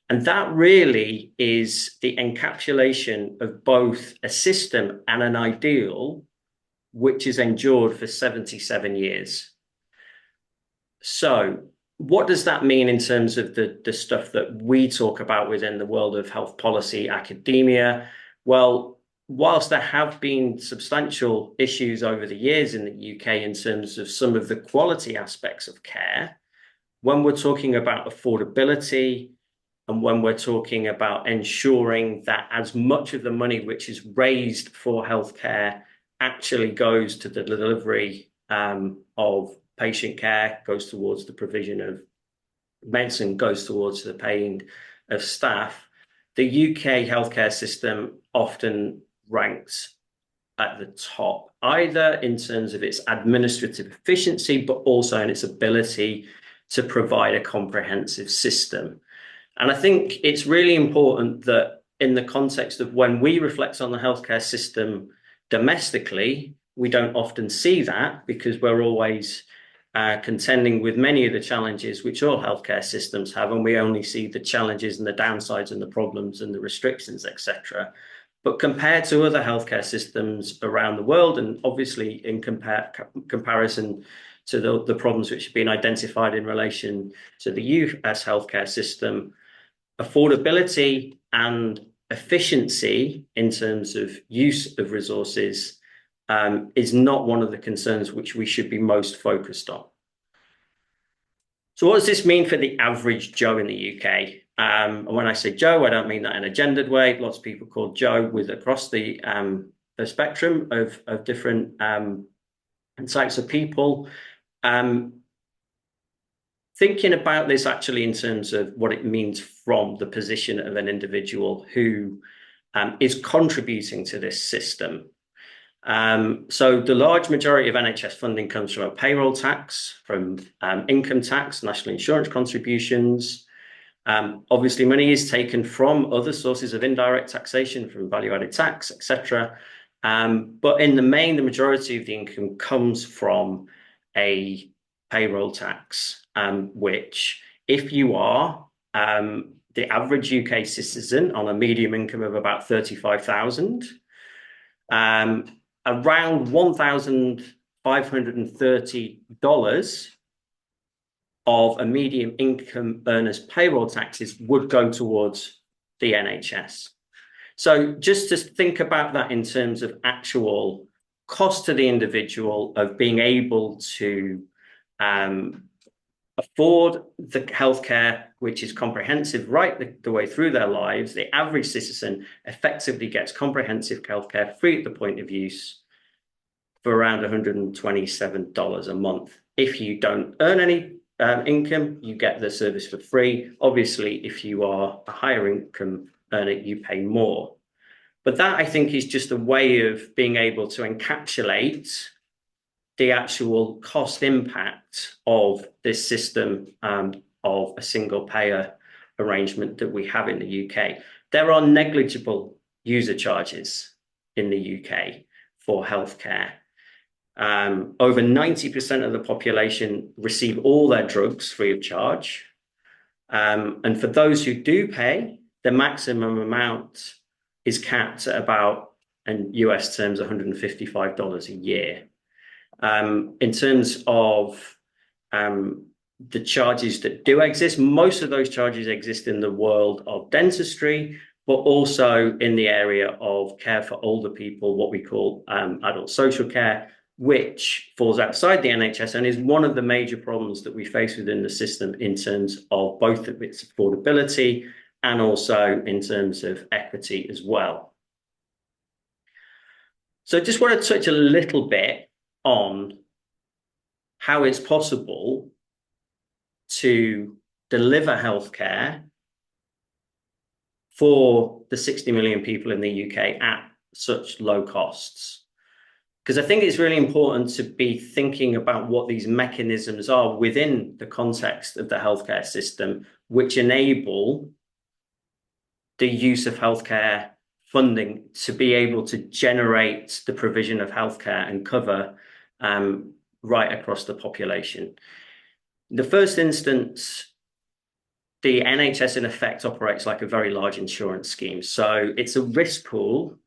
And that really is the encapsulation of both a system and an ideal which has endured for 77 years. So what does that mean in terms of the stuff that we talk about within the world of health policy academia? Well, whilst there have been substantial issues over the years in the UK in terms of some of the quality aspects of care, when we're talking about affordability, and when we're talking about ensuring that as much of the money which is raised for healthcare actually goes to the delivery of patient care, goes towards the provision of medicine, goes towards the paying of staff, the UK healthcare system often ranks at the top, either in terms of its administrative efficiency, but also in its ability to provide a comprehensive system. And I think it's really important that in the context of when we reflect on the healthcare system domestically, we don't often see that because we're always contending with many of the challenges which all healthcare systems have, and we only see the challenges and the downsides and the problems and the restrictions, etc. But compared to other healthcare systems around the world, and obviously in comparison to the problems which have been identified in relation to the US healthcare system, affordability and efficiency in terms of use of resources is not one of the concerns which we should be most focused on. So what does this mean for the average Joe in the UK? And when I say Joe, I don't mean that in a gendered way. Lots of people call Joe with across the spectrum of different types of people. Thinking about this actually in terms of what it means from the position of an individual who is contributing to this system. So the large majority of NHS funding comes from a payroll tax, from income tax, national insurance contributions. Obviously, money is taken from other sources of indirect taxation, from value-added tax, etc. But in the main, the majority of the income comes from a payroll tax, which if you are the average UK citizen on a medium income of about $35,000, around $1,530 of a medium income earner's payroll taxes would go towards the NHS. So just to think about that in terms of actual cost to the individual of being able to afford the healthcare, which is comprehensive right the way through their lives, the average citizen effectively gets comprehensive healthcare free at the point of use for around $127 a month. If you don't earn any income, you get the service for free. Obviously, if you are a higher income earner, you pay more. But that, I think, is just a way of being able to encapsulate the actual cost impact of this system of a single payer arrangement that we have in the UK. There are negligible user charges in the UK for healthcare. Over 90% of the population receive all their drugs free of charge. And for those who do pay, the maximum amount is capped at about, in US terms, $155 a year. In terms of the charges that do exist, most of those charges exist in the world of dentistry, but also in the area of care for older people, what we call adult social care, which falls outside the NHS and is one of the major problems that we face within the system in terms of both of its affordability and also in terms of equity as well. So I just want to touch a little bit on how it's possible to deliver healthcare for the 60 million people in the UK at such low costs. Because I think it's really important to be thinking about what these mechanisms are within the context of the healthcare system, which enable the use of healthcare funding to be able to generate the provision of healthcare and cover right across the population. In the first instance, the NHS in effect operates like a very large insurance scheme. So it's a risk pool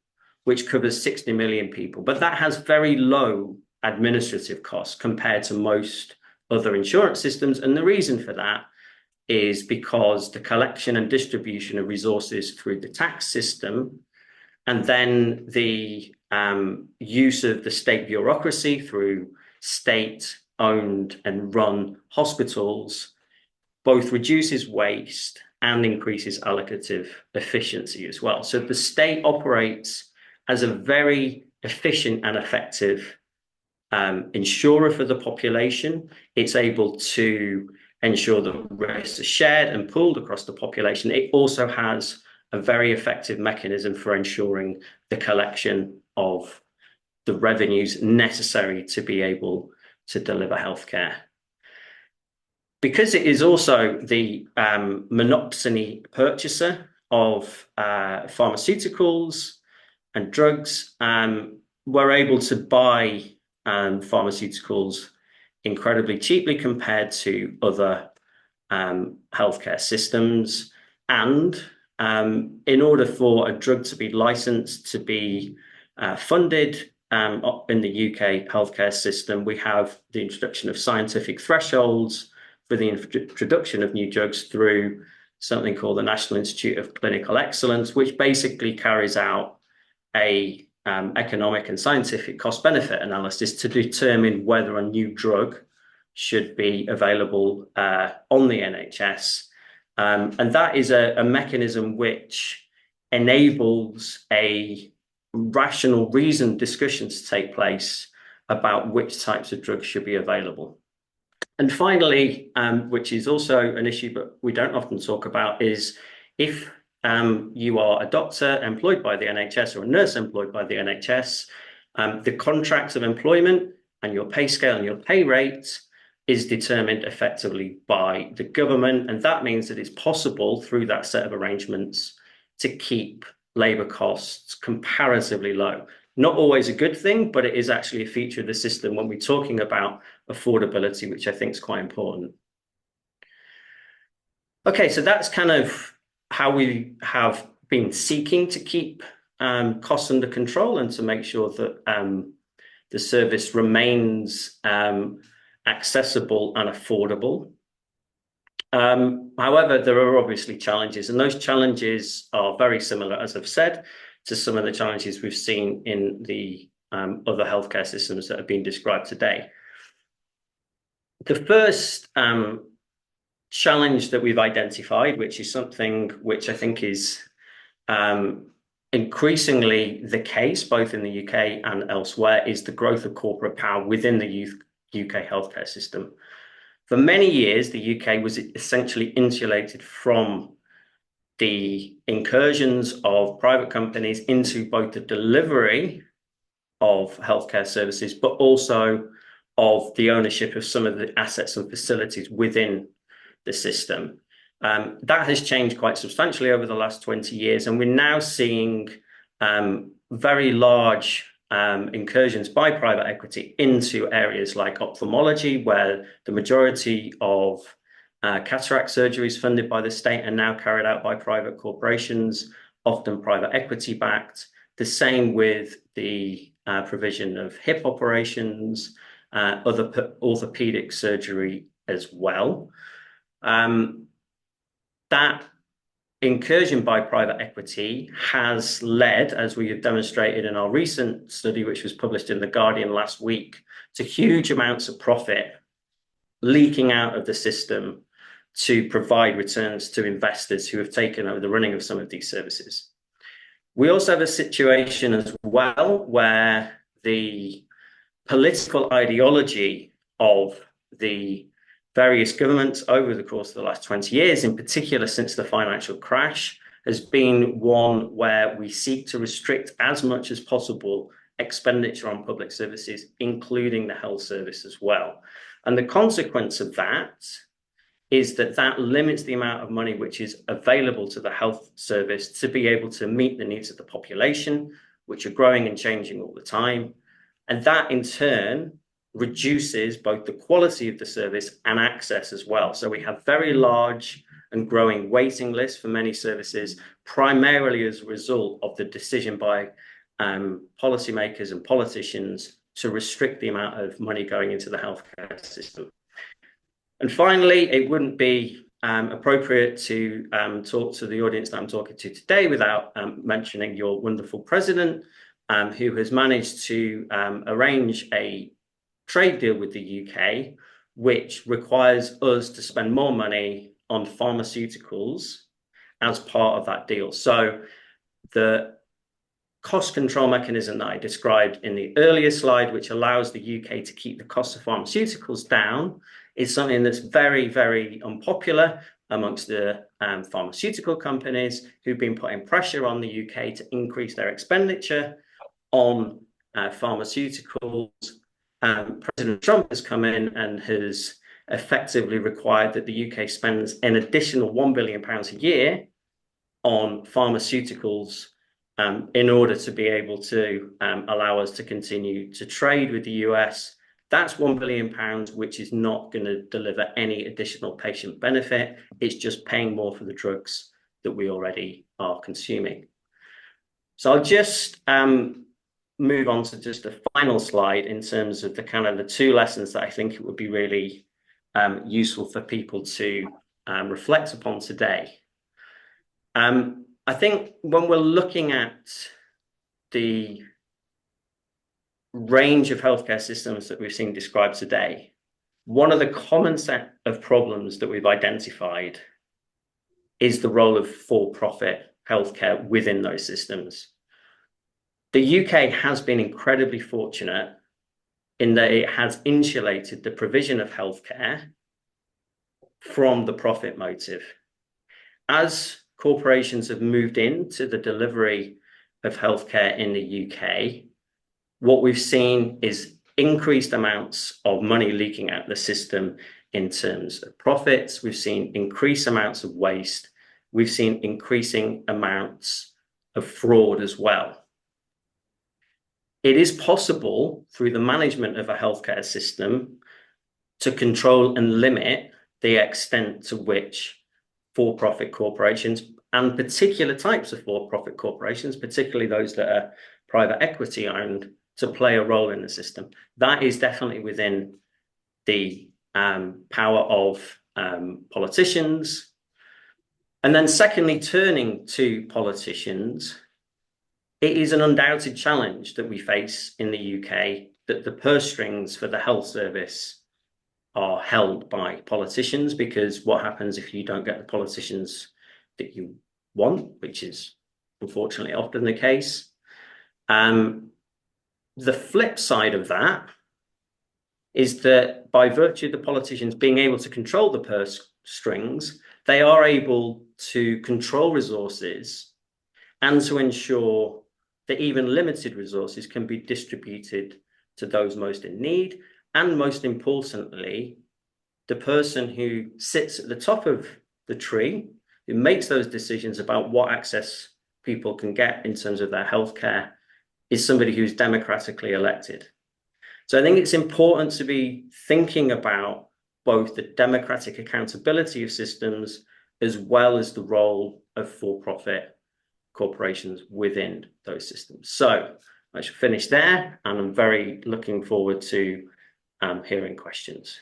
which covers 60 million people, but that has very low administrative costs compared to most other insurance systems. And the reason for that is because the collection and distribution of resources through the tax system, and then the use of the state bureaucracy through state-owned and run hospitals, both reduces waste and increases allocative efficiency as well. So the state operates as a very efficient and effective insurer for the population. It's able to ensure that risks are shared and pooled across the population. It also has a very effective mechanism for ensuring the collection of the revenues necessary to be able to deliver healthcare. Because it is also the monopsony purchaser of pharmaceuticals and drugs, we're able to buy pharmaceuticals incredibly cheaply compared to other healthcare systems. And in order for a drug to be licensed to be funded in the UK healthcare system, we have the introduction of scientific thresholds for the introduction of new drugs through something called the National Institute of Clinical Excellence, which basically carries out a economic and scientific cost-benefit analysis to determine whether a new drug should be available on the NHS. And that is a mechanism which enables a rational, reasoned discussion to take place about which types of drugs should be available. And finally, which is also an issue but we don't often talk about, is if you are a doctor employed by the NHS or a nurse employed by the NHS, the contract of employment and your pay scale and your pay rate is determined effectively by the government. And that means that it's possible through that set of arrangements to keep labour costs comparatively low. Not always a good thing, but it is actually a feature of the system when we're talking about affordability, which I think is quite important. Okay, so that's kind of how we have been seeking to keep costs under control and to make sure that the service remains accessible and affordable. However, there are obviously challenges, and those challenges are very similar, as I've said, to some of the challenges we've seen in the other healthcare systems that have been described today. The first challenge that we've identified, which is something which I think is increasingly the case both in the UK and elsewhere, is the growth of corporate power within the UK healthcare system. For many years, the UK was essentially insulated from the incursions of private companies into both the delivery of healthcare services, but also of the ownership of some of the assets and facilities within the system. That has changed quite substantially over the last 20 years, and we're now seeing very large incursions by private equity into areas like ophthalmology, where the majority of cataract surgeries funded by the state are now carried out by private corporations, often private equity backed. The same with the provision of hip operations, other orthopedic surgery as well. That incursion by private equity has led, as we have demonstrated in our recent study, which was published in The Guardian last week, to huge amounts of profit leaking out of the system to provide returns to investors who have taken over the running of some of these services. We also have a situation as well where the political ideology of the various governments over the course of the last 20 years, in particular since the financial crash, has been one where we seek to restrict as much as possible expenditure on public services, including the health service as well. And the consequence of that is that that limits the amount of money which is available to the health service to be able to meet the needs of the population, which are growing and changing all the time. And that in turn reduces both the quality of the service and access as well. So we have very large and growing waiting lists for many services, primarily as a result of the decision by policymakers and politicians to restrict the amount of money going into the healthcare system. And finally, it wouldn't be appropriate to talk to the audience that I'm talking to today without mentioning your wonderful president, who has managed to arrange a trade deal with the UK, which requires us to spend more money on pharmaceuticals as part of that deal. So the cost control mechanism that I described in the earlier slide, which allows the UK to keep the cost of pharmaceuticals down, is something that's very, very unpopular amongst the pharmaceutical companies who've been putting pressure on the UK to increase their expenditure on pharmaceuticals. President Trump has come in and has effectively required that the UK spends an additional £1 billion a year on pharmaceuticals in order to be able to allow us to continue to trade with the US. That's £1 billion, which is not going to deliver any additional patient benefit. It's just paying more for the drugs that we already are consuming. So I'll just move on to just a final slide in terms of the kind of the two lessons that I think it would be really useful for people to reflect upon today. I think when we're looking at the range of healthcare systems that we've seen described today, one of the common set of problems that we've identified is the role of for-profit healthcare within those systems. The UK has been incredibly fortunate in that it has insulated the provision of healthcare from the profit motive. As corporations have moved into the delivery of healthcare in the UK, what we've seen is increased amounts of money leaking out the system in terms of profits. We've seen increased amounts of waste. We've seen increasing amounts of fraud as well. It is possible through the management of a healthcare system to control and limit the extent to which for-profit corporations and particular types of for-profit corporations, particularly those that are private equity owned, to play a role in the system. That is definitely within the power of politicians. And then secondly, turning to politicians, it is an undoubted challenge that we face in the UK that the purse strings for the health service are held by politicians, because what happens if you don't get the politicians that you want, which is unfortunately often the case. The flip side of that is that by virtue of the politicians being able to control the purse strings, they are able to control resources and to ensure that even limited resources can be distributed to those most in need. And most importantly, the person who sits at the top of the tree, who makes those decisions about what access people can get in terms of their healthcare, is somebody who's democratically elected. So I think it's important to be thinking about both the democratic accountability of systems as well as the role of for-profit corporations within those systems. So I should finish there, and I'm very looking forward to hearing questions.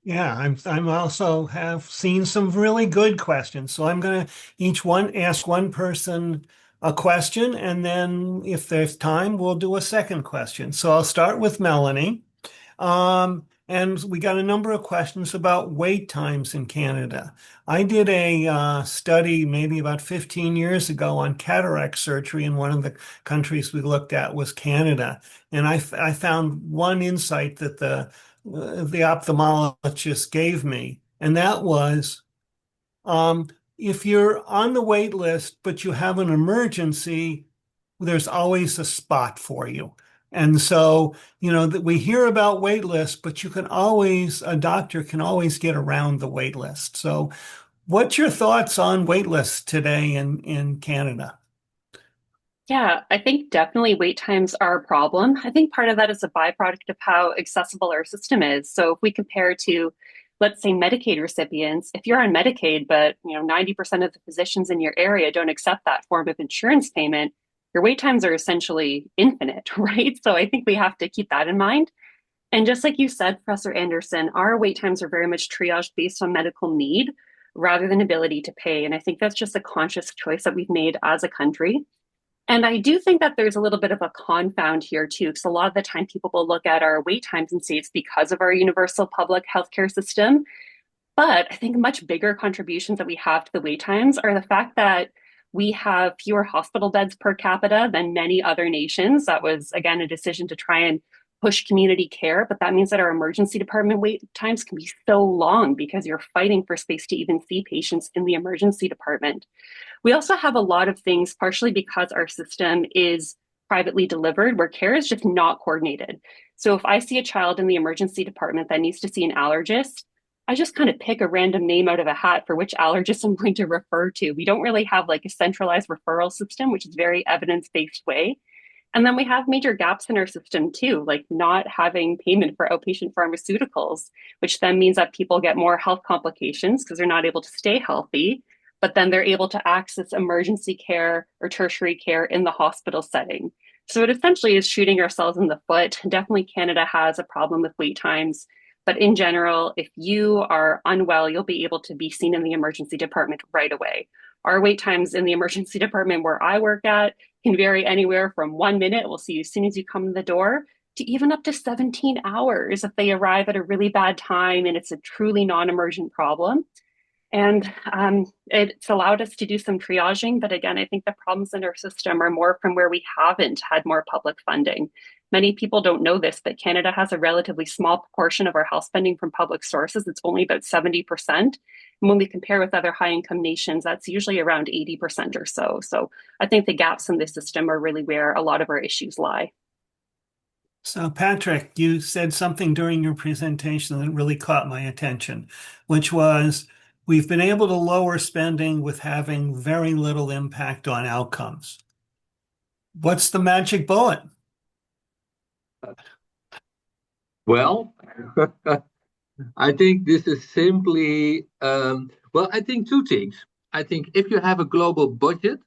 Yeah, I'm also have seen some really good questions. So I'm going to ask one person a question, and then if there's time, we'll do a second question. So I'll start with Melanie. And we got a number of questions about wait times in Canada. I did a study maybe about 15 years ago on cataract surgery, and one of the countries we looked at was Canada. And I found one insight that the ophthalmologist gave me, and that was if you're on the wait list, but you have an emergency, there's always a spot for you. And so, that we hear about wait lists, but a doctor can always get around the wait list. So what's your thoughts on wait lists today in Canada? Yeah, I think definitely wait times are a problem. I think part of that is a byproduct of how accessible our system is. So if we compare to, let's say, Medicaid recipients, if you're on Medicaid, but 90% of the physicians in your area don't accept that form of insurance payment, your wait times are essentially infinite, right? So I think we have to keep that in mind. And just like you said, Professor Anderson, our wait times are very much triaged based on medical need rather than ability to pay. And I think that's just a conscious choice that we've made as a country. And I do think that there's a little bit of a confound here too, because a lot of the time people will look at our wait times and say it's because of our universal public healthcare system. But I think much bigger contributions that we have to the wait times are the fact that we have fewer hospital beds per capita than many other nations. That was, again, a decision to try and push community care, but that means that our emergency department wait times can be so long because you're fighting for space to even see patients in the emergency department. We also have a lot of things, partially because our system is privately delivered, where care is just not coordinated. So if I see a child in the emergency department that needs to see an allergist, I just kind of pick a random name out of a hat for which allergist I'm going to refer to. We don't really have like a centralized referral system, which is very evidence-based way. And then we have major gaps in our system too, like not having payment for outpatient pharmaceuticals, which then means that people get more health complications because they're not able to stay healthy, but then they're able to access emergency care or tertiary care in the hospital setting. So it essentially is shooting ourselves in the foot. Definitely Canada has a problem with wait times. But in general, if you are unwell, you'll be able to be seen in the emergency department right away. Our wait times in the emergency department where I work at can vary anywhere from 1 minute, we'll see you as soon as you come in the door, to even up to 17 hours if they arrive at a really bad time and it's a truly non-emergent problem. And it's allowed us to do some triaging. But again, I think the problems in our system are more from where we haven't had more public funding. Many people don't know this, but Canada has a relatively small proportion of our health spending from public sources. It's only about 70%. And when we compare with other high income nations, that's usually around 80% or so. So I think the gaps in the system are really where a lot of our issues lie. So Patrick, you said something during your presentation that really caught my attention, which was we've been able to lower spending with having very little impact on outcomes. What's the magic bullet? Well, I think this is simply, I think two things. I think if you have a global budget,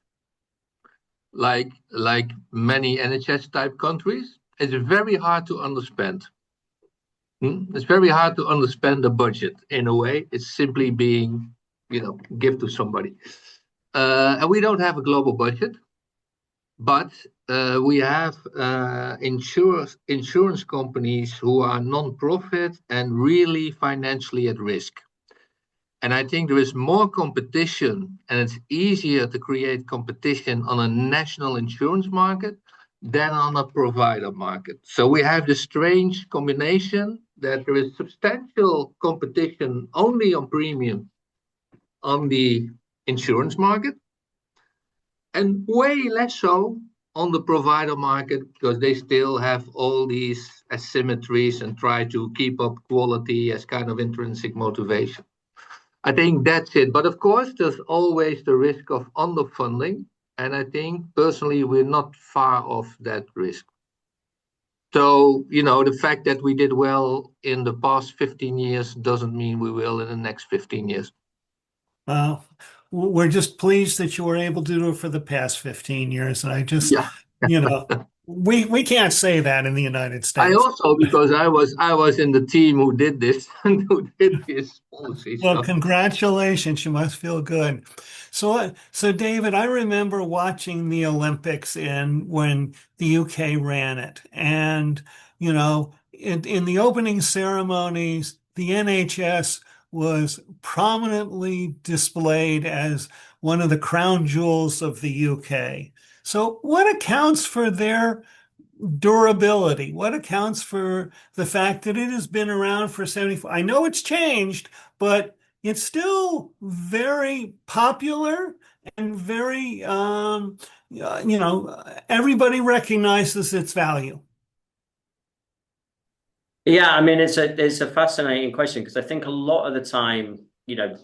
like many NHS type countries, it's very hard to underspend. It's very hard to underspend the budget in a way. It's simply being, give to somebody. And we don't have a global budget, but we have insurance companies who are non-profit and really financially at risk. And I think there is more competition, and it's easier to create competition on a national insurance market than on a provider market. So we have this strange combination that there is substantial competition only on premium on the insurance market, and way less so on the provider market, because they still have all these asymmetries and try to keep up quality as kind of intrinsic motivation. I think that's it. But of course, there's always the risk of underfunding. And I think personally, we're not far off that risk. So, the fact that we did well in the past 15 years doesn't mean we will in the next 15 years. We're just pleased that you were able to do it for the past 15 years. And I just, we can't say that in the United States. I also, because I was in the team who did this and who did this policy. Well, congratulations. You must feel good. So David, I remember watching the Olympics when the UK ran it. And, in the opening ceremonies, the NHS was prominently displayed as one of the crown jewels of the UK. So what accounts for their durability? What accounts for the fact that it has been around for 74? I know it's changed, but it's still very popular and very, everybody recognizes its value. Yeah, I mean, it's a fascinating question, because I think a lot of the time,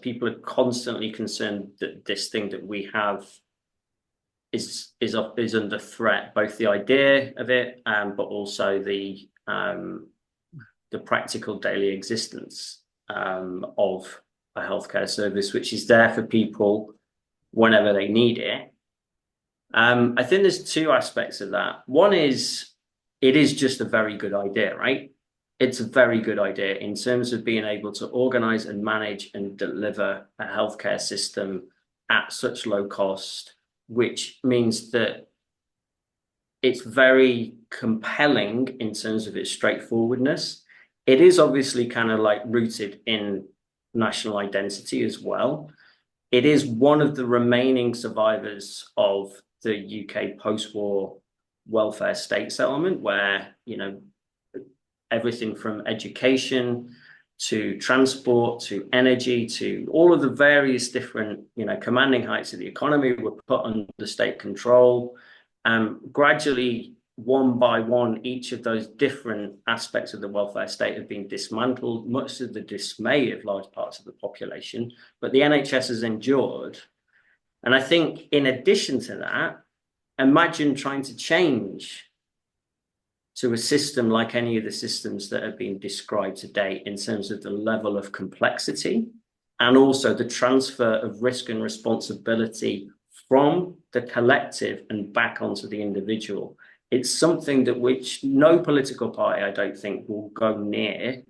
people are constantly concerned that this thing that we have is under threat, both the idea of it, but also the practical daily existence of a healthcare service, which is there for people whenever they need it. I think there's two aspects of that. One is, it is just a very good idea, right? It's a very good idea in terms of being able to organize and manage and deliver a healthcare system at such low cost, which means that it's very compelling in terms of its straightforwardness. It is obviously kind of like rooted in national identity as well. It is one of the remaining survivors of the UK post-war welfare state settlement, where, everything from education to transport to energy to all of the various different, commanding heights of the economy were put under state control. Gradually, one by one, each of those different aspects of the welfare state have been dismantled, much to the dismay of large parts of the population. But the NHS has endured. And I think in addition to that, imagine trying to change to a system like any of the systems that have been described to date in terms of the level of complexity and also the transfer of risk and responsibility from the collective and back onto the individual. It's something that which no political party, I don't think, will go near,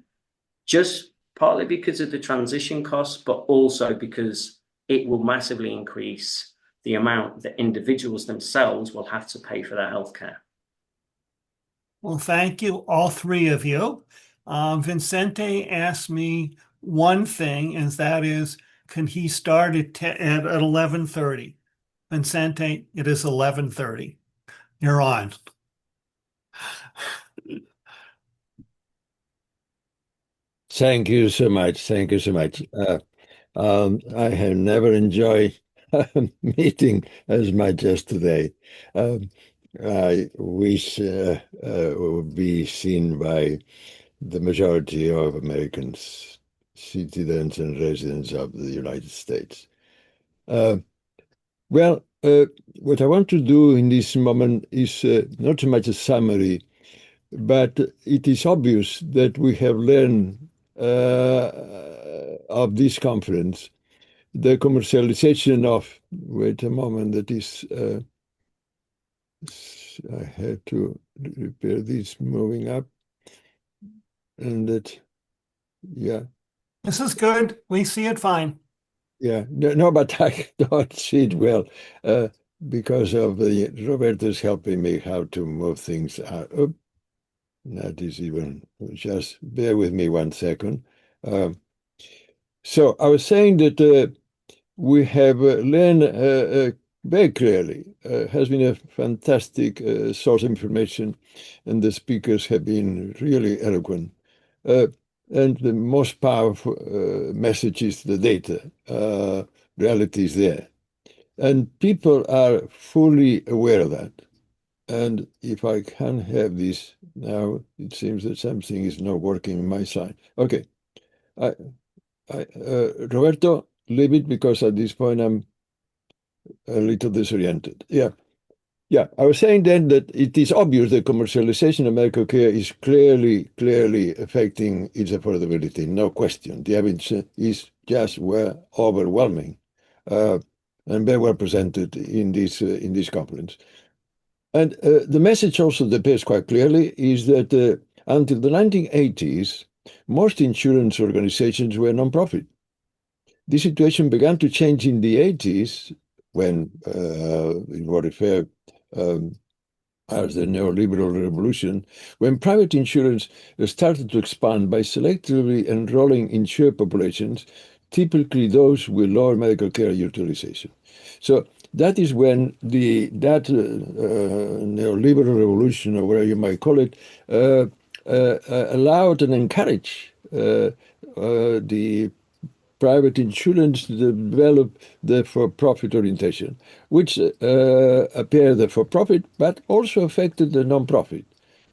just partly because of the transition costs, but also because it will massively increase the amount that individuals themselves will have to pay for their healthcare. Well, thank you, all three of you. Vicente asked me one thing, and that is, can he start at 11:30? Vicente, it is 11:30. You're on. Thank you so much. Thank you so much. I have never enjoyed a meeting as much as today. I wish would be seen by the majority of Americans, citizens and residents of the United States. Well, what I want to do in this moment is not so much a summary, but it is obvious that we have learned of this conference the commercialization of, wait a moment, that is, I had to repair this moving up, and that, yeah. This is good. We see it fine. Yeah, no, but I don't see it well because of the Roberto's helping me how to move things out. Oh, that is even, just bear with me 1 second. So I was saying that we have learned very clearly, has been a fantastic source of information, and the speakers have been really eloquent. And the most powerful message is the data. Reality is there. And people are fully aware of that. And if I can have this now, it seems that something is not working on my side. Okay. Roberto, leave it, because at this point I'm a little disoriented. Yeah. Yeah, I was saying then that it is obvious that commercialization of medical care is clearly affecting its affordability, no question. The evidence is just overwhelming and very well presented in this conference. And the message also that appears quite clearly is that until the 1980s, most insurance organizations were non-profit. This situation began to change in the 80s when, in what refer, as the neoliberal revolution, when private insurance started to expand by selectively enrolling insured populations, typically those with lower medical care utilization. So that is when that neoliberal revolution, or whatever you might call it, allowed and encouraged the private insurance to develop the for-profit orientation, which appeared the for-profit, but also affected the non-profit.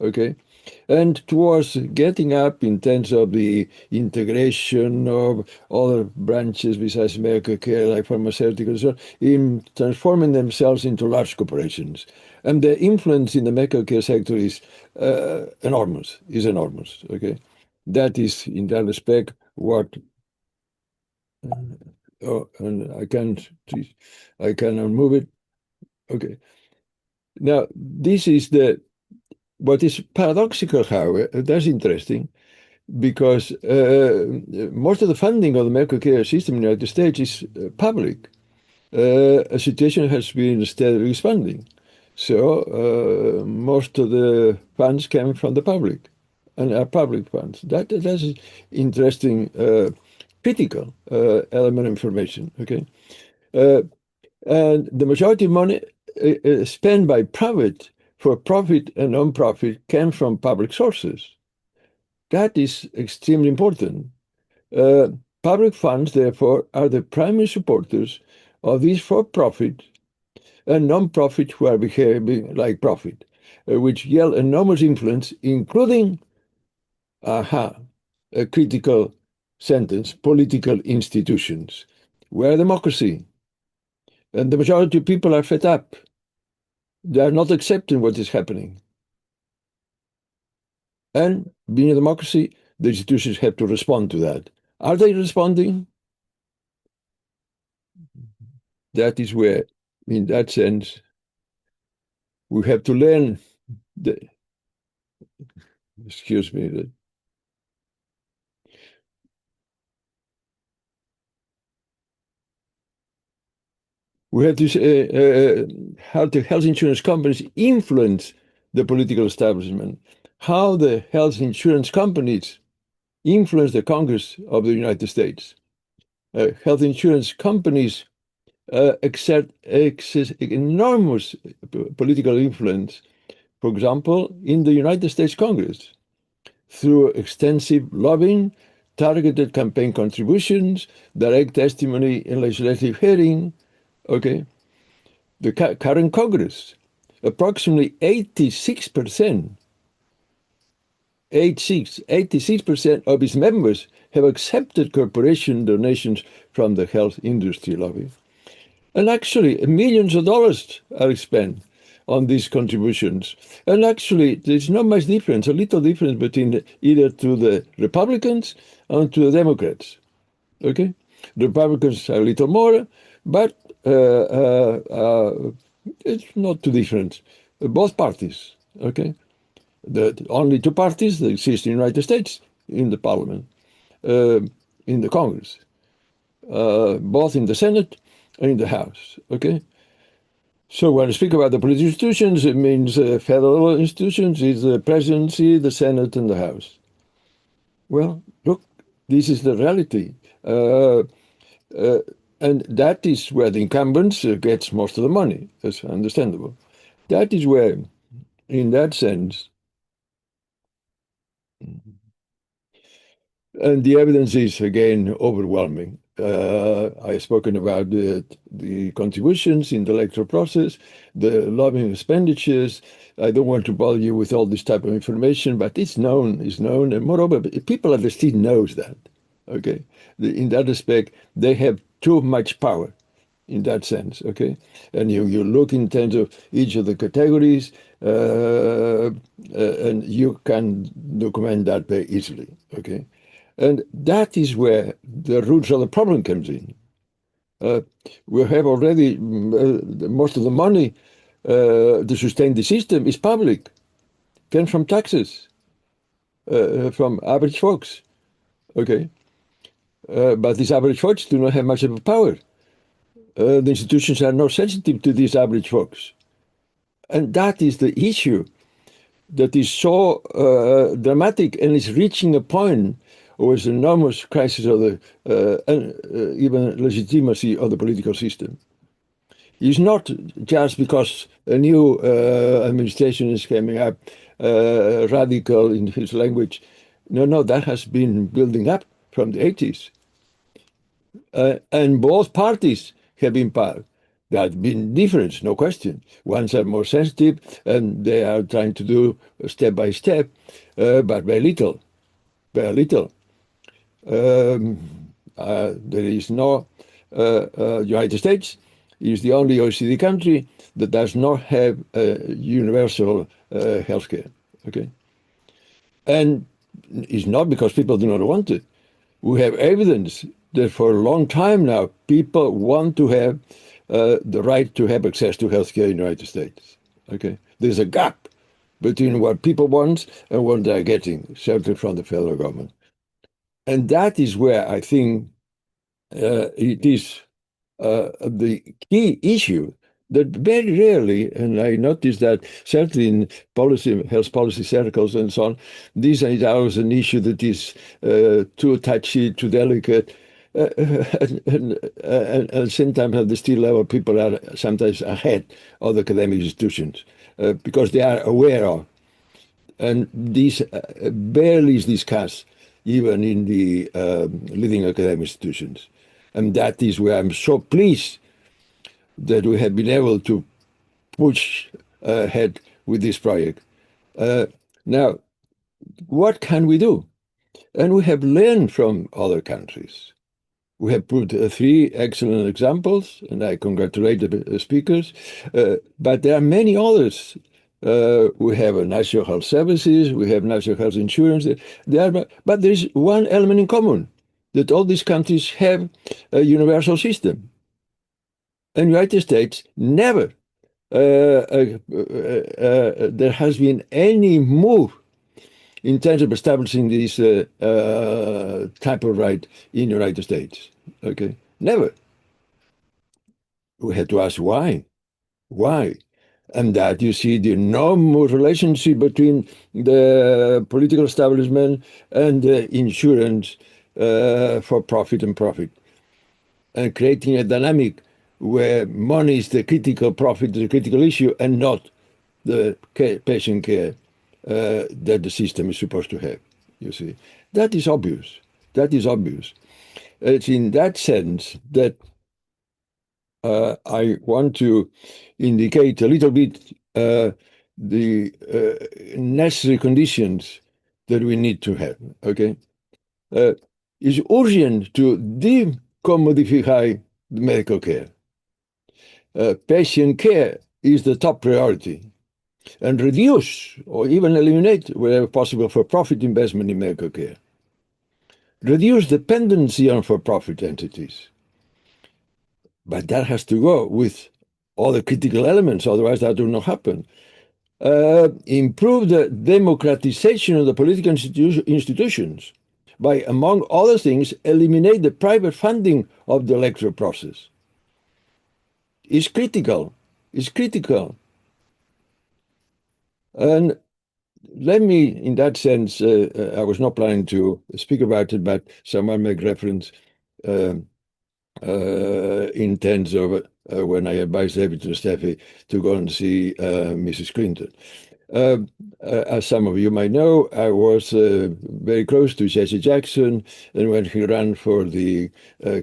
Okay, and towards getting up in terms of the integration of other branches besides medical care, like pharmaceuticals, so in transforming themselves into large corporations. And the influence in the medical care sector is enormous, okay? That is, in that respect, what, and I can't remove it. Okay. Now, this is what is paradoxical, however, that's interesting, because most of the funding of the medical care system in the United States is public. A situation has been steadily expanding. So most of the funds came from the public and are public funds. That's interesting, critical element of information, okay? And the majority of money spent by private for profit and non-profit came from public sources. That is extremely important. Public funds, therefore, are the primary supporters of these for-profit and non-profit who are behaving like profit, which yield enormous influence, including, a critical sentence, political institutions. We're a democracy, and the majority of people are fed up. They are not accepting what is happening. And being a democracy, the institutions have to respond to that. Are they responding? That is where, in that sense, we have to learn excuse me. We have to say how the health insurance companies influence the political establishment, how the health insurance companies influence the Congress of the United States. Health insurance companies exert enormous political influence, for example, in the United States Congress, through extensive lobbying, targeted campaign contributions, direct testimony in legislative hearing. Okay, the current Congress, approximately 86%, 86% of its members have accepted corporation donations from the health industry lobby. And actually, millions of dollars are spent on these contributions. And actually, there's not much difference, a little difference between either to the Republicans and to the Democrats. Okay? The Republicans are a little more, but it's not too different. Both parties, okay? The only two parties that exist in the United States in the Parliament, in the Congress, both in the Senate and in the House, okay? So when I speak about the political institutions, it means federal institutions, is the presidency, the Senate, and the House. Well, look, this is the reality. And that is where the incumbents gets most of the money. That's understandable. That is where, in that sense, and the evidence is, again, overwhelming. I've spoken about the contributions in the electoral process, the lobbying expenditures. I don't want to bother you with all this type of information, but it's known, and moreover, people at the state knows that. Okay, in that respect, they have too much power. In that sense, okay, and you look in terms of each of the categories, and you can document that very easily. Okay. And that is where the roots of the problem comes in. We have already most of the money to sustain the system is public, comes from taxes, from average folks. Okay, but these average folks do not have much of a power. The institutions are not sensitive to these average folks. And that is the issue that is so dramatic and is reaching a point with enormous crisis of the even legitimacy of the political system. It's not just because a new administration is coming up, radical in his language. No, that has been building up from the 80s. And both parties have been part. There have been differences, no question. Ones are more sensitive, and they are trying to do step by step, but very little, very little. There is no United States is the only OECD country that does not have universal healthcare. Okay, and it's not because people do not want it. We have evidence that for a long time now, people want to have the right to have access to healthcare in the United States. Okay, there's a gap between what people want and what they're getting, certainly from the federal government. And that is where I think it is the key issue that very rarely, and I noticed that certainly in health policy circles and so on, this is always an issue that is too touchy, too delicate, and sometimes at the still level, people are sometimes ahead of the academic institutions because they are aware of. And this barely is discussed even in the leading academic institutions. And that is where I'm so pleased that we have been able to push ahead with this project. Now, what can we do? And we have learned from other countries. We have put 3 excellent examples, and I congratulate the speakers, but there are many others. We have national health services, we have national health insurance, but there is one element in common, that all these countries have a universal system. In the United States, never there has been any move in terms of establishing this type of right in the United States. Okay, never. We had to ask why. Why? And that you see the enormous relationship between the political establishment and the insurance for profit and profit, and creating a dynamic where money is the critical profit, the critical issue, and not the patient care that the system is supposed to have. You see, that is obvious. That is obvious. It's in that sense that I want to indicate a little bit the necessary conditions that we need to have. Okay, it's urgent to decommodify the medical care. Patient care is the top priority, and reduce or even eliminate, wherever possible, for-profit investment in medical care. Reduce dependency on for-profit entities. But that has to go with all the critical elements, otherwise that will not happen. Improve the democratization of the political institutions by, among other things, eliminate the private funding of the electoral process. It's critical. It's critical. And let me, in that sense, I was not planning to speak about it, but someone made reference in terms of when I advised David and Steffie to go and see Mrs. Clinton. As some of you might know, I was very close to Jesse Jackson, and when he ran for the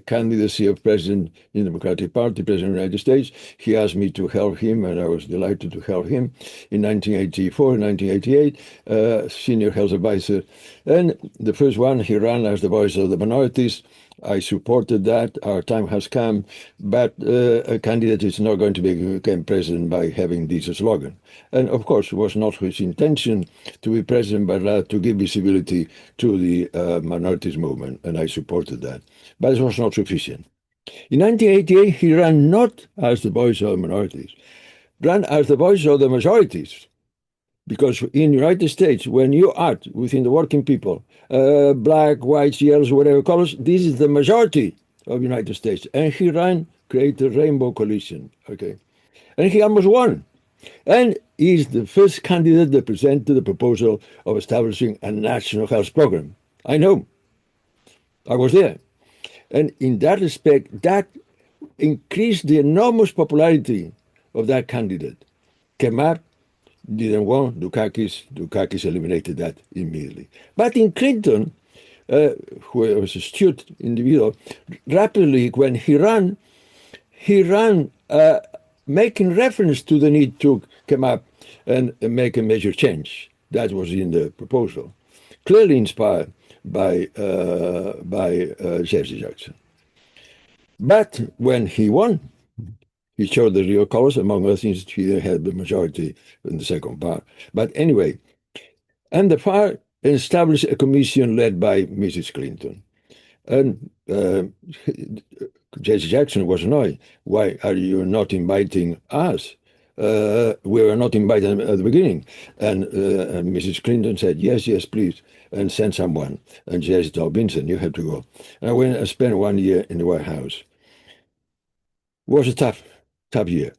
candidacy of president in the Democratic Party, president of the United States, he asked me to help him, and I was delighted to help him in 1984 and 1988, senior health advisor. And the first one, he ran as the voice of the minorities. I supported that. Our time has come, but a candidate is not going to become president by having this slogan. And of course, it was not his intention to be president, but rather to give visibility to the minorities movement, and I supported that. But it was not sufficient. In 1988, he ran not as the voice of the minorities, ran as the voice of the majorities. Because in the United States, when you act within the working people, black, whites, yellows, whatever colors, this is the majority of the United States. And he ran, created a rainbow coalition, okay? And he almost won. And he's the first candidate that presented the proposal of establishing a national health program. I know. I was there. And in that respect, that increased the enormous popularity of that candidate. Came up, didn't want Dukakis. Dukakis eliminated that immediately. But in Clinton, who was a astute individual, rapidly, when he ran making reference to the need to come up and make a major change. That was in the proposal, clearly inspired by Jesse Jackson. But when he won, he showed the real colors. Among other things, he had the majority in the second part. But anyway, and the FAR established a commission led by Mrs. Clinton. And Jesse Jackson was annoyed. Why are you not inviting us? We were not invited at the beginning. And Mrs. Clinton said, yes, yes, please, and send someone. And Jesse told Vincent, you have to go. And I went and spent 1 year in the White House. It was a tough year.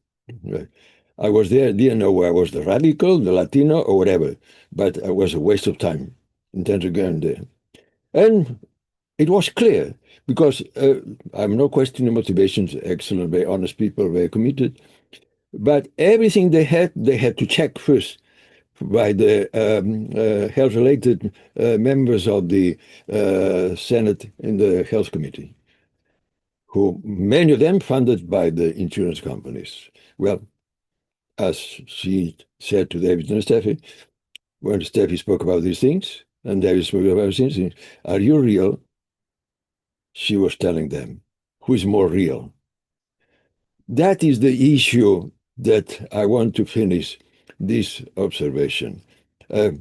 I was there, didn't know where I was, the radical, the Latino, or whatever. But it was a waste of time in terms of going there. And it was clear, because I'm not questioning motivations, excellent, very honest people, very committed. But everything they had to check first by the health-related members of the Senate in the Health Committee, who many of them funded by the insurance companies. Well, as she said to David and Steffie, when Steffie spoke about these things, and David spoke about these things, are you real? She was telling them, who is more real? That is the issue that I want to finish this observation. The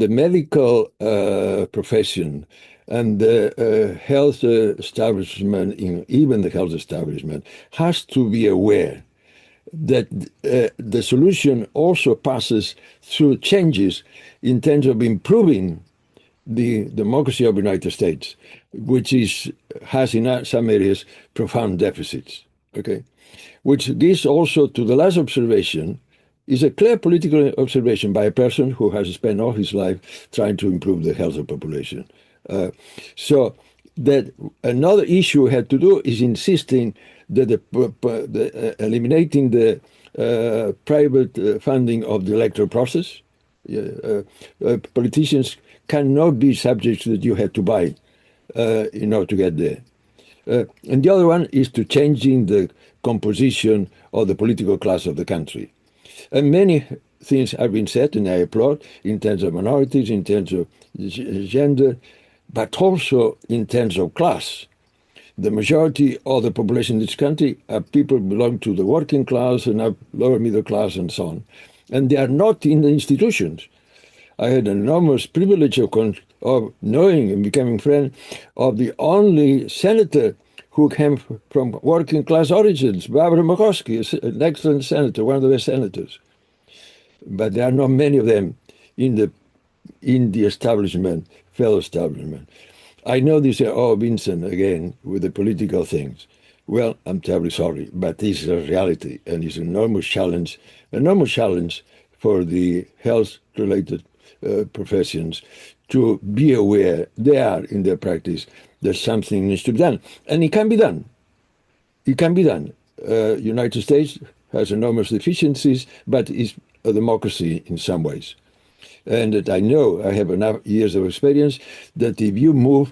medical profession and the health establishment, even the health establishment, has to be aware that the solution also passes through changes in terms of improving the democracy of the United States, which has in some areas profound deficits. Okay, which gives also to the last observation is a clear political observation by a person who has spent all his life trying to improve the health of the population. So that another issue we had to do is insisting that eliminating the private funding of the electoral process. Politicians cannot be subjects that you have to buy in order to get there. And the other one is to changing the composition of the political class of the country. And many things have been said, and I applaud, in terms of minorities, in terms of gender, but also in terms of class. The majority of the population in this country are people who belong to the working class and lower middle class and so on. And they are not in the institutions. I had an enormous privilege of knowing and becoming friend of the only senator who came from working class origins, Barbara Murkowski, an excellent senator, one of the best senators. But there are not many of them in the establishment, fellow establishment. I know they say, oh, Vincent, again, with the political things. Well, I'm terribly sorry, but this is a reality, and it's an enormous challenge for the health-related professions to be aware they are in their practice that something needs to be done. And it can be done. It can be done. United States has enormous deficiencies, but it's a democracy in some ways. And that I know, I have enough years of experience, that if you move,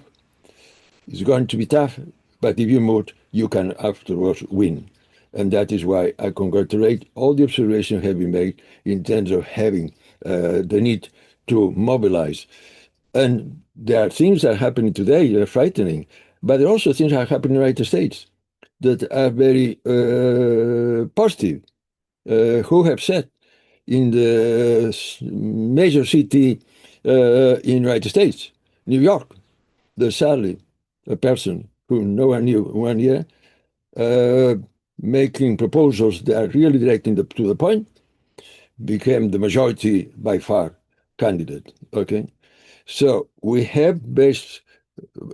it's going to be tough, but if you move, you can afterwards win. And that is why I congratulate all the observations have been made in terms of having the need to mobilize. And there are things that are happening today that are frightening, but there are also things that are happening in the United States that are very positive. Who have said in the major city in the United States, New York, there's sadly a person who no one knew 1 year, making proposals that are really directing to the point, became the majority by far candidate. Okay, so we have based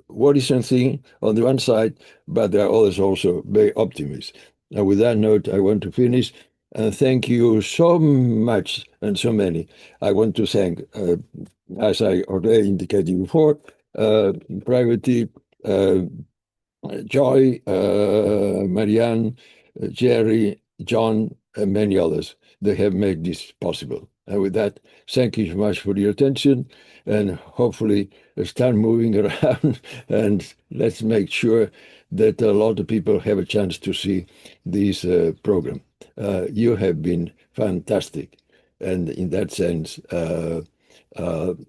worrisome thing on the one side, but there are others also very optimistic. And with that note, I want to finish. Thank you so much and so many. I want to thank, as I already indicated before, Privately, Joy, Marianne, Jerry, John, and many others. They have made this possible. And with that, thank you so much for your attention, and hopefully start moving around and let's make sure that a lot of people have a chance to see this program. You have been fantastic, and in that sense,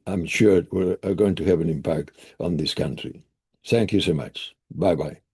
I'm sure we're going to have an impact on this country. Thank you so much. Bye-bye.